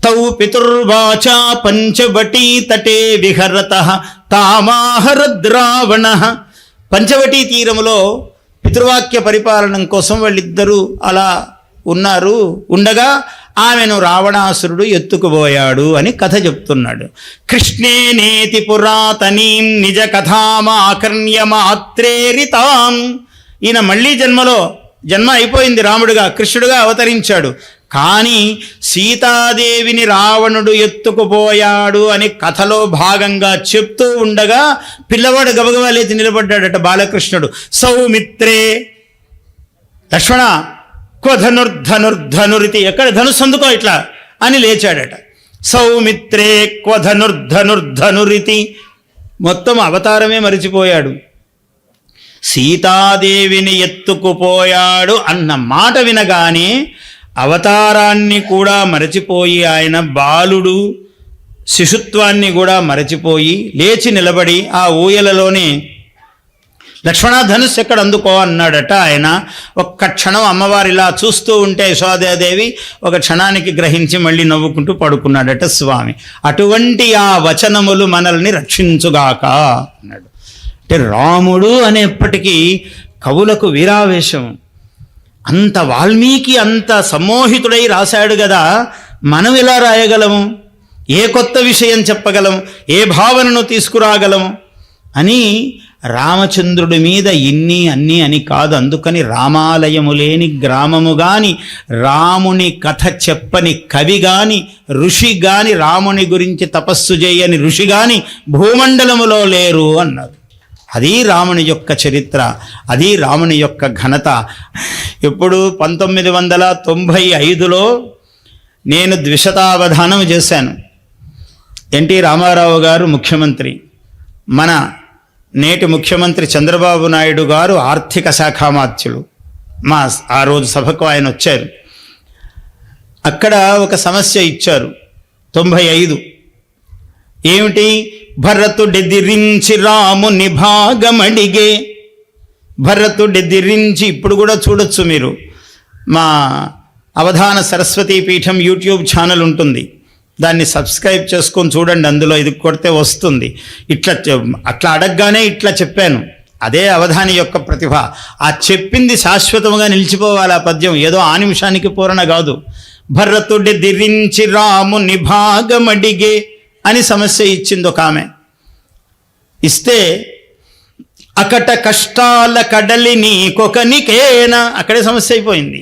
తౌ పితుర్వాచా పంచవటీ తటే విహరతః తామాహరద్రావణ, పంచవటీ తీరములో పితృవాక్య పరిపాలనం కోసం వాళ్ళిద్దరూ అలా ఉండగా ఆమెను రావణాసురుడు ఎత్తుకుపోయాడు అని కథ చెప్తున్నాడు. కృష్ణే నేతి పురాతనీం నిజ కథామాకర్ణ్యమాత్రేరితాం, ఈయన మళ్ళీ జన్మ అయిపోయింది, రాముడుగా కృష్ణుడుగా అవతరించాడు. కానీ సీతాదేవిని రావణుడు ఎత్తుకుపోయాడు అని కథలో భాగంగా చెప్తూ ఉండగా పిల్లవాడు గబగబా లేచి నిలబడ్డాడట బాలకృష్ణుడు. సౌమిత్రే లక్ష్మణ క్వ ధనుర్ధనుర్ధనురితి, ఎక్కడ ధనుస్సు అందుకో ఇట్లా అని లేచాడట. సౌమిత్రే క్వ ధనుర్ధనుర్ధనురితి, మొత్తం అవతారమే మరిచిపోయాడు. సీతాదేవిని ఎత్తుకుపోయాడు అన్న మాట వినగానే అవతారాన్ని కూడా మరచిపోయి, ఆయన బాలుడు శిశుత్వాన్ని కూడా మరచిపోయి లేచి నిలబడి ఆ ఊయలలోనే లక్ష్మణ ధనుస్సు ఎక్కడ అందుకో అన్నాడట ఆయన. ఒక్క క్షణం అమ్మవారు ఇలా చూస్తూ ఉంటే యశోదాదేవి ఒక క్షణానికి గ్రహించి మళ్ళీ నవ్వుకుంటూ పడుకున్నాడట స్వామి. అటువంటి ఆ వచనములు మనల్ని రక్షించుగాక అన్నాడు. అంటే రాముడు అనేప్పటికీ కవులకు వీరావేశం. అంత వాల్మీకి అంత సమ్మోహితుడై రాశాడు కదా, మనం ఎలా రాయగలము? ఏ కొత్త విషయం చెప్పగలం? ఏ భావనను తీసుకురాగలము అని రామచంద్రుడి మీద ఇన్ని అన్నీ అని కాదు. అందుకని రామాలయము లేని గ్రామము గాని, రాముని కథ చెప్పని కవి గాని, ఋషి గాని, రాముని గురించి తపస్సు చేయని ఋషి గాని భూమండలములో లేరు అన్నారు. అది రాముని యొక్క చరిత్ర, అది రాముని యొక్క ఘనత. ఇప్పుడు 1995లో నేను ద్విశతావధానం చేశాను. ఎన్టీ రామారావు గారు ముఖ్యమంత్రి, మన నేటి ముఖ్యమంత్రి చంద్రబాబు నాయుడు గారు ఆర్థిక శాఖామాత్యులు. ఆ రోజు సభకు ఆయన వచ్చారు. అక్కడ ఒక సమస్య ఇచ్చారు 95. ఏమిటి? భరతుడెదిరించి రాముని భాగమడిగే. భరతుడెదిరించి, ఇప్పుడు కూడా చూడొచ్చు మీరు, మా అవధాన సరస్వతీ పీఠం యూట్యూబ్ ఛానల్ ఉంటుంది, దాన్ని సబ్స్క్రైబ్ చేసుకొని చూడండి. అందులో ఇది కొడితే వస్తుంది. అట్లా అడగగానే ఇట్లా చెప్పాను. అదే అవధాని యొక్క ప్రతిభ. ఆ చెప్పింది శాశ్వతంగా నిలిచిపోవాలి. ఆ పద్యం ఏదో ఆ నిమిషానికి పూరణ కాదు. భరతుడెదిరించి రాముని భాగమడిగే అని సమస్య ఇచ్చింది ఒక ఆమె. ఇస్తే అకట కష్టాల కడలి నీకొకనికేనా, అక్కడే సమస్య అయిపోయింది.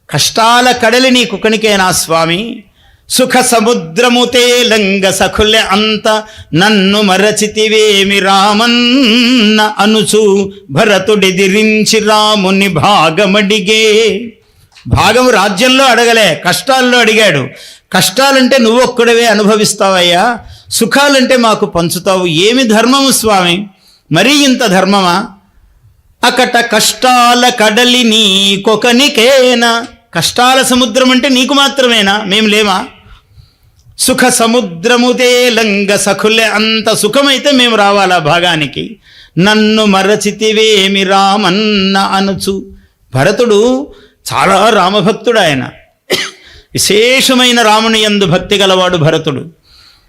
కష్టాల కడలి నీకొకనికేనా స్వామి, సుఖ సముద్రము తేలంగ సఖులె అంత నన్ను మరచితివేమి రామన్న అనుచు భరతుడెదిరించి రాముని భాగమడిగే. భాగము రాజ్యంలో అడగలే, కష్టాల్లో అడిగాడు. కష్టాలంటే నువ్వొక్కడవే అనుభవిస్తావయ్యా, సుఖాలంటే మాకు పంచుతావు. ఏమి ధర్మము స్వామి, మరీ ఇంత ధర్మమా? అకట కష్టాల కడలి నీకొకనికేనా, కష్టాల సముద్రం అంటే నీకు మాత్రమేనా, మేము లేమా? సుఖ సముద్రము తేలంగ సఖులే, అంత సుఖమైతే మేము రావాలా భాగానికి? నన్ను మరచితివేమి రామన్న అనుచు. భరతుడు చాలా రామభక్తుడు. ఆయన విశేషమైన రాముని యందు భక్తి గలవాడు భరతుడు.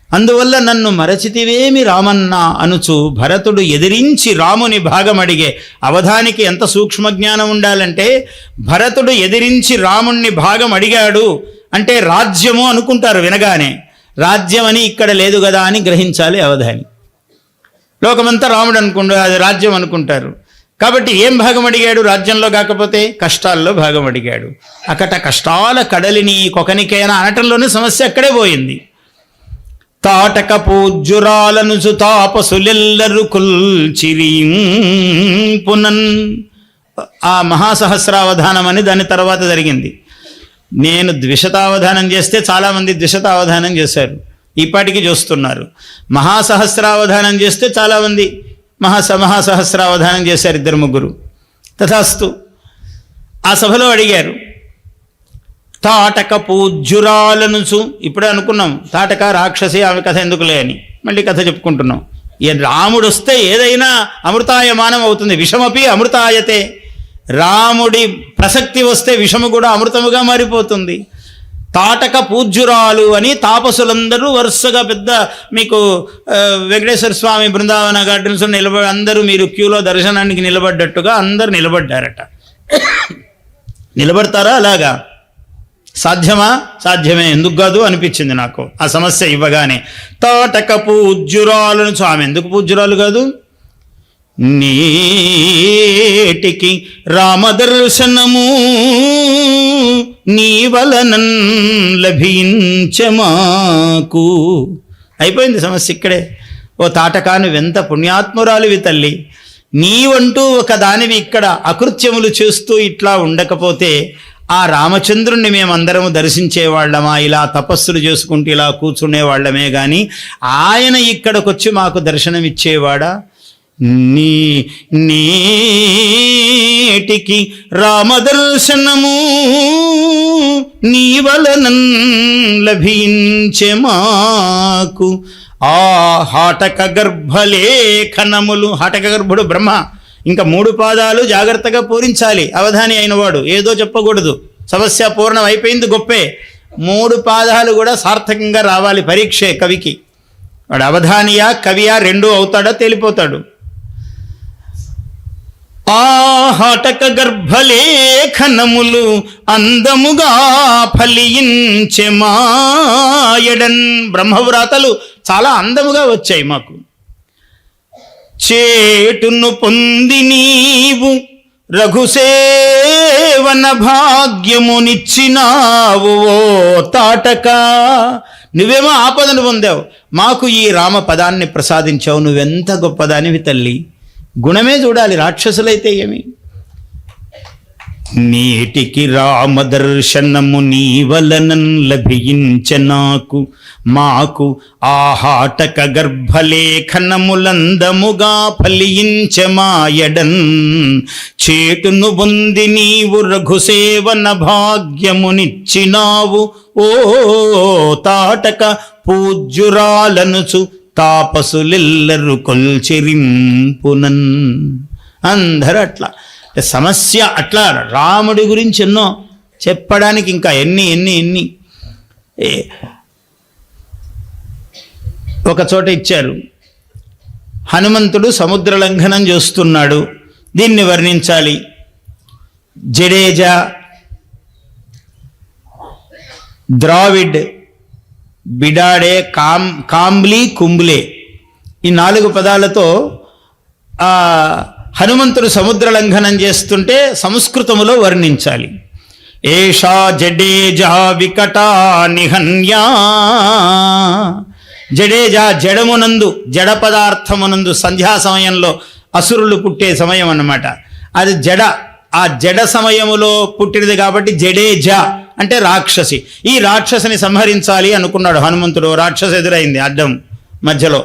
అందువల్ల నన్ను మరచితివేమి రామన్న అనుచు భరతుడు ఎదిరించి రాముని భాగమడిగే. అవధానికి ఎంత సూక్ష్మ జ్ఞానం ఉండాలంటే, భరతుడు ఎదిరించి రాముణ్ణి భాగం అడిగాడు అంటే రాజ్యము అనుకుంటారు వినగానే. రాజ్యం అని ఇక్కడ లేదు కదా అని గ్రహించాలి అవధాని. లోకమంతా రాముడు అనుకుంటారు, అది రాజ్యం అనుకుంటారు. కాబట్టి ఏం భాగం అడిగాడు? రాజ్యంలో కాకపోతే కష్టాల్లో భాగం అడిగాడు. అకట కష్టాల కడలిని కొకనికైనా అనటంలోనే సమస్య అక్కడే పోయింది. తాటక పూజ్యురాలను తాపసులెల్లరు కుల్చిరింపునన్. ఆ మహాసహస్రావధానం అని దాని తర్వాత జరిగింది. నేను ద్విశతావధానం చేస్తే చాలామంది ద్విశతావధానం చేశారు, ఈపాటికి చూస్తున్నారు. మహాసహస్రావధానం చేస్తే చాలామంది మహాసహస్రావధానం చేశారు, 2-3. తథాస్తు. ఆ సభలో అడిగారు, తాటక పూజ్యురాలనుచు. ఇప్పుడే అనుకున్నాం తాటక రాక్షసి, ఆమె కథ ఎందుకులే అని మళ్ళీ కథ చెప్పుకుంటున్నాం. రాముడు వస్తే ఏదైనా అమృతాయమానం అవుతుంది. విషమపి అమృతాయతే. రాముడి ప్రసక్తి వస్తే విషము కూడా అమృతముగా మారిపోతుంది. తాటక పూజ్యురాలు అని తాపసులందరూ వరుసగా పెద్ద మీకు వెంకటేశ్వర స్వామి బృందావన గార్డెన్స్ అందరూ మీరు క్యూలో దర్శనానికి నిలబడ్డట్టుగా అందరూ నిలబడ్డారట. నిలబడతారా? అలాగా సాధ్యమా? సాధ్యమే, ఎందుకు కాదు అనిపించింది నాకు ఆ సమస్య ఇవ్వగానే. తాటక పూజ్యురాలను. ఆమె ఎందుకు పూజ్యురాలు కాదు? నేటికి రామదర్శనము నీ వలనన్ లభించమాకు. అయిపోయింది సమస్య ఇక్కడే. ఓ తాటకా, నువ్వెంత పుణ్యాత్మురాలివి తల్లి, నీవంటూ ఒక దానివి ఇక్కడ అకృత్యములు చేస్తూ ఇట్లా ఉండకపోతే ఆ రామచంద్రుణ్ణి మేమందరము దర్శించేవాళ్ళమా? ఇలా తపస్సులు చేసుకుంటూ ఇలా కూర్చునేవాళ్ళమే కానీ ఆయన ఇక్కడికొచ్చి మాకు దర్శనమిచ్చేవాడా? నేటికి రామదర్శనము నీ వలనన్ లభించె మాకు. ఆ హాటక గర్భలేఖనములు. హాటక గర్భుడు బ్రహ్మ. ఇంకా 3 పాదాలు జాగ్రత్తగా పూరించాలి. అవధాని అయినవాడు ఏదో చెప్పకూడదు. సమస్య పూర్ణం అయిపోయింది, గొప్పే. 3 పాదాలు కూడా సార్థకంగా రావాలి. పరీక్షే కవికి. వాడు అవధానియా కవియా రెండూ అవుతాడా తేలిపోతాడు. ఆహాటక గర్భలేఖనములు అందముగా ఫలించె మాయడన్. బ్రహ్మవ్రాతలు చాలా అందముగా వచ్చాయి మాకు. చేటును పొంది నీవు రఘుసేవన భాగ్యమునిచ్చినావు ఓ తాటక. నువ్వేమో ఆపదను పొందావు, మాకు ఈ రామ పదాన్ని ప్రసాదించావు. నువ్వెంత గొప్పదానివి తల్లి. గుణమే చూడాలి, రాక్షసులైతే ఏమి. నేటికి రామదర్శనము నీ వలనన్ లభించ నాకు మాకు ఆహాటక గర్భలేఖనములందముగా ఫలించ మాయడన్. చేటును బొంది నీవు రఘుసేవన భాగ్యమునిచ్చినావు ఓ తాటక. పూజ్యురాలనుచు తాపసులెల్లరు కొల్చెరింపునన్. అందరూ అట్లా. సమస్య అట్లా. రాముడి గురించి ఎన్నో చెప్పడానికి ఇంకా ఎన్ని ఒక చోట ఇచ్చారు. హనుమంతుడు సముద్ర లంఘనం చేస్తున్నాడు, దీన్ని వర్ణించాలి. జడేజా, ద్రావిడ్, బిడాడే, కాంబ్లీ, కుంబ్లే ఈ 4 పదాలతో హనుమంతుడు సముద్ర లంఘనం చేస్తుంటే సంస్కృతములో వర్ణించాలి. ఏషా జడేజా వికటా నిహన్యా. జడేజా జడమునందు, జడ పదార్థమునందు సంధ్యా సమయంలో అసురులు పుట్టే సమయం అన్నమాట. అది జడ, ఆ జడ సమయములో పుట్టినది కాబట్టి జడేజా అంటే రాక్షసి. ఈ రాక్షసిని సంహరించాలి అనుకున్నాడు హనుమంతుడు. రాక్షసి ఎదురైంది అడ్డం మధ్యలో.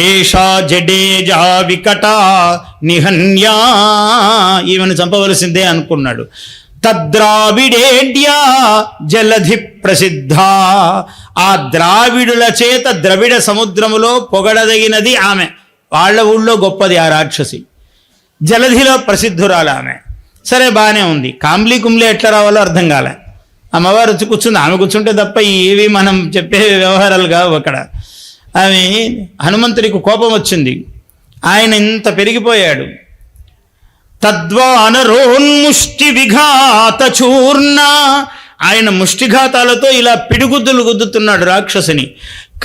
ఏషా జడేజా వికటా నిహన్యా, ఈమెను చంపవలసిందే అనుకున్నాడు. తద్రావిడేడ్యా జలధి ప్రసిద్ధ. ఆ ద్రావిడుల చేత ద్రవిడ సముద్రములో పొగడదగినది ఆమె. వాళ్ళ ఊళ్ళో గొప్పది ఆ రాక్షసి. జలధిలో ప్రసిద్ధురాలు ఆమె. సరే, బాగానే ఉంది. కాంబ్లీ కుంబ్లీ ఎట్లా రావాలో అర్థం కాలే. అమ్మవారు వచ్చి కూర్చుంది. ఆమె కూర్చుంటే తప్ప ఇవి మనం చెప్పే వ్యవహారాలు కావు అక్కడ. ఆమె హనుమంతుడికి కోపం వచ్చింది. ఆయన ఇంత పెరిగిపోయాడు. తద్వానరోన్ముష్టి విఘాత చూర్ణ. ఆయన ముష్టిఘాతాలతో ఇలా పిడిగుద్దులు గుద్దుతున్నాడు రాక్షసుని.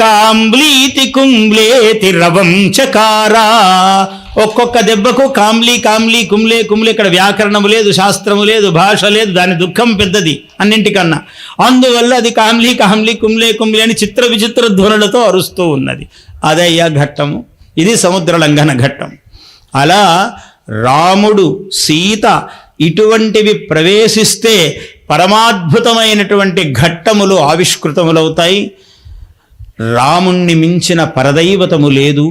కాంబ్లీతి కుంబ్లేతి రవం చకారా. ఒక్కొక్క దెబ్బకు కాంబ్లీ కాంబ్లీ కుంబ్లే కుంబ్లే. ఇక్కడ వ్యాకరణము లేదు, శాస్త్రము లేదు, భాష లేదు. దాని దుఃఖం పెద్దది అన్నింటికన్నా. అందువల్ల అది కాంబ్లీ కాంబ్లీ కుంబ్లే కుంబ్లే అని చిత్ర విచిత్ర ధ్వనులతో అరుస్తూ ఉన్నది. అదయ్యా ఘట్టము. ఇది సముద్ర లంఘన ఘట్టం. అలా రాముడు, సీత ఇటువంటివి ప్రవేశిస్తే పరమాద్భుతమైనటువంటి ఘట్టములు ఆవిష్కృతములవుతాయి. రాముణ్ణి మించిన పరదైవతము లేదు.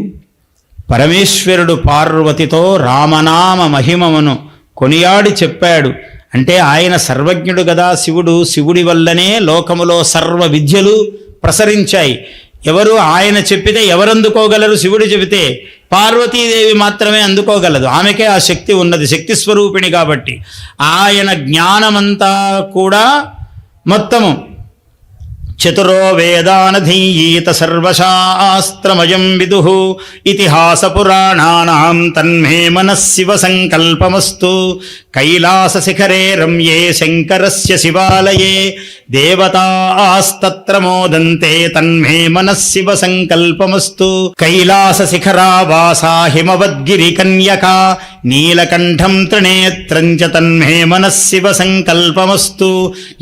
పరమేశ్వరుడు పార్వతితో రామనామ మహిమమును కొనియాడి చెప్పాడు. అంటే ఆయన సర్వజ్ఞుడు కదా శివుడు. శివుడి వల్లనే లోకములో సర్వ విద్యలు ప్రసరించాయి. ఎవరు ఆయన చెప్పితే ఎవరు అందుకోగలరు? శివుడు చెబితే పార్వతీదేవి మాత్రమే అందుకోగలదు. ఆమెకే ఆ శక్తి ఉన్నది, శక్తి స్వరూపిణి కాబట్టి. ఆయన జ్ఞానమంతా కూడా మొత్తము చతురో వేదానధీయీత సర్వశాస్త్రమయం విదుః ఇతిహాస పురాణానాం తన్మే మనఃశివ సంకల్పమస్తు. కైలాస శిఖరే రమ్యే శంకరస్య శివాలయే దేవతాస్తత్ర మోదంతే తన్మే మనఃశివ సంకల్పమస్తు. కైలాస శిఖరావాసా హిమవద్గిరి కన్యకా నీలకంఠం త్రినేత్రం చ తన్మే మనఃశివ సంకల్పమస్తు.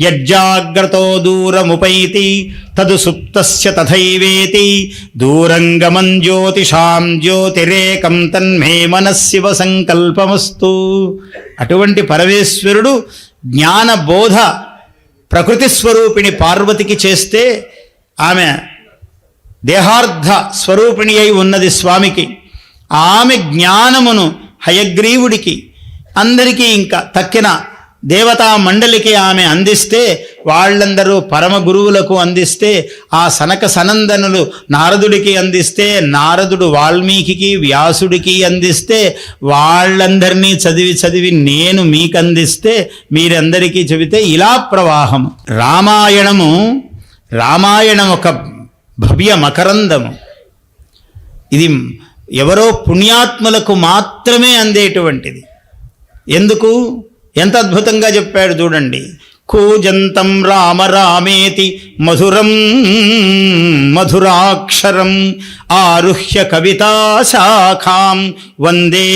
యజ్జాగ్రతో దూరముపైతి తదు సుప్తస్య తథైవేతి దూరంగమం జ్యోతిషాం జ్యోతిరేకం తన్మే మనఃశివ సంకల్పమస్తు. అటువంటి పరమేశ్వరుడు జ్ఞానబోధ ప్రకృతి స్వరూపిణి పార్వతికి చేస్తే ఆమె దేహార్థ స్వరూపిణి అయి ఉన్నది స్వామికి. ఆమె జ్ఞానమును హయగ్రీవుడికి అందరికీ ఇంకా తక్కిన దేవతా మండలికి ఆమె అందిస్తే, వాళ్ళందరూ పరమ గురువులకు అందిస్తే, ఆ సనక సనందనులు నారదుడికి అందిస్తే, నారదుడు వాల్మీకి వ్యాసుడికి అందిస్తే, వాళ్ళందరినీ చదివి చదివి నేను మీకు అందిస్తే, మీరందరికీ చెబితే ఇలా ప్రవాహం. రామాయణం ఒక భవ్య మకరందము. ఇది ఎవరో పుణ్యాత్ములకు మాత్రమే అందేటువంటిది. ఎందుకు? ఎంత అద్భుతంగా చెప్పాడు చూడండి. కూజంతం రామ రామేతి మధురం మధురాక్షరం ఆరుహ్య కవితా శాఖాం వందే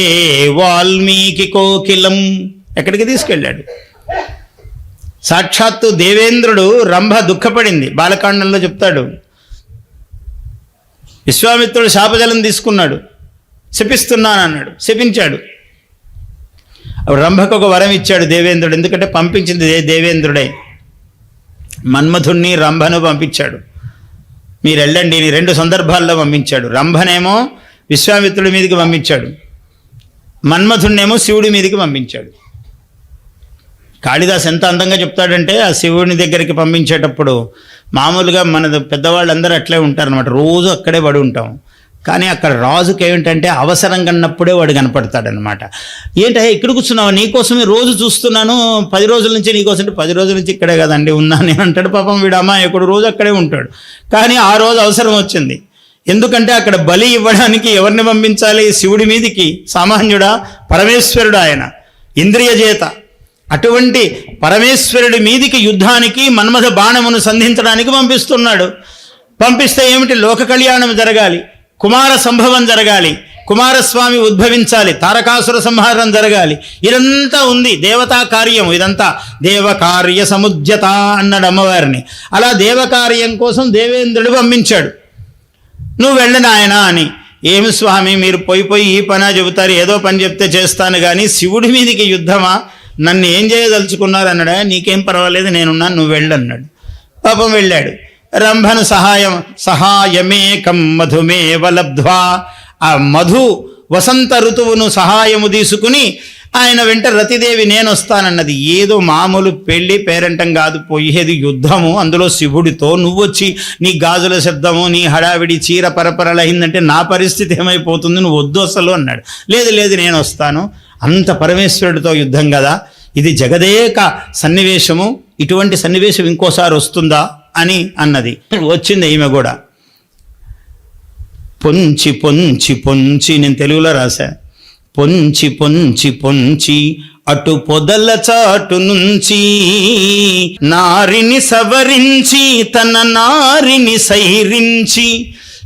వాల్మీకి కోకిలం. ఎక్కడికి తీసుకెళ్ళాడు? సాక్షాత్తు దేవేంద్రుడు రంభ దుఃఖపడింది. బాలకాండంలో చెప్తాడు. విశ్వామిత్రుడు శాపజలం తీసుకున్నాడు, శపిస్తున్నానన్నాడు, శపించాడు. రంభకు ఒక వరం ఇచ్చాడు దేవేంద్రుడు. ఎందుకంటే పంపించింది దేవేంద్రుడే. మన్మథుణ్ణి రంభను పంపించాడు. మీరు వెళ్ళండి అని 2 సందర్భాల్లో పంపించాడు. రంభనేమో విశ్వామిత్రుడి మీదకి పంపించాడు, మన్మథుణ్ణేమో శివుడి మీదకి పంపించాడు. కాళిదాస్ ఎంత అందంగా చెప్తాడంటే, ఆ శివుని దగ్గరికి పంపించేటప్పుడు మామూలుగా మన పెద్దవాళ్ళందరూ అట్లే ఉంటారనమాట, రోజు అక్కడే పడి ఉంటాం. కానీ అక్కడ రాజుకి ఏమిటంటే అవసరం కన్నప్పుడే వాడు కనపడతాడనమాట. ఏంటంటే ఇక్కడ కూర్చున్నావు, నీకోసమే రోజు చూస్తున్నాను, 10 రోజుల నుంచి నీకోసం. 10 రోజుల నుంచి ఇక్కడే కదండి ఉన్నాను అంటాడు. పాపం వీడు అమాయకుడు రోజు అక్కడే ఉంటాడు. కానీ ఆ రోజు అవసరం వచ్చింది. ఎందుకంటే అక్కడ బలి ఇవ్వడానికి ఎవరిని పంపించాలి? శివుడి మీదికి. సామాన్యుడా? పరమేశ్వరుడు ఆయన, ఇంద్రియజేత. అటువంటి పరమేశ్వరుడి మీదికి యుద్ధానికి మన్మథ బాణమును సంధించడానికి పంపిస్తున్నాడు. పంపిస్తే ఏమిటి? లోక కళ్యాణం జరగాలి, కుమార సంభవం జరగాలి, కుమారస్వామి ఉద్భవించాలి, తారకాసుర సంహారం జరగాలి. ఇదంతా ఉంది దేవతా కార్యము. ఇదంతా దేవకార్య సముద్యత అన్నాడు అమ్మవారిని. అలా దేవకార్యం కోసం దేవేంద్రుడు పంపించాడు. నువ్వు వెళ్ళను ఆయన అని. ఏమి స్వామి మీరు పోయి ఈ పనా చెబుతారు, ఏదో పని చెప్తే చేస్తాను కానీ శివుడి మీదికి యుద్ధమా, నన్ను ఏం చేయదలుచుకున్నారు అన్నాడా. నీకేం పర్వాలేదు నేనున్నాను, నువ్వు వెళ్ళన్నాడు. పాపం వెళ్ళాడు. రంభను సహాయమేకం మధుమేవ లబ్ధ్వా. ఆ మధు వసంత ఋతువును సహాయము తీసుకుని ఆయన వెంట రతిదేవి నేను వస్తానన్నది. ఏదో మామూలు పెళ్లి పేరంటం కాదు, పోయేది యుద్ధము. అందులో శివుడితో నువ్వు వచ్చి నీ గాజుల శబ్దము, నీ హడావిడి చీర పరపరలైందంటే నా పరిస్థితి ఏమైపోతుంది, నువ్వు వద్దు అసలు అన్నాడు. లేదు నేను వస్తాను. అంత పరమేశ్వరుడితో యుద్ధం కదా, ఇది జగదేక సన్నివేశము, ఇటువంటి సన్నివేశం ఇంకోసారి వస్తుందా అని అన్నది. వచ్చింది ఈమె కూడా. పొంచి పొంచి పొంచి, నేను తెలుగులో రాశా. పొంచి పొంచి పొంచి అటు పొదల చాటు నుంచి నారిని సవరించి తన నారిని సైరించి.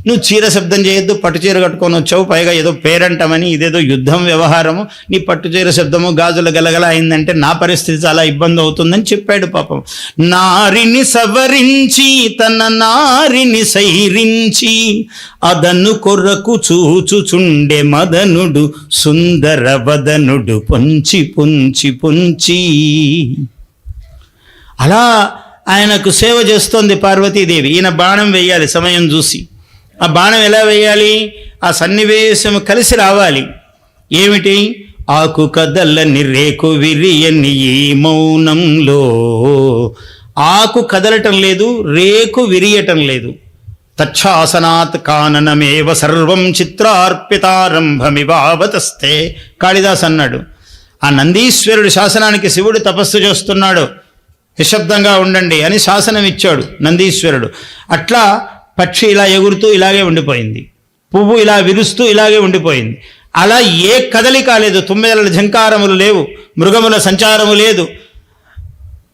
నువ్వు చీర శబ్దం చేయొద్దు, పట్టు చీర కట్టుకొని వచ్చావు, పైగా ఏదో పేరంటమని ఇదేదో యుద్ధం వ్యవహారము, నీ పట్టు చీర శబ్దము గాజుల గలగల అయిందంటే నా పరిస్థితి చాలా ఇబ్బంది అవుతుందని చెప్పాడు పాపం. నారిని సవరించి తన నారిని సైరించి అదను కొరకు చూచుచుండే మదనుడు సుందర వదనుడు పొంచి పొంచి పొంచి. అలా ఆయనకు సేవ చేస్తోంది పార్వతీదేవి. ఈయన బాణం వేయాలి సమయం చూసి. ఆ బాణం ఎలా వేయాలి? ఆ సన్నివేశం కలిసి రావాలి. ఏమిటి? ఆకు కదలని రేకు విరియని ఈ మౌనంలో. ఆకు కదలటం లేదు, రేకు విరియటం లేదు. తచ్ఛాసనాత్ కాననమేవ సర్వం చిత్రార్పితారంభమివావతస్తే. కాళిదాస్ అన్నాడు. ఆ నందీశ్వరుడు శాసనానికి శివుడు తపస్సు చేస్తున్నాడు, నిశ్శబ్దంగా ఉండండి అని శాసనం ఇచ్చాడు నందీశ్వరుడు. అట్లా పక్షి ఇలా ఎగురుతూ ఇలాగే ఉండిపోయింది, పువ్వు ఇలా విరుస్తూ ఇలాగే ఉండిపోయింది. అలా ఏ కదలిక లేదు, తుమ్మెదల ఝంకారములు లేవు, మృగముల సంచారము లేదు.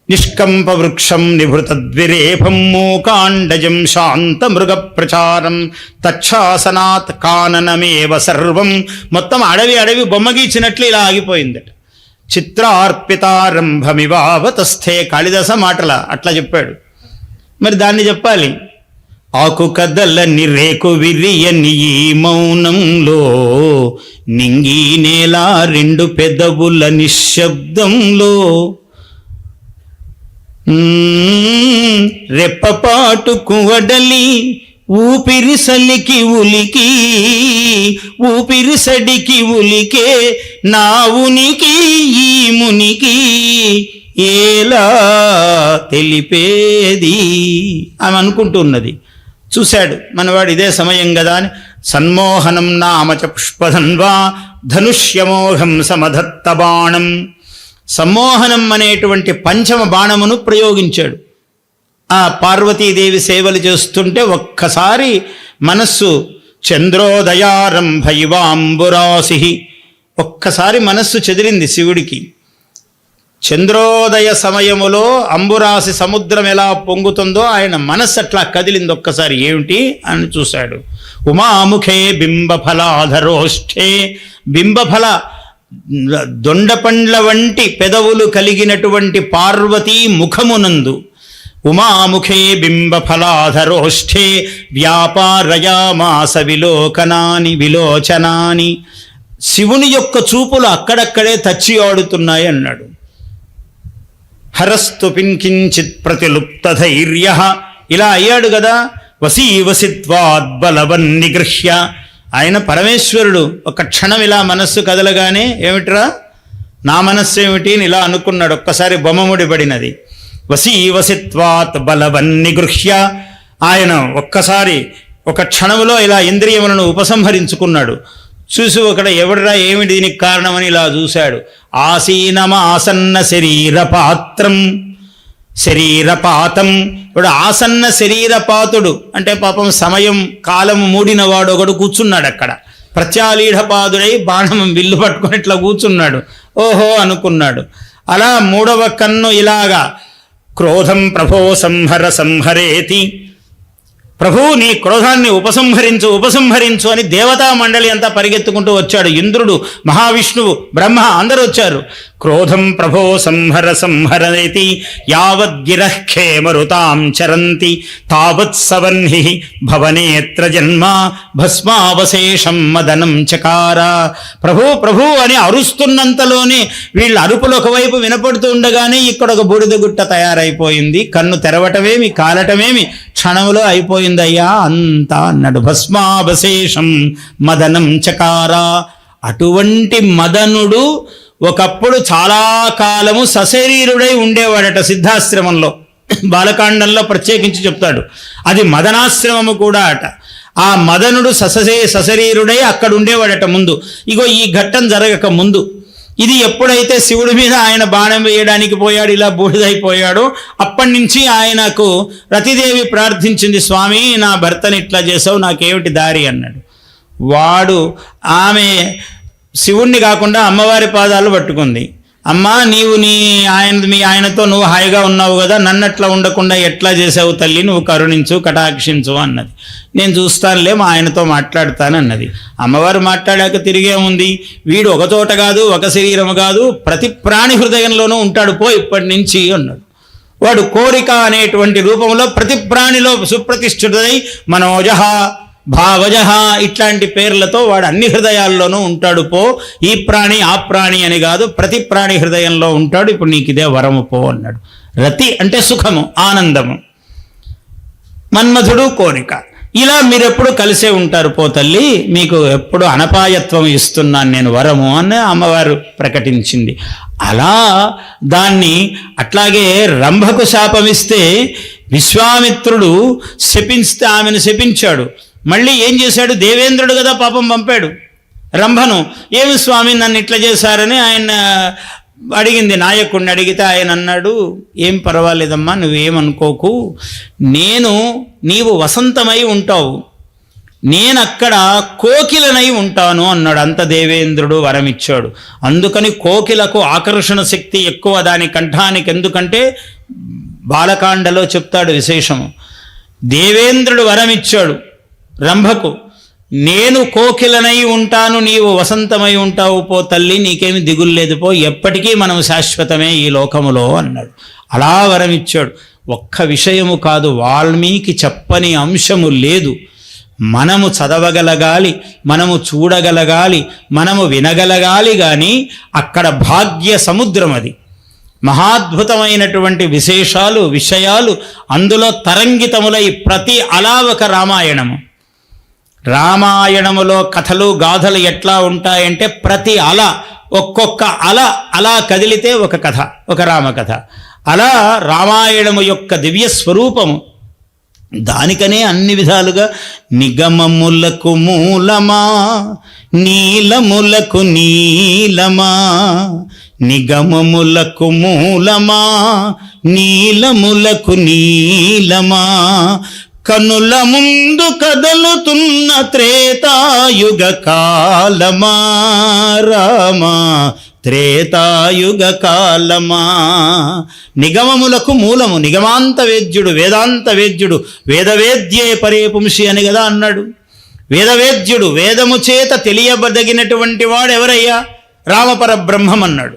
నిష్కంప వృక్షం నిభృతద్విరేఫం మూకాండజం శాంత మృగ ప్రచారం తచ్ఛాసనాత్ కాననమేవ సర్వం. మొత్తం అడవి బొమ్మగీచినట్లు ఇలా ఆగిపోయిందట. చిత్రార్పితారంభమివావతస్థే. కాళిదాస మాటల అట్లా చెప్పాడు. మరి దాన్ని చెప్పాలి. ఆకు కదలని రేకు విరియని ఈ మౌనంలో నింగి నేల 2 పెదవుల నిశ్శబ్దంలో రెప్పపాటు కువడలి ఊపిరిసలికి ఉలికి ఊపిరిసడికి ఉలికే నా ఉనికి ఈ మునికి ఏలా తెలిపేది ఆమె అనుకుంటున్నది. చూశాడు మనవాడు ఇదే సమయం కదా అని సన్మోహనం నామచ పుష్పధన్వా ధనుష్యమోహం సమధత్త బాణం, సమ్మోహనం అనేటువంటి పంచమ బాణమును ప్రయోగించాడు. ఆ పార్వతీదేవి సేవలు చేస్తుంటే ఒక్కసారి మనస్సు చంద్రోదయారంభైవాంబురాసి, ఒక్కసారి మనస్సు చెదిరింది శివుడికి. చంద్రోదయ సమయములో అంబురాసి సముద్రం ఎలా పొంగుతుందో ఆయన మనస్సు అట్లా కదిలింది ఒక్కసారి. ఏమిటి అని చూశాడు. ఉమాముఖే బింబఫలాధరోష్ఠే, బింబఫల దొండపండ్ల వంటి పెదవులు కలిగినటువంటి పార్వతీ ముఖమునందు, ఉమాముఖే బింబఫలాధరోష్ఠే వ్యాపారయామాస విలోచనాని, శివుని యొక్క చూపులు అక్కడక్కడే తచ్చి ఆడుతున్నాయి అన్నాడు. హరస్తు పిన్కించిత్ ప్రతిలుప్త ధైర్య, ఇలా అయ్యాడు కదా. వసీవసిత్వాద్బలవన్ నిగృహ్య, ఆయన పరమేశ్వరుడు. ఒక క్షణం ఇలా మనస్సు కదలగానే ఏమిట్రా నా మనస్సు ఏమిటి అని ఇలా అనుకున్నాడు. ఒక్కసారి బొమ్మముడిపడినది. వసీవసిత్వాత్ బలవన్ నిగృహ్య, ఆయన ఒక్కసారి ఒక క్షణంలో ఇలా ఇంద్రియములను ఉపసంహరించుకున్నాడు. చూసి ఒకడ ఎవడరా ఏమిటి దీనికి కారణమని ఇలా చూశాడు. ఆసీనమాసన్న శరీరపాత్రం, శరీరపాతం. ఇప్పుడు ఆసన్న శరీరపాతుడు అంటే పాపం సమయం కాలము మూడినవాడు ఒకడు కూర్చున్నాడు అక్కడ. ప్రత్యాలీఢపాదుడై బాణం విల్లు పట్టుకొని ఇట్లా కూర్చున్నాడు. ఓహో అనుకున్నాడు. అలా మూడవ కన్ను ఇలాగా క్రోధం ప్రభో సంహరేతి, ప్రభు నీ క్రోధాన్ని ఉపసంహరించు అని దేవతా మండలి అంతా పరిగెత్తుకుంటూ వచ్చాడు. ఇంద్రుడు, మహావిష్ణువు, బ్రహ్మ అందరూ వచ్చారు. క్రోధం ప్రభో సంహరనేతి యావద్గిరః ఖేమరుతాం చరంతి తావత్ సవన్హి భవనేత్ర జన్మ భస్మావశేషం మదనం చకార. ప్రభు అని అరుస్తున్నంతలోనే వీళ్ళ అరుపులు ఒకవైపు వినపడుతూ ఉండగానే ఇక్కడ ఒక బూడిద గుట్ట తయారైపోయింది. కన్ను తెరవటమేమి కాలటమేమి క్షణంలో అయిపోయిందయ్యా అంతా అన్నాడు. భస్మావశేషం మదనం చకార. అటువంటి మదనుడు ఒకప్పుడు చాలా కాలము సశరీరుడై ఉండేవాడట సిద్ధాశ్రమంలో. బాలకాండంలో ప్రత్యేకించి చెప్తాడు. అది మదనాశ్రమము కూడా అట. ఆ మదనుడు సశరీరుడై అక్కడ ఉండేవాడట ముందు. ఇగో ఈ ఘట్టం జరగక ముందు, ఇది ఎప్పుడైతే శివుడి మీద ఆయన బాణం వేయడానికి పోయాడు, ఇలా బూడిదైపోయాడో అప్పటి నుంచి ఆయనకు రతిదేవి ప్రార్థించింది, స్వామి నా భర్తని ఇట్లా చేసావు, నాకేమిటి దారి అన్నాడు. వాడు ఆమె శివుణ్ణి కాకుండా అమ్మవారి పాదాలు పట్టుకుంది. అమ్మా నీవు మీ ఆయనతో నువ్వు హాయిగా ఉన్నావు కదా, నన్నట్లా ఉండకుండా ఎట్లా చేసావు తల్లి, నువ్వు కరుణించు కటాక్షించు అన్నది. నేను చూస్తానులే మా ఆయనతో మాట్లాడతానన్నది. అమ్మవారు మాట్లాడాక తిరిగే ఉంది. వీడు ఒక చోట కాదు, ఒక శరీరం కాదు, ప్రతి ప్రాణి హృదయంలోనూ ఉంటాడు పో ఇప్పటి నుంచి అన్నాడు. వాడు కోరిక అనేటువంటి రూపంలో ప్రతి ప్రాణిలో సుప్రతిష్ఠితుడై మనోజహ భావజహ ఇట్లాంటి పేర్లతో వాడు అన్ని హృదయాల్లోనూ ఉంటాడు పో. ఈ ప్రాణి ఆ ప్రాణి అని కాదు, ప్రతి ప్రాణి హృదయంలో ఉంటాడు. ఇప్పుడు నీకు ఇదే వరము పో అన్నాడు. రతి అంటే సుఖము, ఆనందము, మన్మధుడు కోరిక. ఇలా మీరెప్పుడు కలిసే ఉంటారు పో తల్లి, మీకు ఎప్పుడు అనపాయత్వం ఇస్తున్నాను నేను వరము అని అమ్మవారు ప్రకటించింది. అలా దాన్ని అట్లాగే రంభకు శాపమిస్తే విశ్వామిత్రుడు శపిస్తే ఆమెను శపించాడు. మళ్ళీ ఏం చేశాడు, దేవేంద్రుడు కదా పాపం పంపాడు రంభను. ఏమి స్వామి నన్ను ఇట్లా చేశారని ఆయన అడిగింది. నాయకుడిని అడిగితే ఆయన అన్నాడు, ఏం పర్వాలేదమ్మా నువ్వేమనుకోకు, నీవు వసంతమై ఉంటావు, నేనక్కడ కోకిలనై ఉంటాను అన్నాడు. అంత దేవేంద్రుడు వరమిచ్చాడు. అందుకని కోకిలకు ఆకర్షణ శక్తి ఎక్కువ దాని కంఠానికి. ఎందుకంటే బాలకాండలో చెప్తాడు విశేషము. దేవేంద్రుడు వరమిచ్చాడు రంభకు, నేను కోకిలనై ఉంటాను, నీవు వసంతమై ఉంటావు పో తల్లి, నీకేమి దిగులు లేదు పో, ఎప్పటికీ మనం శాశ్వతమే ఈ లోకములో అన్నాడు. అలా వరమిచ్చాడు. ఒక్క విషయము కాదు, వాల్మీకి చెప్పని అంశము లేదు. మనము చదవగలగాలి, మనము చూడగలగాలి, మనము వినగలగాలి. కానీ అక్కడ భాగ్య సముద్రం అది. మహాద్భుతమైనటువంటి విషయాలు అందులో తరంగితములై ప్రతి అలా ఒక రామాయణము. రామాయణములో కథలు గాథలు ఎట్లా ఉంటాయంటే ప్రతి అల ఒక్కొక్క అలా కదిలితే ఒక కథ, ఒక రామకథ. అలా రామాయణము యొక్క దివ్య స్వరూపము. దానికనే అన్ని విధాలుగా నిగమములకు మూలమా నీలములకు నీలమా, నిగమములకు మూలమా నీలములకు నీలమా, కనుల ముందు కదలుతున్న త్రేతాయుగ కాలమా రామా త్రేతాయుగ కాలమా. నిగమములకు మూలము, నిగమాంత వేద్యుడు, వేదాంత వేద్యుడు, వేదవేద్యే పరే పుంసి అని కదా అన్నాడు. వేదవేద్యుడు, వేదము చేత తెలియబదగినటువంటి వాడు ఎవరయ్యా? రామపరబ్రహ్మం అన్నాడు.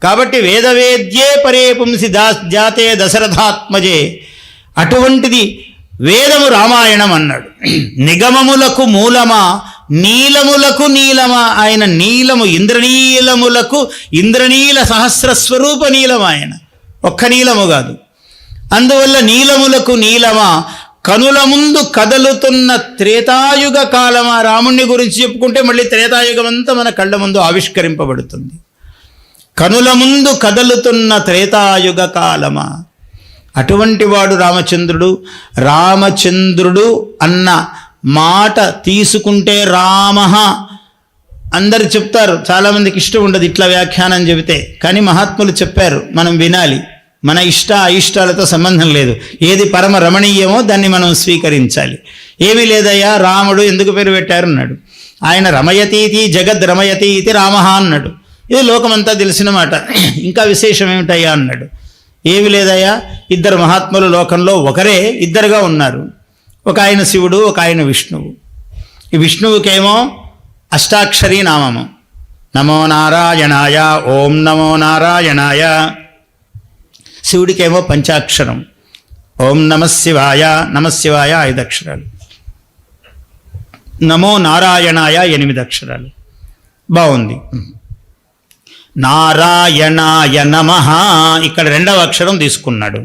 కాబట్టి వేదవేద్యే పరే పుంసి జాతే దశరథాత్మజే, అటువంటిది వేదము రామాయణం అన్నాడు. నిగమములకు మూలమా నీలములకు నీలమా, ఆయన నీలము ఇంద్రనీలములకు ఇంద్రనీల సహస్రస్వరూప నీలం, ఆయన ఒక్క నీలము కాదు. అందువల్ల నీలములకు నీలమా, కనుల ముందు కదలుతున్న త్రేతాయుగ కాలమా. రాముణ్ణి గురించి చెప్పుకుంటే మళ్ళీ త్రేతాయుగం అంతా మన కళ్ళ ముందు ఆవిష్కరింపబడుతుంది. కనుల ముందు కదలుతున్న త్రేతాయుగ కాలమా, అటువంటి వాడు రామచంద్రుడు. రామచంద్రుడు అన్న మాట తీసుకుంటే రామ అందరు చెప్తారు, చాలామందికి ఇష్టం ఉండదు ఇట్లా వ్యాఖ్యానం చెబితే, కానీ మహాత్ములు చెప్పారు, మనం వినాలి. మన ఇష్ట అయిష్టాలతో సంబంధం లేదు, ఏది పరమ రమణీయమో దాన్ని మనం స్వీకరించాలి. ఏమీ లేదయ్యా, రాముడు ఎందుకు పేరు పెట్టారు అన్నాడు. ఆయన రమయతీతి జగద్ రమయతి ఇది రామ అన్నాడు. ఇది లోకమంతా తెలిసిన మాట, ఇంకా విశేషం ఏమిటయ్యా అన్నాడు. ఏమి లేదయ్యా, ఇద్దరు మహాత్ములు లోకంలో ఒకరే ఇద్దరుగా ఉన్నారు. ఒక ఆయన శివుడు, ఒక ఆయన విష్ణువు. ఈ విష్ణువుకేమో అష్టాక్షరీ నామము, నమో నారాయణాయ, ఓం నమో నారాయణాయ. శివుడికేమో పంచాక్షరం, ఓం నమశివాయ, నమశివాయ 5 అక్షరాలు, నమో నారాయణాయ 8 అక్షరాలు. బాగుంది. నారాయణాయ నమః, ఇక్కడ 2వ అక్షరం తీసుకున్నాడు.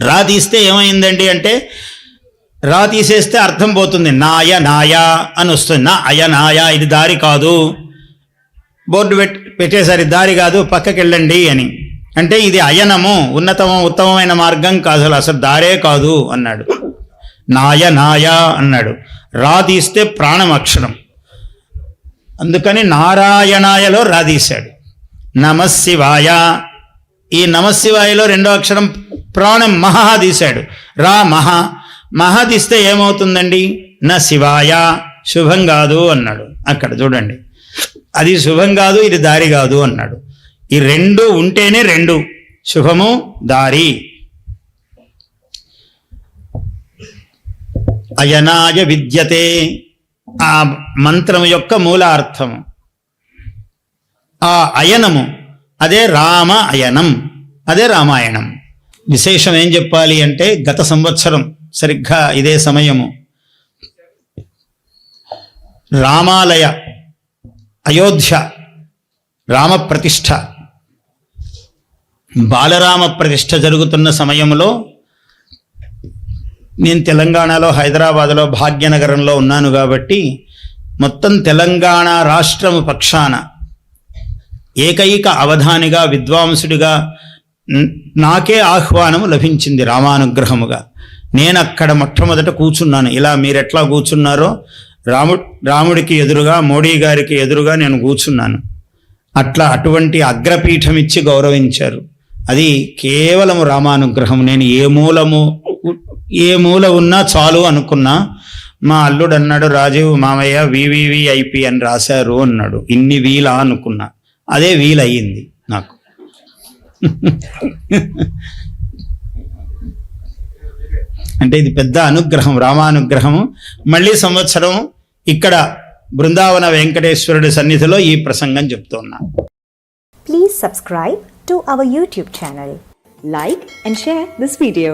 రా తీస్తే ఏమైందండి అంటే, రా తీసేస్తే అర్థం పోతుంది, నాయ నాయ అని వస్తుంది. నా అయ నాయ, ఇది దారి కాదు. బోర్డు పెట్టేసరి దారి కాదు, పక్కకి వెళ్ళండి అని. అంటే ఇది అయనము, ఉత్తమమైన మార్గం కాదు, అసలు దారే కాదు అన్నాడు. నాయ నాయ అన్నాడు. రా తీస్తే ప్రాణం అక్షరం, అందుకని నారాయణాయలో రా తీశాడు. నమశివాయ, ఈ నమశివాయలో 2వ అక్షరం ప్రాణం మహా తీశాడు. రా మహా తీస్తే ఏమవుతుందండి? నా శివాయ, శుభం కాదు అన్నాడు. అక్కడ చూడండి, అది శుభం కాదు, ఇది దారి కాదు అన్నాడు. ఈ 2 ఉంటేనే 2, శుభము దారి. అయనాయ విద్యతే, ఆ మంత్రం యొక్క మూలార్థము. ఆ అయనము అదే రామ అయనం, అదే రామాయణం. విశేషం ఏం చెప్పాలి అంటే, గత సంవత్సరం సరిగ్గా ఇదే సమయము రామాలయ అయోధ్య రామ ప్రతిష్ఠ, బాలరామ ప్రతిష్ఠ జరుగుతున్న సమయంలో నేను తెలంగాణలో హైదరాబాద్లో భాగ్యనగరంలో ఉన్నాను కాబట్టి మొత్తం తెలంగాణ రాష్ట్రము పక్షాన ఏకైక అవధానిగా, విద్వాంసుడిగా నాకే ఆహ్వానము లభించింది రామానుగ్రహముగా. నేను అక్కడ మొట్టమొదట కూర్చున్నాను. ఇలా మీరెట్లా కూర్చున్నారో రాముడికి ఎదురుగా, మోడీ గారికి ఎదురుగా నేను కూర్చున్నాను. అటువంటి అగ్రపీఠం ఇచ్చి గౌరవించారు. అది కేవలము రామానుగ్రహం. నేను ఏ మూల ఉన్నా చాలు అనుకున్నా. మా అల్లుడు అన్నాడు, రాజీవ్ మామయ్య వివివిఐపి అని రాశారు అన్నాడు. ఇన్ని వీలా అనుకున్నా, అదే వీలయ్యింది నాకు. అంటే ఇది పెద్ద అనుగ్రహం, రామానుగ్రహము. మళ్ళీ సంవత్సరం ఇక్కడ బృందావన వెంకటేశ్వరుడి సన్నిధిలో ఈ ప్రసంగం చెప్తున్నా. Please subscribe to our YouTube channel. Like and share this video.